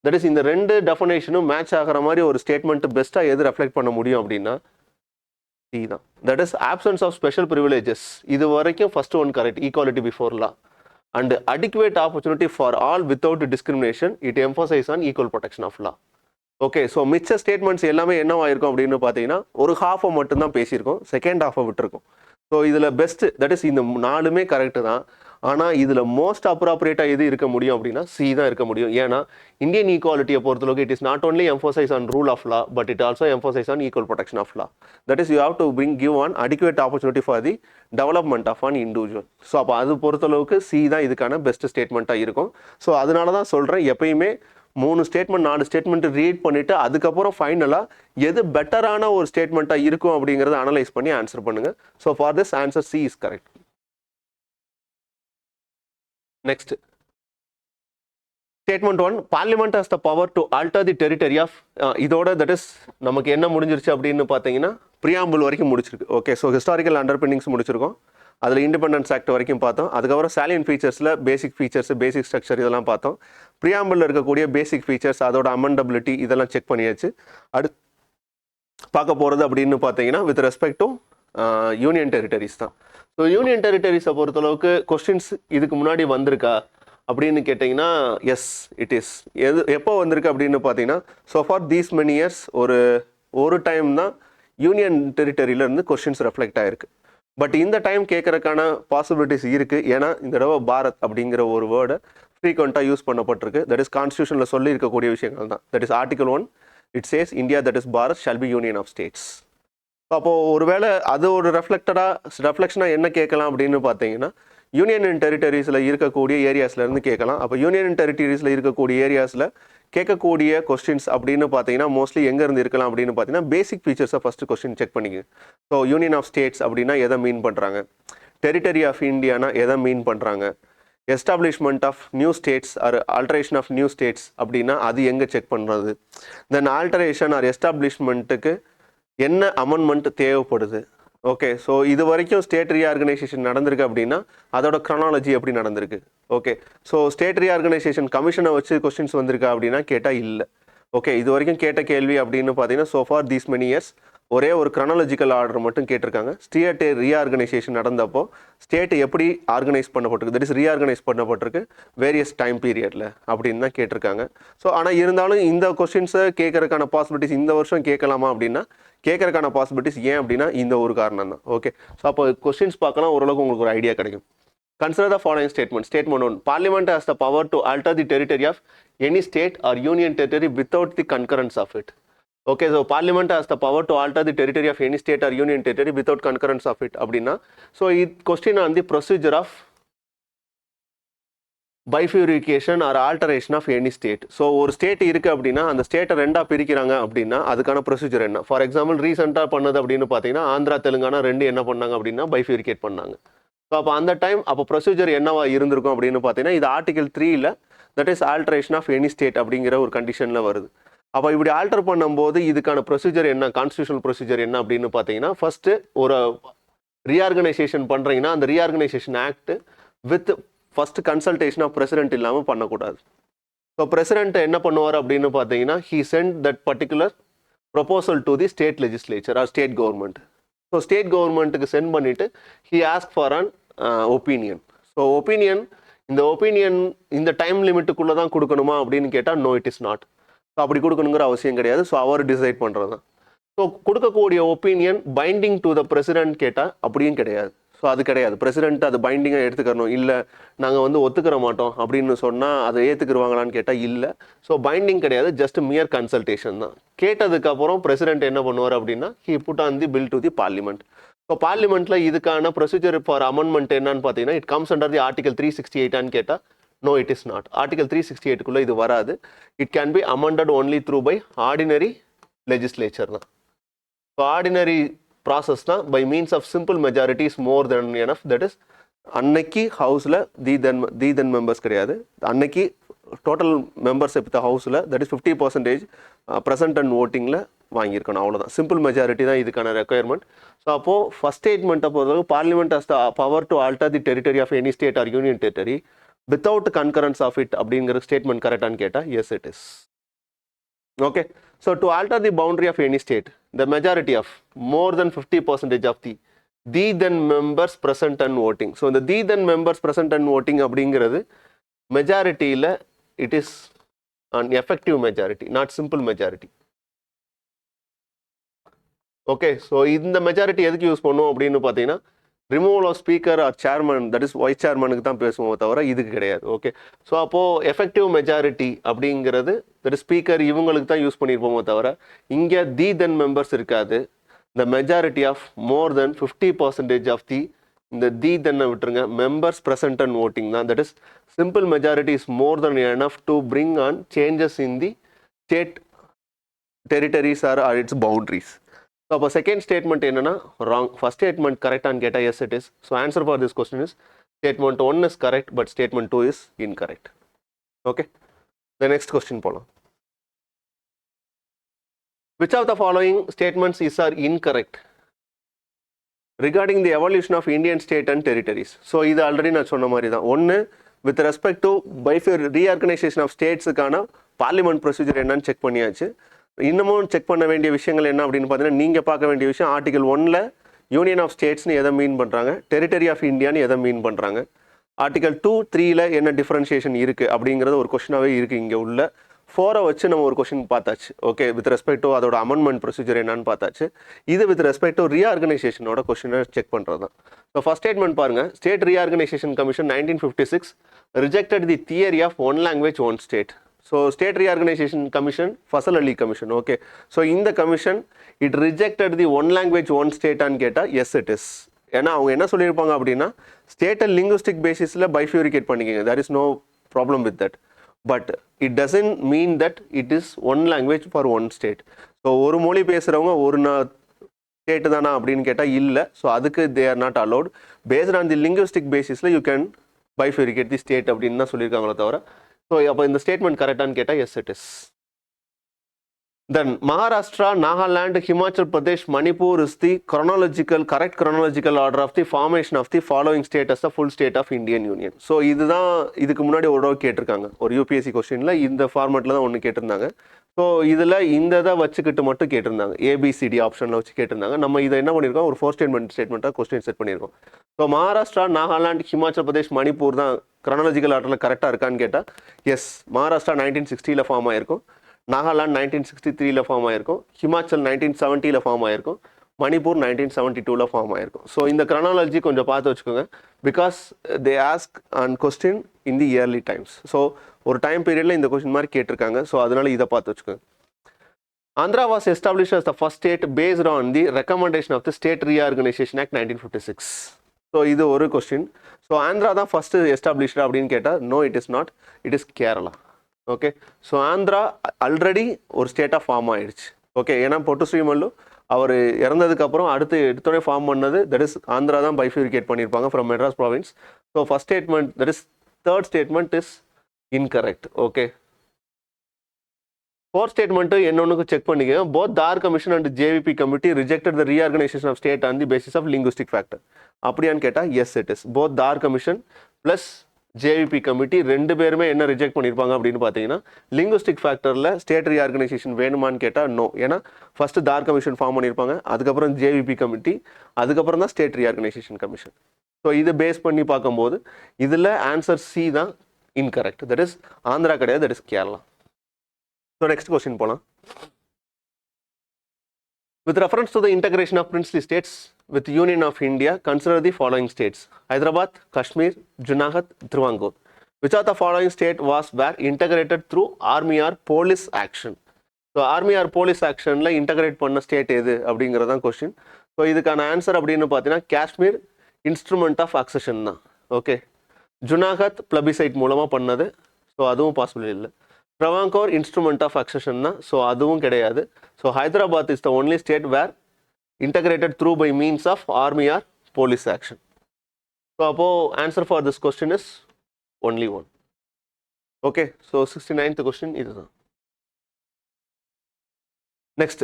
தட் இஸ் இந்த ரெண்டு டெஃபினேஷனும் மேட்ச் ஆகிற மாதிரி ஒரு ஸ்டேட்மெண்ட் பெஸ்ட்டாக எது ரெஃப்ளெக்ட் பண்ண முடியும் அப்படின்னா சி தான். That is absence of special privileges. இது வரைக்கும் first one correct, equality before law and adequate opportunity for all without discrimination. It emphasise on equal protection of law. Okay, so மிச்ச statements எல்லாமே என்னவாயிருக்கும் அப்படின்னு பார்த்தீங்கன்னா ஒரு ஹாஃபை மட்டும்தான் பேசியிருக்கோம், செகண்ட் ஹாஃபை விட்டுருக்கோம். ஸோ இதில் பெஸ்ட்டு தட் இஸ் இந்த நாலுமே கரெக்டு தான். ஆனால் இதில் மோஸ்ட் அப்ராப்ரியேட்டாக எது இருக்க முடியும் அப்படின்னா சி தான் இருக்க முடியும். ஏன்னா இந்தியன் ஈக்குவாலிட்டியை பொறுத்தளவுக்கு it is not only emphasise on rule of law but it also emphasise on equal protection of law. That is you have to give an adequate opportunity for the development of an individual. So அப்போ அது பொறுத்தளவுக்கு C தான் இதுக்கான best ஸ்டேட்மெண்ட்டாக இருக்கும். So அதனால தான் சொல்கிறேன், எப்பயுமே 3 ஸ்டேட்மெண்ட் 4 ஸ்டேட்மெண்ட் ரீட் பண்ணிவிட்டு அதுக்கப்புறம் ஃபைனலாக எது பெட்டரான ஒரு ஸ்டேட்மெண்ட்டாக இருக்கும் அப்படிங்கிறத அனலைஸ் பண்ணி ஆன்சர் பண்ணுங்கள். So for this answer C is correct. Next statement 1, parliament has the power to alter the territory of. இதோட தட் இஸ் நமக்கு என்ன முடிஞ்சிருச்சு அப்படின்னு பார்த்தீங்கன்னா ப்ரியாம்பிள் வரைக்கும் முடிச்சிருக்கு. ஓகே, ஸோ ஹிஸ்டாரிக்கல் அண்டர்பின்னிங்ஸ் முடிச்சிருக்கோம். அதில் இண்டிபெண்டன்ஸ் ஆக்ட் வரைக்கும் பார்த்தோம். அதுக்கப்புறம் சாலியன் ஃபீச்சர்ஸில் பேசிக் ஃபீச்சர்ஸ், பேசிக் ஸ்ட்ரக்சர் இதெல்லாம் பார்த்தோம். ப்ரியாம்பிளில் இருக்கக்கூடிய பேசிக் ஃபீச்சர்ஸ், அதோட அமெண்டபிலிட்டி இதெல்லாம் செக் பண்ணியாச்சு. அடுத்து பார்க்க போகிறது அப்படின்னு பார்த்தீங்கன்னா with respect to union territories தான். ஸோ யூனியன் டெரிட்டரிஸை பொறுத்தளவுக்கு கொஸ்டின்ஸ் இதுக்கு முன்னாடி வந்திருக்கா அப்படின்னு கேட்டிங்கன்னா எஸ் இட் இஸ். எப்போ வந்திருக்கு அப்படின்னு பார்த்தீங்கன்னா so for these many years ஒரு டைம் தான் யூனியன் டெரிட்டரியிலேருந்து கொஸ்டின்ஸ் ரெஃப்ளெக்ட் ஆகிருக்கு. பட் இந்த டைம் கேட்கறதுக்கான பாசிபிலிட்டிஸ் இருக்குது. ஏன்னா இந்த தடவை பாரத் அப்படிங்கிற ஒரு வேர்டை ஃப்ரீக்வெண்ட்டாக யூஸ் பண்ணப்பட்டிருக்கு. தட் இஸ் கான்ஸ்டியூஷனில் சொல்லி இருக்கக்கூடிய விஷயங்கள் தான். That is article 1 it says India that is Bharat shall be union of states. அப்போது ஒருவேளை அது ஒரு ரெஃப்ளெக்ஷனாக என்ன கேட்கலாம் அப்படின்னு பார்த்தீங்கன்னா யூனியன் அண்ட் டெரிட்டரிஸில் இருக்கக்கூடிய ஏரியாஸ்லேருந்து கேட்கலாம். அப்போ யூனியன் அண்ட் டெரிட்டரிஸில் இருக்கக்கூடிய ஏரியாஸில் கேட்கக்கூடிய கொஸ்டின்ஸ் அப்படின்னு பார்த்தீங்கன்னா மோஸ்ட்லி எங்கேருந்து இருக்கலாம் அப்படின்னு பார்த்தீங்கன்னா பேசிக் ஃபீச்சர்ஸை ஃபஸ்ட்டு கொஸ்டின் செக் பண்ணிங்க. ஸோ யூனியன் ஆஃப் ஸ்டேட்ஸ் அப்படின்னா எதை மீன் பண்ணுறாங்க, டெரிட்டரி ஆஃப் இந்தியானா எதை மீன் பண்ணுறாங்க, establishment of new states or alteration of new states அப்படின்னா அது எங்கே செக் பண்ணுறது, தென் ஆல்ட்ரேஷன் ஆர் எஸ்டாப்ளிஷ்மெண்ட்டுக்கு என்ன அமெண்ட்மெண்ட் தேவைப்படுது. ஓகே, ஸோ இது வரைக்கும் ஸ்டேட் ரீஆர்கனைசேஷன் நடந்திருக்கு அப்படின்னா அதோட க்ரானாலஜி எப்படி நடந்திருக்கு. ஓகே, ஸோ ஸ்டேட் ரீஆர்கனைசேஷன் கமிஷனை வச்சு கொஸ்டின்ஸ் வந்திருக்கா அப்படின்னா கேட்டால் இல்லை. ஓகே, இது வரைக்கும் கேட்ட கேள்வி அப்படின்னு பார்த்தீங்கன்னா so for these many years ஒரே ஒரு க்ரானாலஜிக்கல் ஆர்டர் மட்டும் கேட்டிருக்காங்க. ஸ்டேட் ரீஆர்கனைசேஷன் நடந்தப்போ ஸ்டேட் எப்படி ஆர்கனைஸ் பண்ணப்பட்டிருக்கு, தட் இஸ் ரீஆர்கனைஸ் பண்ணப்பட்டிருக்கு வேரியஸ் டைம் பீரியடில் அப்படின்னு தான் கேட்டிருக்காங்க. ஸோ ஆனால் இருந்தாலும் இந்த கொஸ்டின்ஸை கேட்கறதுக்கான பாசிபிலிட்டிஸ் இந்த வருஷம் கேட்கலாமா அப்படின்னா கேட்கறதுக்கான பாசிபிலிட்டிஸ் ஏன் அப்படின்னா இந்த ஒரு காரணம் தான். ஓகே, ஸோ அப்போ கொஸ்டின்ஸ் பார்க்கலாம், ஓரளவுக்கு உங்களுக்கு ஒரு ஐடியா கிடைக்கும். Consider the following statement. Statement 1. Parliament has the power to alter the territory of any state or union territory without the concurrence of it. Okay, so Parliament has the power to alter the territory of any state or union territory without concurrence of it. Abdina. So, it question on the procedure of bifurcation or alteration of any state. So, ஒரு state இருக்குது அப்படின்னா அந்த ஸ்டேட்டை ரெண்டாக பிரிக்கிறாங்க அப்படின்னா அதுக்கான procedure என்ன? ஃபார் எக்ஸாம்பிள் ரீசெண்டாக பண்ணது அப்படின்னு பார்த்தீங்கன்னா ஆந்திரா தெலுங்கானா ரெண்டு என்ன பண்ணாங்க அப்படின்னா பைஃபியூரிகேட் பண்ணாங்க. ஸோ அப்போ அந்த டைம் அப்போ ப்ரொசீஜர் என்னவா இருந்திருக்கும் அப்படின்னு பார்த்தீங்கன்னா இது ஆர்டிகல் 3ல் that is alteration of any state அப்படிங்கிற ஒரு கண்டிஷனில் வருது. அப்போ இப்படி ஆல்டர் பண்ணும்போது இதுக்கான ப்ரொசீஜர் என்ன, கான்ஸ்டியூஷனல் ப்ரொசீஜர் என்ன அப்படின்னு பார்த்தீங்கன்னா ஃபர்ஸ்ட்டு ஒரு ரீஆர்கனைசேஷன் பண்ணுறீங்கன்னா அந்த reorganisation act with first consultation of president இல்லாமல் பண்ணக்கூடாது. ஸோ பிரசிடென்ட் என்ன பண்ணுவார் அப்படின்னு பார்த்தீங்கன்னா he sent that particular proposal to the state legislature or state government. So state கவர்மெண்ட்டுக்கு சென்ட் பண்ணிவிட்டு he ask for an opinion. So இந்த ஒப்பீனியன் இந்த டைம் லிமிட்டுக்குள்ளே தான் கொடுக்கணுமா அப்படின்னு கேட்டால் no it is not. So அப்படி கொடுக்கணுங்கிற அவசியம் கிடையாது. ஸோ அவர் டிசைட் பண்ணுறது தான். ஸோ கொடுக்கக்கூடிய opinion binding to the president கேட்டால் அப்படியும் கிடையாது. ஸோ அது கிடையாது. பிரசிடென்ட் அது பைண்டிங்காக எடுத்துக்கணும். இல்லை நாங்கள் ஒத்துக்கிற மாட்டோம் அப்படின்னு சொன்னால் அதை ஏற்றுக்குருவாங்களான்னு கேட்டால் இல்லை. ஸோ பைண்டிங் கிடையாது, ஜஸ்ட் மியர் கன்சல்டேஷன் தான். கேட்டதுக்கப்புறம் பிரசிடென்ட் என்ன பண்ணுவார் அப்படின்னா he put on the bill to the parliament. So பார்லிமெண்ட்டில் இதுக்கான ப்ரொசீஜர் ஃபார் அமெண்ட்மெண்ட் என்னன்னு பார்த்தீங்கன்னா it comes under the article 368 கேட்டால் no it is not. Article 368 இது வராது. It can be amended only through by ordinary legislature தான். So ordinary process தான் by means of simple majority is more than enough. That is அன்னைக்கு ஹவுஸில் தி தென் members கிடையாது. அன்னைக்கு total members இப்போ ஹவுஸில் தட் இஸ் 50% ப்ரெசன்ட் அண்ட் ஓட்டிங்கில் வாங்கியிருக்கணும். அவ்வளோதான். சிம்பிள் மெஜாரிட்டி தான் இதுக்கான ரெக்குயர்மெண்ட். ஸோ அப்போது ஃபஸ்ட் ஸ்டேட்மெண்ட்டை பொறுத்தவரைக்கும் parliament has the power to alter the territory of any state or union territory without concurrence of it அப்படிங்கிற ஸ்டேட்மெண்ட் கரெக்டானு கேட்டால் yes it is. Okay. So to alter the boundary of any state, the majority of more than 50% of the then members present and voting. So the then members present and voting அப்படிங்கிறது மெஜாரிட்டியில் it is an effective majority, not simple majority. Okay. So இந்த majority எதுக்கு use பண்ணுவோம் அப்படின்னு பார்த்தீங்கன்னா removal of speaker or chairman, that is vice சேர்மனுக்கு தான் பேசுவோம் தவிர இதுக்கு கிடையாது. ஓகே. ஸோ அப்போது எஃபெக்டிவ் மெஜாரிட்டி அப்படிங்கிறது தட் ஸ்பீக்கர் இவங்களுக்கு தான் யூஸ் பண்ணியிருப்போமோ தவிர இங்கே தென் மெம்பர்ஸ் இருக்காது. இந்த majority of more than 50% of இந்த தென்னை விட்டுருங்க, மெம்பர்ஸ் ப்ரெசன்ட் அண்ட் ஓட்டிங் தான். That is simple majority is more than enough to bring on changes in the state territories or its boundaries. So அப்போ second statement என்னன்னா wrong. First statement கரெக்டானு கேட்டால் yes it is. So answer for this question is statement 1 is correct but statement 2 is incorrect. Okay. The next question போகலாம். Which of the following statements is or incorrect regarding the evolution of Indian state and territories? So இது already நான் சொன்ன மாதிரி தான். ஒன்று with respect to reorganisation of ஸ்டேட்ஸுக்கான parliament procedure என்னன்னு check பண்ணியாச்சு. இன்னமும் செக் பண்ண வேண்டிய விஷயங்கள் என்ன அப்படின்னு பார்த்தீங்கன்னா நீங்கள் பார்க்க வேண்டிய விஷயம் ஆர்டிகல் 1ல் யூனியன் ஆஃப் ஸ்டேட்ஸ்னு எதை மீன் பண்ணுறாங்க, டெரிட்டரி ஆஃப் இந்தியான்னு எதை மீன் பண்ணுறாங்க, ஆர்டிகல் 2, 3ல் என்ன டிஃப்ரென்ஷியேஷன் இருக்குது அப்படிங்கிறது ஒரு கொஸ்டினாகவே இருக்குது. இங்கே உள்ள 4 வச்சு நம்ம ஒரு கொஸ்டின் பார்த்தாச்சு. ஓகே. வித் ரெஸ்பெக்ட் டு அதோட அமெண்ட்மெண்ட் ப்ரொசீஜர் என்னன்னு பார்த்தாச்சு. இது வித் ரெஸ்பெக்ட் டு ரீஆர்கனைசேஷனோட கொஸ்டினை செக் பண்ணுறது தான். ஸோ ஃபர்ஸ்ட் ஸ்டேட்மெண்ட் பாருங்கள். State reorganisation commission 1956 rejected the theory of one language one state. So state reorganisation commission Fazal Ali commission. Okay. So இந்த commission it rejected the one language one ஸ்டேட்டான்னு கேட்டால் yes it is. ஏன்னா அவங்க என்ன சொல்லியிருப்பாங்க அப்படின்னா ஸ்டேட்டை லிங்குஸ்டிக் பேசிஸில் பைஃபியூரிகேட் பண்ணிக்கோங்க, there is no problem with that. But it doesn't mean that it is one language for one state. So ஒரு மொழி பேசுகிறவங்க ஒரு ஸ்டேட்டு தானா அப்படின்னு கேட்டால் இல்லை. ஸோ அதுக்கு they are not allowed. Paste on the linguistic பேசிஸில் யூ கேன் பைஃபியூரிகேட் தி ஸ்டேட் அப்படின்னு தான் சொல்லியிருக்காங்களே தவிர. ஸோ அப்போ இந்த ஸ்டேட்மெண்ட் கரெக்டானு கேட்டால் yes it is. Then Maharashtra, Nagaland, Himachal Pradesh, Manipur is the correct chronological order of the formation of the following state as the full state of Indian union. So இதுதான் இதுக்கு முன்னாடி ஒரு தடவை கேட்டிருக்காங்க ஒரு யூபிஎஸ்சி கொஸ்டினில் இந்த ஃபார்மேட்டில் தான் ஒன்று கேட்டிருந்தாங்க. ஸோ இதில் இந்த இதை வச்சுக்கிட்டு மட்டும் கேட்டிருந்தாங்க, ஏபிசிடி ஆப்ஷனில் வச்சு கேட்டிருந்தாங்க. நம்ம இதை என்ன பண்ணியிருக்கோம், ஒரு 4 ஸ்டேட்மெண்ட்டாக கொஸ்டின் செட் பண்ணியிருக்கோம். ஸோ மகாராஷ்டிரா, நாகாலாந்து, ஹிமாச்சல் பிரதேஷ், மணிப்பூர் தான் chronological ஆர்டரில் கரெக்டாக இருக்கான்னு கேட்டால் எஸ். மகாராஷ்டிரா 1960 ஃபார்ம் ஆயிருக்கும், நாகாலாந்து 1963 ஃபார்ம் ஆயிருக்கும், ஹிமாச்சல் 1970 ஃபார்ம் ஆயிருக்கும், மணிப்பூர் 1972 ஃபார்ம் ஆயிருக்கும். ஸோ இந்த க்ரனாலஜி கொஞ்சம் பார்த்து வச்சுக்கோங்க. Because they ask and question in the early times. So ஒரு டைம் பீரியடில் இந்த கொஸ்டின் மாதிரி கேட்டிருக்காங்க. ஸோ அதனால இதை பார்த்து வச்சுக்கோங்க. Andhra was established as the first state based on the recommendation of the State Reorganization Act 1956. So இது ஒரு கொஸ்டின். ஸோ ஆந்திரா தான் ஃபஸ்ட்டு எஸ்டாப்ளிஷ்டு அப்படின்னு கேட்டால் no, it is not, it is Kerala. Okay, so Andhra already ஒரு ஸ்டேட்டாக ஃபார்ம் ஆயிடுச்சு. Okay, ஏன்னா பொட்டு ஸ்ரீமல்லு அவர் இறந்ததுக்கப்புறம் அடுத்து எடுத்தோடனே ஃபார்ம் பண்ணது தட் இஸ் ஆந்திரா தான் பைஃபியூரிகேட் பண்ணியிருப்பாங்க from Madras province. So first statement that is third statement is incorrect. Okay, fourth statement என்னொன்னுக்கு செக் பண்ணிக்க. Both Dhar commission and JVP committee rejected the reorganisation of state on the basis of linguistic factor. அப்படியான்னு கேட்டால் yes it is. Both Dhar commission plus JVP committee ரெண்டு பேருமே என்ன reject பண்ணியிருப்பாங்க அப்படின்னு பார்த்தீங்கன்னா லிங்குஸ்டிக் ஃபேக்டரில் ஸ்டேட் ரீஆர்கனைசேஷன் வேணுமான்னு கேட்டால் நோ. ஏன்னா ஃபஸ்ட்டு தார் கமிஷன் ஃபார்ம் பண்ணியிருப்பாங்க, அதுக்கப்புறம் ஜேவிபி கமிட்டி, அதுக்கப்புறம் தான் ஸ்டேட் ரீஆர்கனைசேஷன் கமிஷன். ஸோ இதை பேஸ் பண்ணி பார்க்கும்போது இதில் ஆன்சர் சி தான் இன்கரெக்ட். தட் இஸ் ஆந்திரா கிடையாது, that is Kerala. So next question போலாம். With reference to the integration of princely states with Union of India, consider the following states: Hyderabad, Kashmir, Junagadh, Trivandrum. Which of the following state were integrated through army or police action? So army or police actionல integrate பண்ண state எது அப்படிங்கிறது தான் question. So இதுக்கான answer அப்படின்னு பார்த்தீங்கன்னா Kashmir instrument of அக்சஷன் தான். Okay, Junagadh plebiscite மூலமாக பண்ணது, ஸோ அதுவும் பாசிபிள் இல்லை. Travancore instrument of accession na, so aduvum kedaiyadu. So Hyderabad is the only state where integrated through by means of army or police action. So appo answer for this question is only one. Okay, so 69th question idhu. Next,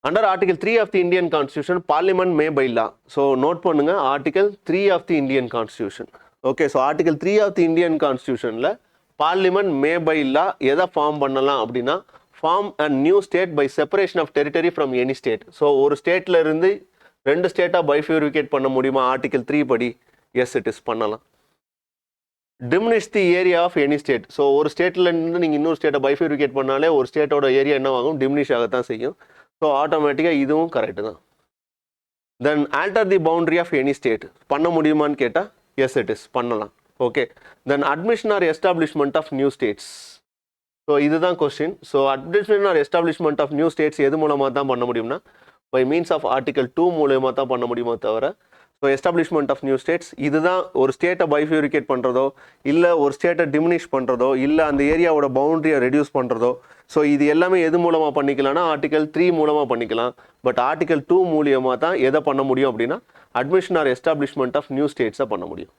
under Article 3 of the Indian Constitution, Parliament may by law. So note pannunga Article 3 of the Indian Constitution. Okay, so Article 3 of the Indian Constitution la parliament may by law எதை form பண்ணலாம் அப்படின்னா form and new state by separation of territory from any state. So ஒரு ஸ்டேட்டில் இருந்து ரெண்டு ஸ்டேட்டாக பைஃபியூரிகேட் பண்ண முடியுமா article 3 படி? எஸ் இட் இஸ் பண்ணலாம். Diminish the area of any state. So ஒரு ஸ்டேட்டில் இருந்து நீங்கள் இன்னொரு ஸ்டேட்டை பைஃபியூரிகேட் பண்ணாலே ஒரு ஸ்டேட்டோட ஏரியா என்ன ஆகும்? டிமினிஷ் ஆகத்தான் செய்யும். ஸோ ஆட்டோமேட்டிக்காக இதுவும் கரெக்டு தான். Then alter the boundary of any state பண்ண முடியுமான்னு கேட்டால் எஸ் இட் இஸ் பண்ணலாம். Okay, then admission or establishment of new states. So இதுதான் question. So admission or establishment of new states எது மூலமாக தான் பண்ண முடியும்னா பை மீன்ஸ் ஆஃப் ஆர்டிகல் 2 மூலமாக தான் பண்ண முடியுமோ தவிர. So establishment of new states இதுதான் ஒரு ஸ்டேட்டை பைஃபியூரிகேட் பண்ணுறதோ, இல்லை ஒரு ஸ்டேட்டை டிமினிஷ் பண்ணுறதோ, இல்லை அந்த ஏரியாவோட பவுண்ட்ரியை ரெடியூஸ் பண்ணுறதோ. ஸோ இது எல்லாமே எது மூலமாக பண்ணிக்கலாம்னா ஆர்டிகல் 3 மூலமாக பண்ணிக்கலாம். பட் ஆர்டிகல் 2 மூலியமாக தான் எதை பண்ண முடியும் அப்படின்னா admission or establishment of new ஸ்டேட்ஸை பண்ண முடியும்.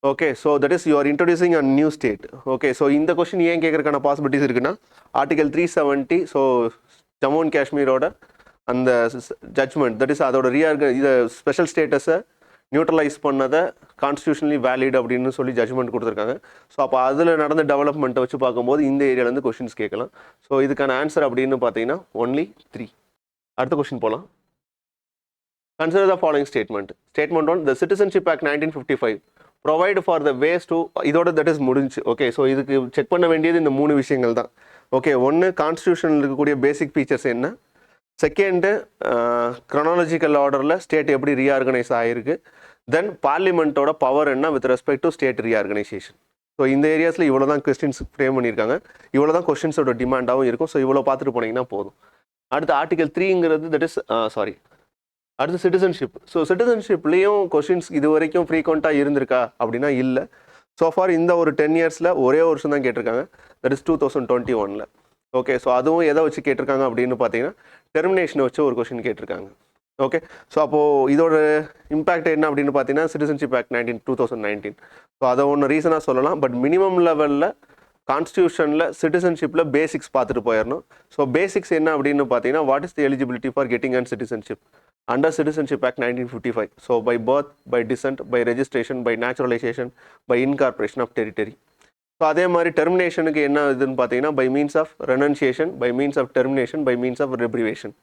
Okay, so that is you are introducing a new state. Okay, so இந்த கொஸ்டின் ஏன் கேட்கறதுக்கான பாசிபிலிட்டிஸ் இருக்குன்னா ஆர்டிகல் 370, ஸோ ஜம்மு அண்ட் காஷ்மீரோட அந்த ஜட்ஜ்மெண்ட் தட் இஸ் அதோட இதை ஸ்பெஷல் ஸ்டேட்டஸை நியூட்ரலைஸ் பண்ணதை கான்ஸ்டியூஷனலி வேலிட் அப்படின்னு சொல்லி ஜட்ஜ்மெண்ட் கொடுத்துருக்காங்க. ஸோ அப்போ அதில் நடந்த டெவலப்மெண்ட்டை வச்சு பார்க்கும்போது இந்த ஏரியாவிலேருந்து கொஸ்டின்ஸ் கேட்கலாம். ஸோ இதுக்கான ஆன்சர் அப்படின்னு பார்த்தீங்கன்னா ஒன்லி 3. அடுத்த கொஸ்டின் போகலாம். Consider the following statement. Statement 1, the Citizenship Act 1955 provide for the ways to இதோட தட் இஸ் முடிஞ்சு. ஓகே, ஸோ இதுக்கு செக் பண்ண வேண்டியது இந்த 3 விஷயங்கள் தான். ஓகே, ஒன்று கான்ஸ்டியூஷனில் இருக்கக்கூடிய பேசிக் ஃபீச்சர்ஸ் என்ன, செகண்டு க்ரொனாலஜிக்கல் ஆர்டரில் ஸ்டேட் எப்படி ரீஆர்கனைஸ் ஆகிருக்கு, தென் பார்லிமெண்ட்டோட பவர் என்ன with respect to state reorganisation. So இந்த ஏரியாஸில் இவ்வளோ தான் கொஸ்டின்ஸ் ஃப்ரேம் பண்ணியிருக்காங்க, இவ்வளோ தான் கொஸ்டின்ஸோட டிமாண்டாகவும் இருக்கும். ஸோ இவ்வளோ பார்த்துட்டு போனீங்கன்னா போதும். அடுத்து ஆர்டிகல் 3ங்கிறது தட் இஸ் அடுத்து சிட்டிசன்ஷிப். ஸோ சிட்டிசன்ஷிப்லேயும் கொஷின்ஸ் இது வரைக்கும் ஃப்ரீக்வெண்ட்டாக இருந்திருக்கா அப்படின்னா இல்லை. ஸோஃபார் இந்த ஒரு 10 இயர்ஸில் ஒரே வருஷம் தான் கேட்டிருக்காங்க, தட் இஸ் 2021. ஓகே, ஸோ அதுவும் எதை வச்சு கேட்டிருக்காங்க அப்படின்னு பார்த்தீங்கன்னா டெர்மினேஷனை வச்சு ஒரு கொஷின் கேட்டிருக்காங்க. ஓகே, ஸோ அப்போது இதோட இம்பேக்ட் என்ன அப்படின்னு பார்த்தீங்கன்னா சிட்டிசன்ஷிப் ஆக்ட் 2019. ஸோ அதை ஒன்று ரீசனாக சொல்லலாம். பட் மினிமம் லெவலில் கான்ஸ்டியூஷனில் சிட்டிசன்ஷிப்பில் பேசிக்ஸ் பார்த்துட்டு போயிடணும். ஸோ பேசிக்ஸ் என்ன அப்படின்னு பார்த்தீங்கன்னா what is the eligibility for getting and citizenship under Citizenship Act 1955. So by birth, by descent, by registration, by naturalization, by incorporation of territory. So அதே மாதிரி டெர்மினேஷனுக்கு என்ன இதுன்னு பார்த்தீங்கன்னா by means of renunciation, by means of termination, by means of deprivation.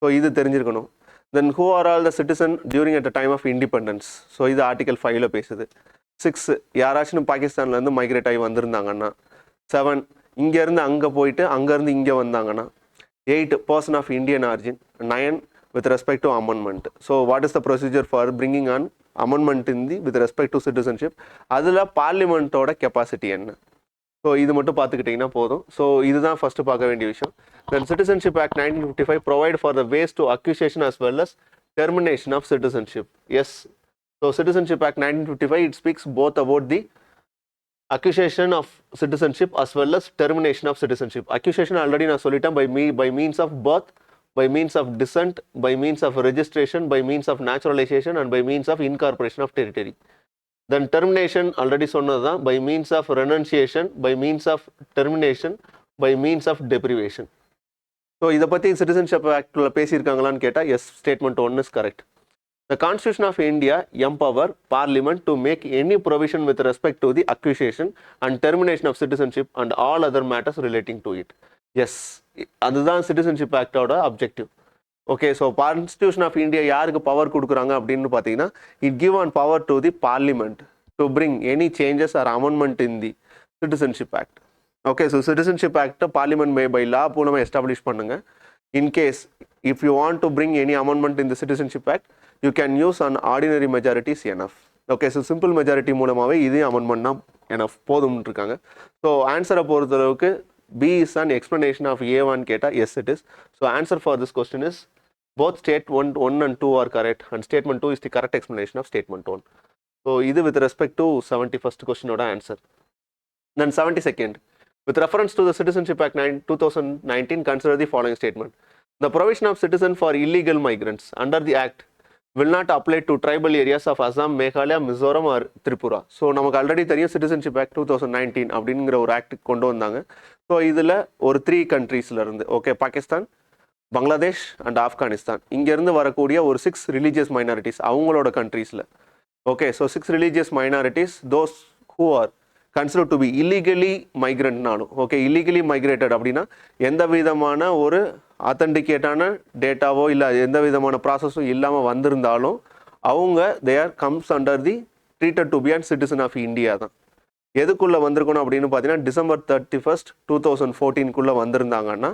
So இது தெரிஞ்சிருக்கணும். Then who are all the citizen during at the time of independence. So இது article 5ல் பேசுது. 6 யாராச்சும் பாகிஸ்தான்லேருந்து மைக்ரேட் ஆகி வந்திருந்தாங்கன்னா. 7 இங்கேருந்து அங்கே போயிட்டு அங்கேருந்து இங்கே வந்தாங்கன்னா. 8 person of Indian origin. 9 with respect to amendment. So what is the procedure for bringing on amendment in the with respect to citizenship? அதில் பார்லிமெண்ட்டோட கெப்பாசிட்டி என்ன? ஸோ இது மட்டும் பார்த்துக்கிட்டிங்கன்னா போதும். ஸோ இதுதான் ஃபஸ்ட்டு பார்க்க வேண்டிய விஷயம். Then citizenship act 1955 provide for the ways to acquisition as well as termination of citizenship. Yes. So Citizenship Act 1955, it speaks both about the accusation of citizenship as well as termination of citizenship. Accusation already நான் சொல்லிட்டேன், by means of birth, by means of descent, by means of registration, by means of naturalization and by means of incorporation of territory. Then termination already சொன்னதுதான், by means of renunciation, by means of termination, by means of deprivation. So இதை பற்றி citizenship ஆக்டில் பேசியிருக்காங்களான்னு கேட்டால் yes, statement 1 is correct. The Constitution of India empower Parliament to make any provision with respect to the acquisition and termination of citizenship and all other matters relating to it. Yes, அதுதான் citizenship ஆக்டோட objective. Okay, so constitution of India யாருக்கு power கொடுக்குறாங்க அப்படின்னு பார்த்தீங்கன்னா, it give an power to the parliament to bring any changes or amendment in the citizenship act. Okay, so citizenship ஆக்டை parliament by law மூலமாக establish பண்ணுங்க. In case if you want to bring any amendment in the citizenship act, you can use an ordinary majorities enough. Okay, so simple majority மூலமாகவே இதே அமெண்ட்மெண்ட்னா enough போதும்னு இருக்காங்க. So ஆன்சரை பொறுத்தளவுக்கு B is an explanation of ஏவான்னு கேட்டால் yes it is. So answer for this question is both statement 1 and 2 are correct and statement 2 is the correct explanation of statement 1. So இது with respect to 71st question oda answer. Then 72nd, with reference to the Citizenship Act 2019, consider the following statement. The provision of citizen for illegal migrants under the act will not apply to tribal areas of Assam, Meghalaya, Mizoram or Tripura. So நமக்கு already தெரியும் citizenship act 2019 அப்படிங்கிற ஒரு act கொண்டு வந்தாங்க. So இதில் ஒரு 3 கண்ட்ரீஸில் இருந்து, ஓகே, பாகிஸ்தான், பங்களாதேஷ் அண்ட் ஆப்கானிஸ்தான், இங்கேருந்து வரக்கூடிய ஒரு 6 ரிலீஜியஸ் மைனாரிட்டிஸ் அவங்களோட கண்ட்ரீஸில். Okay, so 6 religious minorities, those who are consider to be illegally மைக்ரண்ட்னாலும், ஓகே, இல்லீகலி மைக்ரேட்டட் அப்படின்னா எந்த விதமான ஒரு ஆத்தென்டிகேட்டான டேட்டாவோ இல்லை எந்த விதமான ப்ராசஸும் இல்லாமல் வந்திருந்தாலும் அவங்க they are comes under the treated to be and citizen of India தான். எதுக்குள்ளே வந்திருக்கணும் அப்படின்னு பார்த்தீங்கன்னா, டிசம்பர் 31, 2014 வந்திருந்தாங்கன்னா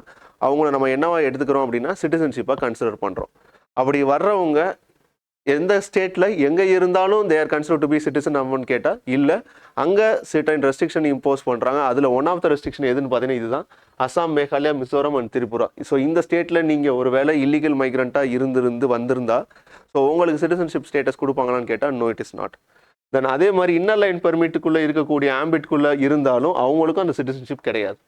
அவங்கள நம்ம என்னவா எடுத்துக்கிறோம் அப்படின்னா சிட்டிசன்ஷிப்பாக கன்சிடர் பண்ணுறோம். அப்படி வர்றவங்க எந்த ஸ்டேட்டில் எங்கே இருந்தாலும் they are consider to B citizen அப்படின்னு கேட்டால் இல்லை, அங்கே சர்டன் ரெஸ்ட்ரிக்ஷன் இம்போஸ் பண்ணுறாங்க. அதில் ஒன் ஆஃப் த ரெஸ்ட்ரிக்ஷன் எதுன்னு பார்த்தீங்கன்னா இதுதான், அசாம், மேகாலயா, மிசோரம் அண்ட் திரிபுரா. ஸோ இந்த ஸ்டேட்டில் நீங்கள் ஒரு வேளை இல்லீகல் மைக்ரண்ட்டாக வந்திருந்தா ஸோ உங்களுக்கு சிட்டிசன்ஷிப் ஸ்டேட்டஸ் கொடுப்பாங்களான்னு கேட்டால் நோ, இட் இஸ் நாட். தென் அதே மாதிரி இன்னர் லைன் பெர்மிட்டுக்குள்ளே இருக்கக்கூடிய ஆம்பிட்குள்ளே இருந்தாலும் அவங்களுக்கும் அந்த சிட்டிசன்ஷிப் கிடையாது.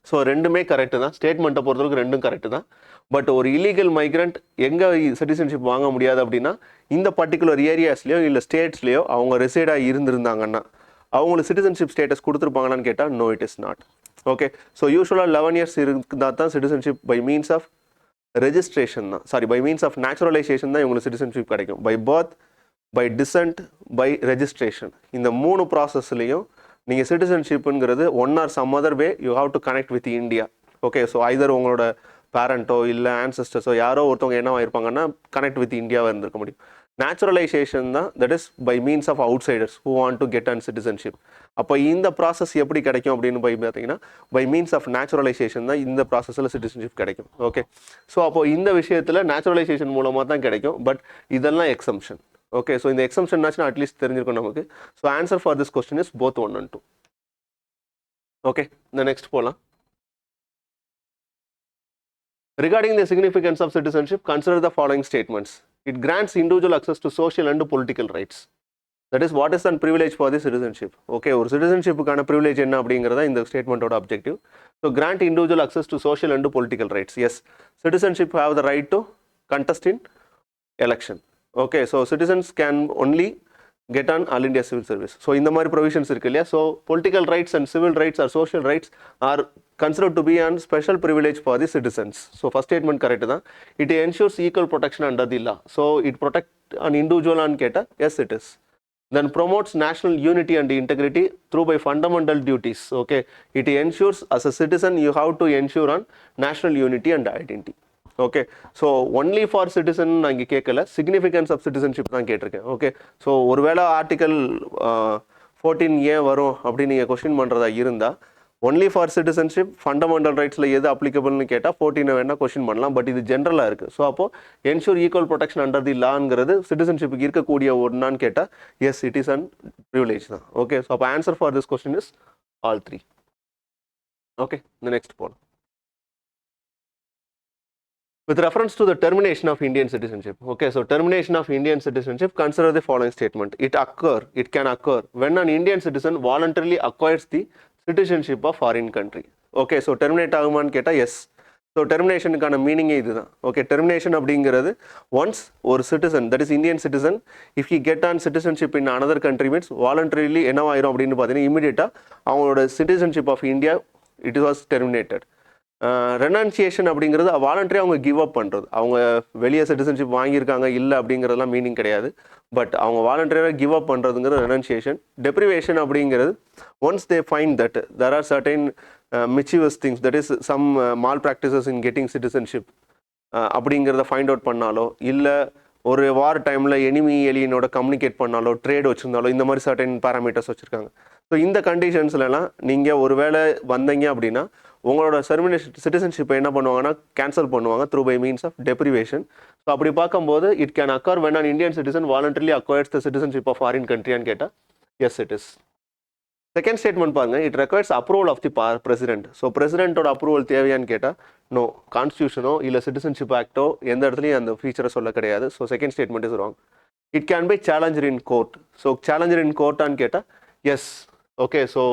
ஸோ ரெண்டுமே கரெக்டு தான், ஸ்டேட்மெண்ட்டை பொறுத்தவரைக்கும் ரெண்டும் கரெக்டு தான். பட் ஒரு இல்லீகல் மைக்ரண்ட் எங்கே சிட்டிசன்ஷிப் வாங்க முடியாது அப்படின்னா இந்த பர்டிகுலர் ஏரியாஸ்லேயோ இல்லை ஸ்டேட்ஸ்லேயோ அவங்க ரெசைடாக இருந்திருந்தாங்கன்னா அவங்களுக்கு சிட்டிசன்ஷிப் ஸ்டேட்டஸ் கொடுத்துருப்பாங்களான்னு கேட்டால் no, it is not. Okay, so யூஸ்வலாக 11 இயர்ஸ் இருந்தால் தான் citizenship by means of registration தான், பை மீன்ஸ் ஆஃப் நேச்சுரலைசேஷன் தான் இவங்களுக்கு சிட்டிசன்ஷிப் கிடைக்கும். By birth, by descent, by registration, இந்த 3 ப்ராசஸ்லையும் நீங்கள் சிட்டிசன்ஷிப்புங்கிறது one or some other way you have to connect with India. Okay, so either உங்களோட பேரண்ட்டோ இல்லை ஆன்சஸ்டர்ஸோ யாரோ ஒருத்தவங்க என்னவா இருப்பாங்கன்னா கனெக்ட் வித் இந்தியாவாக இருந்திருக்க முடியும். நேச்சுரலைசேஷன் தான், that is by means of outsiders who want to get and citizenship. அப்போ இந்த ப்ராசஸ் எப்படி கிடைக்கும் அப்படின்னு பார்த்தீங்கன்னா பை மீன்ஸ் ஆஃப் நேச்சுரலைசேஷன் தான் இந்த ப்ராசஸில் சிட்டிசன்ஷிப் கிடைக்கும். ஓகே, ஸோ அப்போ இந்த விஷயத்தில் நேச்சுரலைசேஷன் மூலமாக தான் கிடைக்கும். பட் இதெல்லாம் எக்ஸம்ஷன். ஓகே, ஸோ இந்த எக்ஸம்ஷன்னாச்சும் அட்லீஸ்ட் தெரிஞ்சிருக்கும் நமக்கு. So answer for this question is both 1 and 2. Okay, இந்த நெக்ஸ்ட் போகலாம். Regarding the significance of citizenship, consider the following statements. It grants individual access to social and political rights. That is, what is the privilege for the citizenship? Okay, ஒரு citizenshipக்கான privilege என்ன அப்படிங்கிறதா இந்த ஸ்டேட்மெண்ட்டோட objective. So grant individual access to social and political rights. Yes, citizenship have the right to contest in election. Okay, so citizens can only get on all India civil service. So இந்த மாதிரி provisions இருக்கு இல்லையா. So political rights and civil rights or social rights or considered to be on special privilege for the citizens. So first statement correct da. It ensures equal protection under the law. So it protect an individual and keta. Yes, it is. Then promotes national unity and integrity through by fundamental duties. Okay, it ensures as a citizen you have to ensure on national unity and identity. Okay, so only for citizen நாங்க கேட்கல, significance of citizenship தான் கேட்டிருக்கேன். Okay, so ஒருவேளை article 14A வரும் அப்படின்னு நீங்கள் question பண்ணுறதா இருந்தால் ஒன்லி ஃபார் சிட்டிசன்ஷிப் ஃபண்டமெண்டல் ரைட்ஸில் எது அப்ளிகபிள்னு கேட்டால் 14 வேணால் கொஸ்டின் பண்ணலாம். பட் இது ஜென்ரலாக இருக்குது. ஸோ அப்போது ensure equal protection under the லாங்கிறது சிட்டிசன்ஷிப்புக்கு இருக்கக்கூடிய ஒன்றான்னு கேட்டால் yes, it is and privilege தான். ஓகே, ஸோ அப்போ answer for this question is all 3. Okay, இந்த நெக்ஸ்ட் போகலாம். With reference to the termination of Indian citizenship. Okay, so termination of Indian citizenship, consider the following statement. It can occur when an Indian citizen voluntarily acquires the citizenship of foreign country. Okay, so terminate ஆகுமான்னு கேட்டால் yes. So டெர்மினேஷனுக்கான மீனிங்கே இதுதான். Okay, termination அப்படிங்கிறது once ஒரு citizen, that is Indian citizen, if he get an citizenship in another country means voluntarily என்னவாயிரும் அப்படின்னு பார்த்தீங்கன்னா இமீடியட்டாக அவங்களோட citizenship of India it was terminated. Renunciation அப்படிங்கிறது வாலண்டரி அவங்க கிவ் அப் பண்ணுறது. அவங்க வெளியே சிட்டிசன்ஷிப் வாங்கியிருக்காங்க இல்லை அப்படிங்கிறதுலாம் மீனிங் கிடையாது. பட் அவங்க வாலண்டரியாக கிவ் அப் பண்ணுறதுங்கிறது ரெனன்சியேஷன். டெப்ரிவேஷன் அப்படிங்கிறது once they find that there are certain mischievous things, that is some malpractices in getting citizenship அப்படிங்கிறத ஃபைண்ட் அவுட் பண்ணாலோ, இல்லை ஒரு வார் டைமில் எனிமி ஏலியனோட கம்யூனிகேட் பண்ணாலோ, ட்ரேட் வச்சுருந்தாலோ, இந்த மாதிரி சர்டைன் பேராமீட்டர்ஸ் வச்சுருக்காங்க. ஸோ இந்த கண்டிஷன்ஸ்லாம் நீங்கள் ஒரு வேளை வந்தீங்க அப்படின்னா உங்களோட சிட்டிசன்ஷிப்பை என்ன பண்ணுவாங்கன்னா கேன்சல் பண்ணுவாங்க through by means of deprivation. So அப்படி பார்க்கும்போது it can occur when an Indian citizen voluntarily acquires the citizenship of foreign country ன்னு கேட்டால் yes it is. Second statement பாருங்க, it requires approval of the president. So பிரசிடென்ட்டோட approval தேவையான்னு கேட்டால் no, கான்ஸ்டியூஷனோ இல்லை citizenship ஆக்டோ எந்த இடத்துலையும் அந்த ஃபீச்சரை சொல்ல கிடையாது. So second statement is wrong. It can be challenged in court. So challenged in கோர்ட்டான்னு கேட்டால் எஸ். ஓகே, ஸோ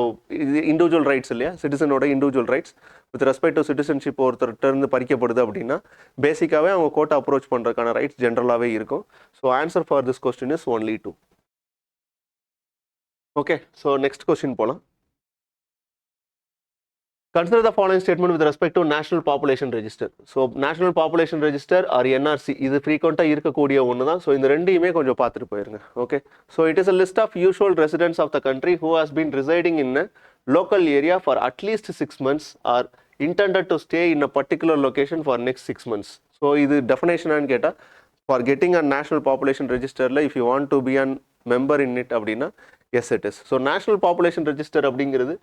இது இண்டிவிஜுவல் ரைட்ஸ் இல்லையா, சிட்டிசனோட individual rights with respect to citizenship ஒருத்தர்கிட்ட இருந்து பறிக்கப்படுது அப்படின்னா பேசிக்காகவே அவங்க கோர்ட்டை அப்ரோச் பண்ணுறதுக்கான ரைட்ஸ் ஜென்ரலாகவே இருக்கும். So answer for this question is only 2. Okay, so next question போகலாம். Consider the following statement with respect to National Population Register. So National Population Register or NRC இது ஃப்ரீக்வெண்ட்டாக இருக்கக்கூடிய ஒன்று தான். ஸோ இந்த ரெண்டையுமே கொஞ்சம் பார்த்துட்டு போயிருங்க. Okay, so it is a list of usual residents of the country who has been residing in a local area for at least 6 months or intended to stay in a particular location for next 6 months. So இது டெஃபினேஷனான்னு கேட்டால் for getting a National Population Registerல if you want to be a member in it அப்படின்னா yes it is. So National Population Register அப்படிங்கிறது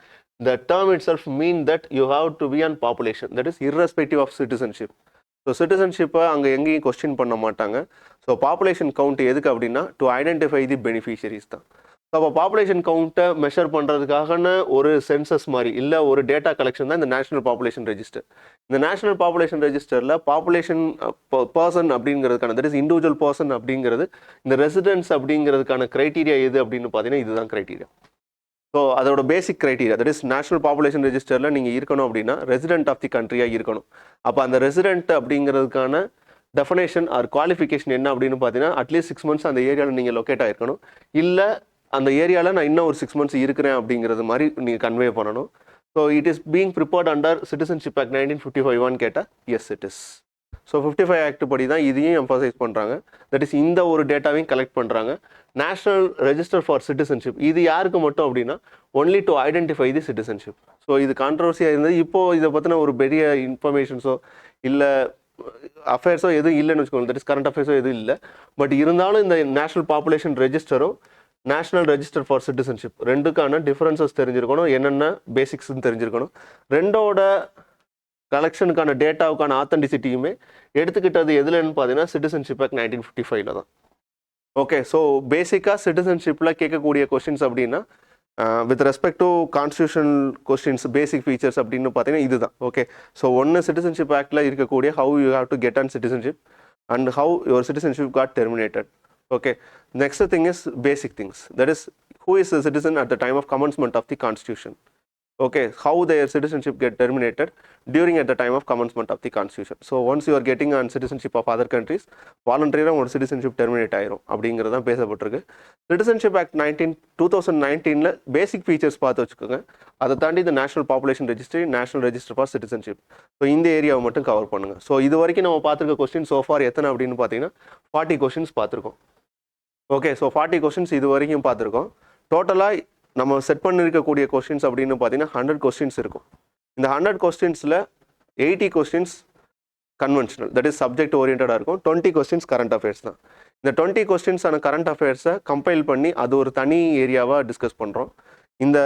the term itself mean that you have to be on population, that is irrespective of citizenship. So சிட்டிசன்ஷிப்பை அங்கே எங்கேயும் question பண்ண மாட்டாங்க. So population count எதுக்கு அப்படின்னா to identify the beneficiaries தான். So அப்போ பாப்புலேஷன் கவுண்ட்டை மெஷர் பண்ணுறதுக்கான ஒரு சென்சஸ் மாதிரி இல்லை ஒரு டேட்டா கலெக்ஷன் தான் இந்த நேஷனல் பாப்புலேஷன் ரெஜிஸ்டர். இந்த நேஷனல் பாப்புலேஷன் ரெஜிஸ்டரில் பாப்புலேஷன் பர்சன் அப்படிங்கிறதுக்கான தட் இஸ் இண்டிவிஜுவல் பர்சன் அப்படிங்கிறது இந்த ரெசிடென்ஸ் அப்படிங்கிறதுக்கான க்ரைட்டீரியா எது அப்படின்னு பார்த்தீங்கன்னா இதுதான் க்ரைட்டீரியா. ஸோ அதோட basic criteria that is national population ரெஜிஸ்டரில் நீங்கள் இருக்கணும் அப்படின்னா ரெசிடென்ட் ஆஃப் தி கண்ட்ரியாக இருக்கணும். அப்போ அந்த ரெசிடென்ட் அப்படிங்கிறதுக்கான டெஃபினேஷன் ஆர் குவாலிஃபிகேஷன் என்ன அப்படின்னு பார்த்தீங்கன்னா அட்லீஸ்ட் 6 months அந்த ஏரியாவில் நீங்கள் லொக்கேட் ஆகிருக்கணும், இல்லை அந்த ஏரியாவில் நான் இன்னும் ஒரு 6 months இருக்கிறேன் அப்படிங்கிறது மாதிரி நீங்கள் கன்வே பண்ணணும். So it is being prepared under citizenship act 1955 கேட்டால் yes it is. So 55 act படி தான் இதையும் எம்பசைஸ் பண்ணுறாங்க. தட் இஸ் இந்த ஒரு டேட்டாவையும் கலெக்ட் பண்ணுறாங்க. நேஷனல் ரெஜிஸ்டர் ஃபார் சிட்டிசன்ஷிப் இது யாருக்கு மட்டும் அப்படின்னா only to identify the citizenship. So இது கான்ட்ரவர்சியாக இருந்தது. இப்போது இதை பற்றின ஒரு பெரிய இன்ஃபர்மேஷன்ஸோ இல்லை அஃபேர்ஸோ எதுவும் இல்லைன்னு வச்சுக்கோங்க, தட் இஸ் கரண்ட் அஃபேர்ஸோ எதுவும் இல்லை. பட் இருந்தாலும் இந்த நேஷனல் பாப்புலேஷன் ரெஜிஸ்டரும் நேஷனல் ரெஜிஸ்டர் ஃபார் சிட்டிசன்ஷிப் ரெண்டுக்கான டிஃப்ரென்சஸ் தெரிஞ்சிருக்கணும், என்னென்ன பேசிக்ஸ்ன்னு தெரிஞ்சிருக்கணும். ரெண்டோட கலெக்ஷனுக்கான டேட்டாவுக்கான ஆத்தென்டிசிட்டியுமே எடுத்துக்கிட்டது எதுலன்னு பார்த்தீங்கன்னா சிட்டிசன்ஷிப் ஆக்ட் 1955 தான். ஓகே, ஸோ பேசிக்காக சிட்டிசன்ஷிப்பில் கேட்கக்கூடிய கொஸ்டின்ஸ் அப்படின்னா with respect to constitutional questions basic features அப்படின்னு பார்த்தீங்கன்னா இதுதான். ஓகே, ஸோ ஒன்று சிட்டிசன்ஷிப் ஆக்டில் இருக்கக்கூடிய how you have to get an citizenship and how your citizenship got terminated. Okay, next thing is basic things, that is who is a citizen at the time of commencement of the constitution. Okay, how their citizenship get terminated during at the time of commencement of the constitution. So once you are getting on citizenship of other countries voluntarily ஒரு citizenship terminate ஆயிரும் அப்படிங்கிறது தான் பேசப்பட்டிருக்கு. Citizenship act 2019ல பேசிக் features பார்த்து வச்சுக்கோங்க. அதை தாண்டி இந்த national population registry, national register for citizenship, so இந்த ஏரியாவை மட்டும் கவர் பண்ணுங்கள். ஸோ இது வரைக்கும் நம்ம பார்த்துருக்க கொஸ்டின் சோஃபார் எத்தனை அப்படின்னு பார்த்தீங்கன்னா 40 கொஸ்டின்ஸ் பார்த்துருக்கோம். ஓகே, ஸோ 40 கொஸ்டின்ஸ் இது வரைக்கும் பார்த்துருக்கோம். டோட்டலாக நம்ம செட் பண்ணியிருக்கக்கூடிய கொஸ்டின்ஸ் அப்படின்னு பார்த்தீங்கன்னா 100 கொஸ்டின்ஸ் இருக்கும். இந்த 100 கொஸ்டின்ஸில் 80 questions conventional, that is subject ஓரியன்டாக இருக்கும். 20 கொஸ்டின்ஸ் கரண்ட் அஃபேர்ஸ் தான். இந்த 20 கொஸ்டின்ஸான கரண்ட் அஃபேர்ஸை கம்பைல் பண்ணி அது ஒரு தனி ஏரியாவாக டிஸ்கஸ் பண்ணுறோம். இந்த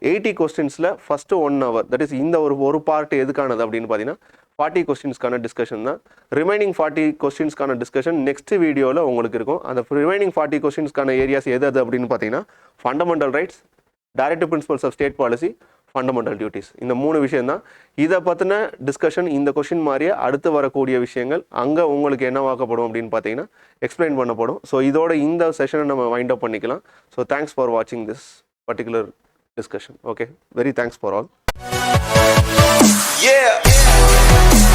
80 கொஸ்டின்ஸில் ஃபஸ்ட்டு 1 hour, தட் இஸ் இந்த ஒரு பார்ட் எதுக்கானது அப்படின்னு பார்த்தீங்கன்னா 40 கொஸ்டின்ஸ்க்கான டிஸ்கஷன் தான். ரிமைனிங் 40 கொஸ்டின்ஸ்க்கான டிஸ்கஷன் நெக்ஸ்ட் வீடியோவில் உங்களுக்கு இருக்கும். அந்த ரிமைனிங் 40 கொஸ்டின்ஸ்க்கான ஏரியாஸ் எது அப்படின்னு பார்த்தீங்கன்னா fundamental rights, directive principles of state policy, fundamental duties. இந்த 3 விஷயம் தான். இதை பற்றின டிஸ்கஷன் இந்த கொஷின் மாதிரியே அடுத்து வரக்கூடிய விஷயங்கள் அங்கே உங்களுக்கு என்னவாக்கப்படும் அப்படின்னு பார்த்தீங்கன்னா எக்ஸ்பிளைன் பண்ணப்படும். ஸோ இதோட இந்த செஷனை நம்ம வைண்ட் அப் பண்ணிக்கலாம். ஸோ தேங்க்ஸ் ஃபார் வாட்சிங் this particular discussion. Okay, very thanks for all. Yeah.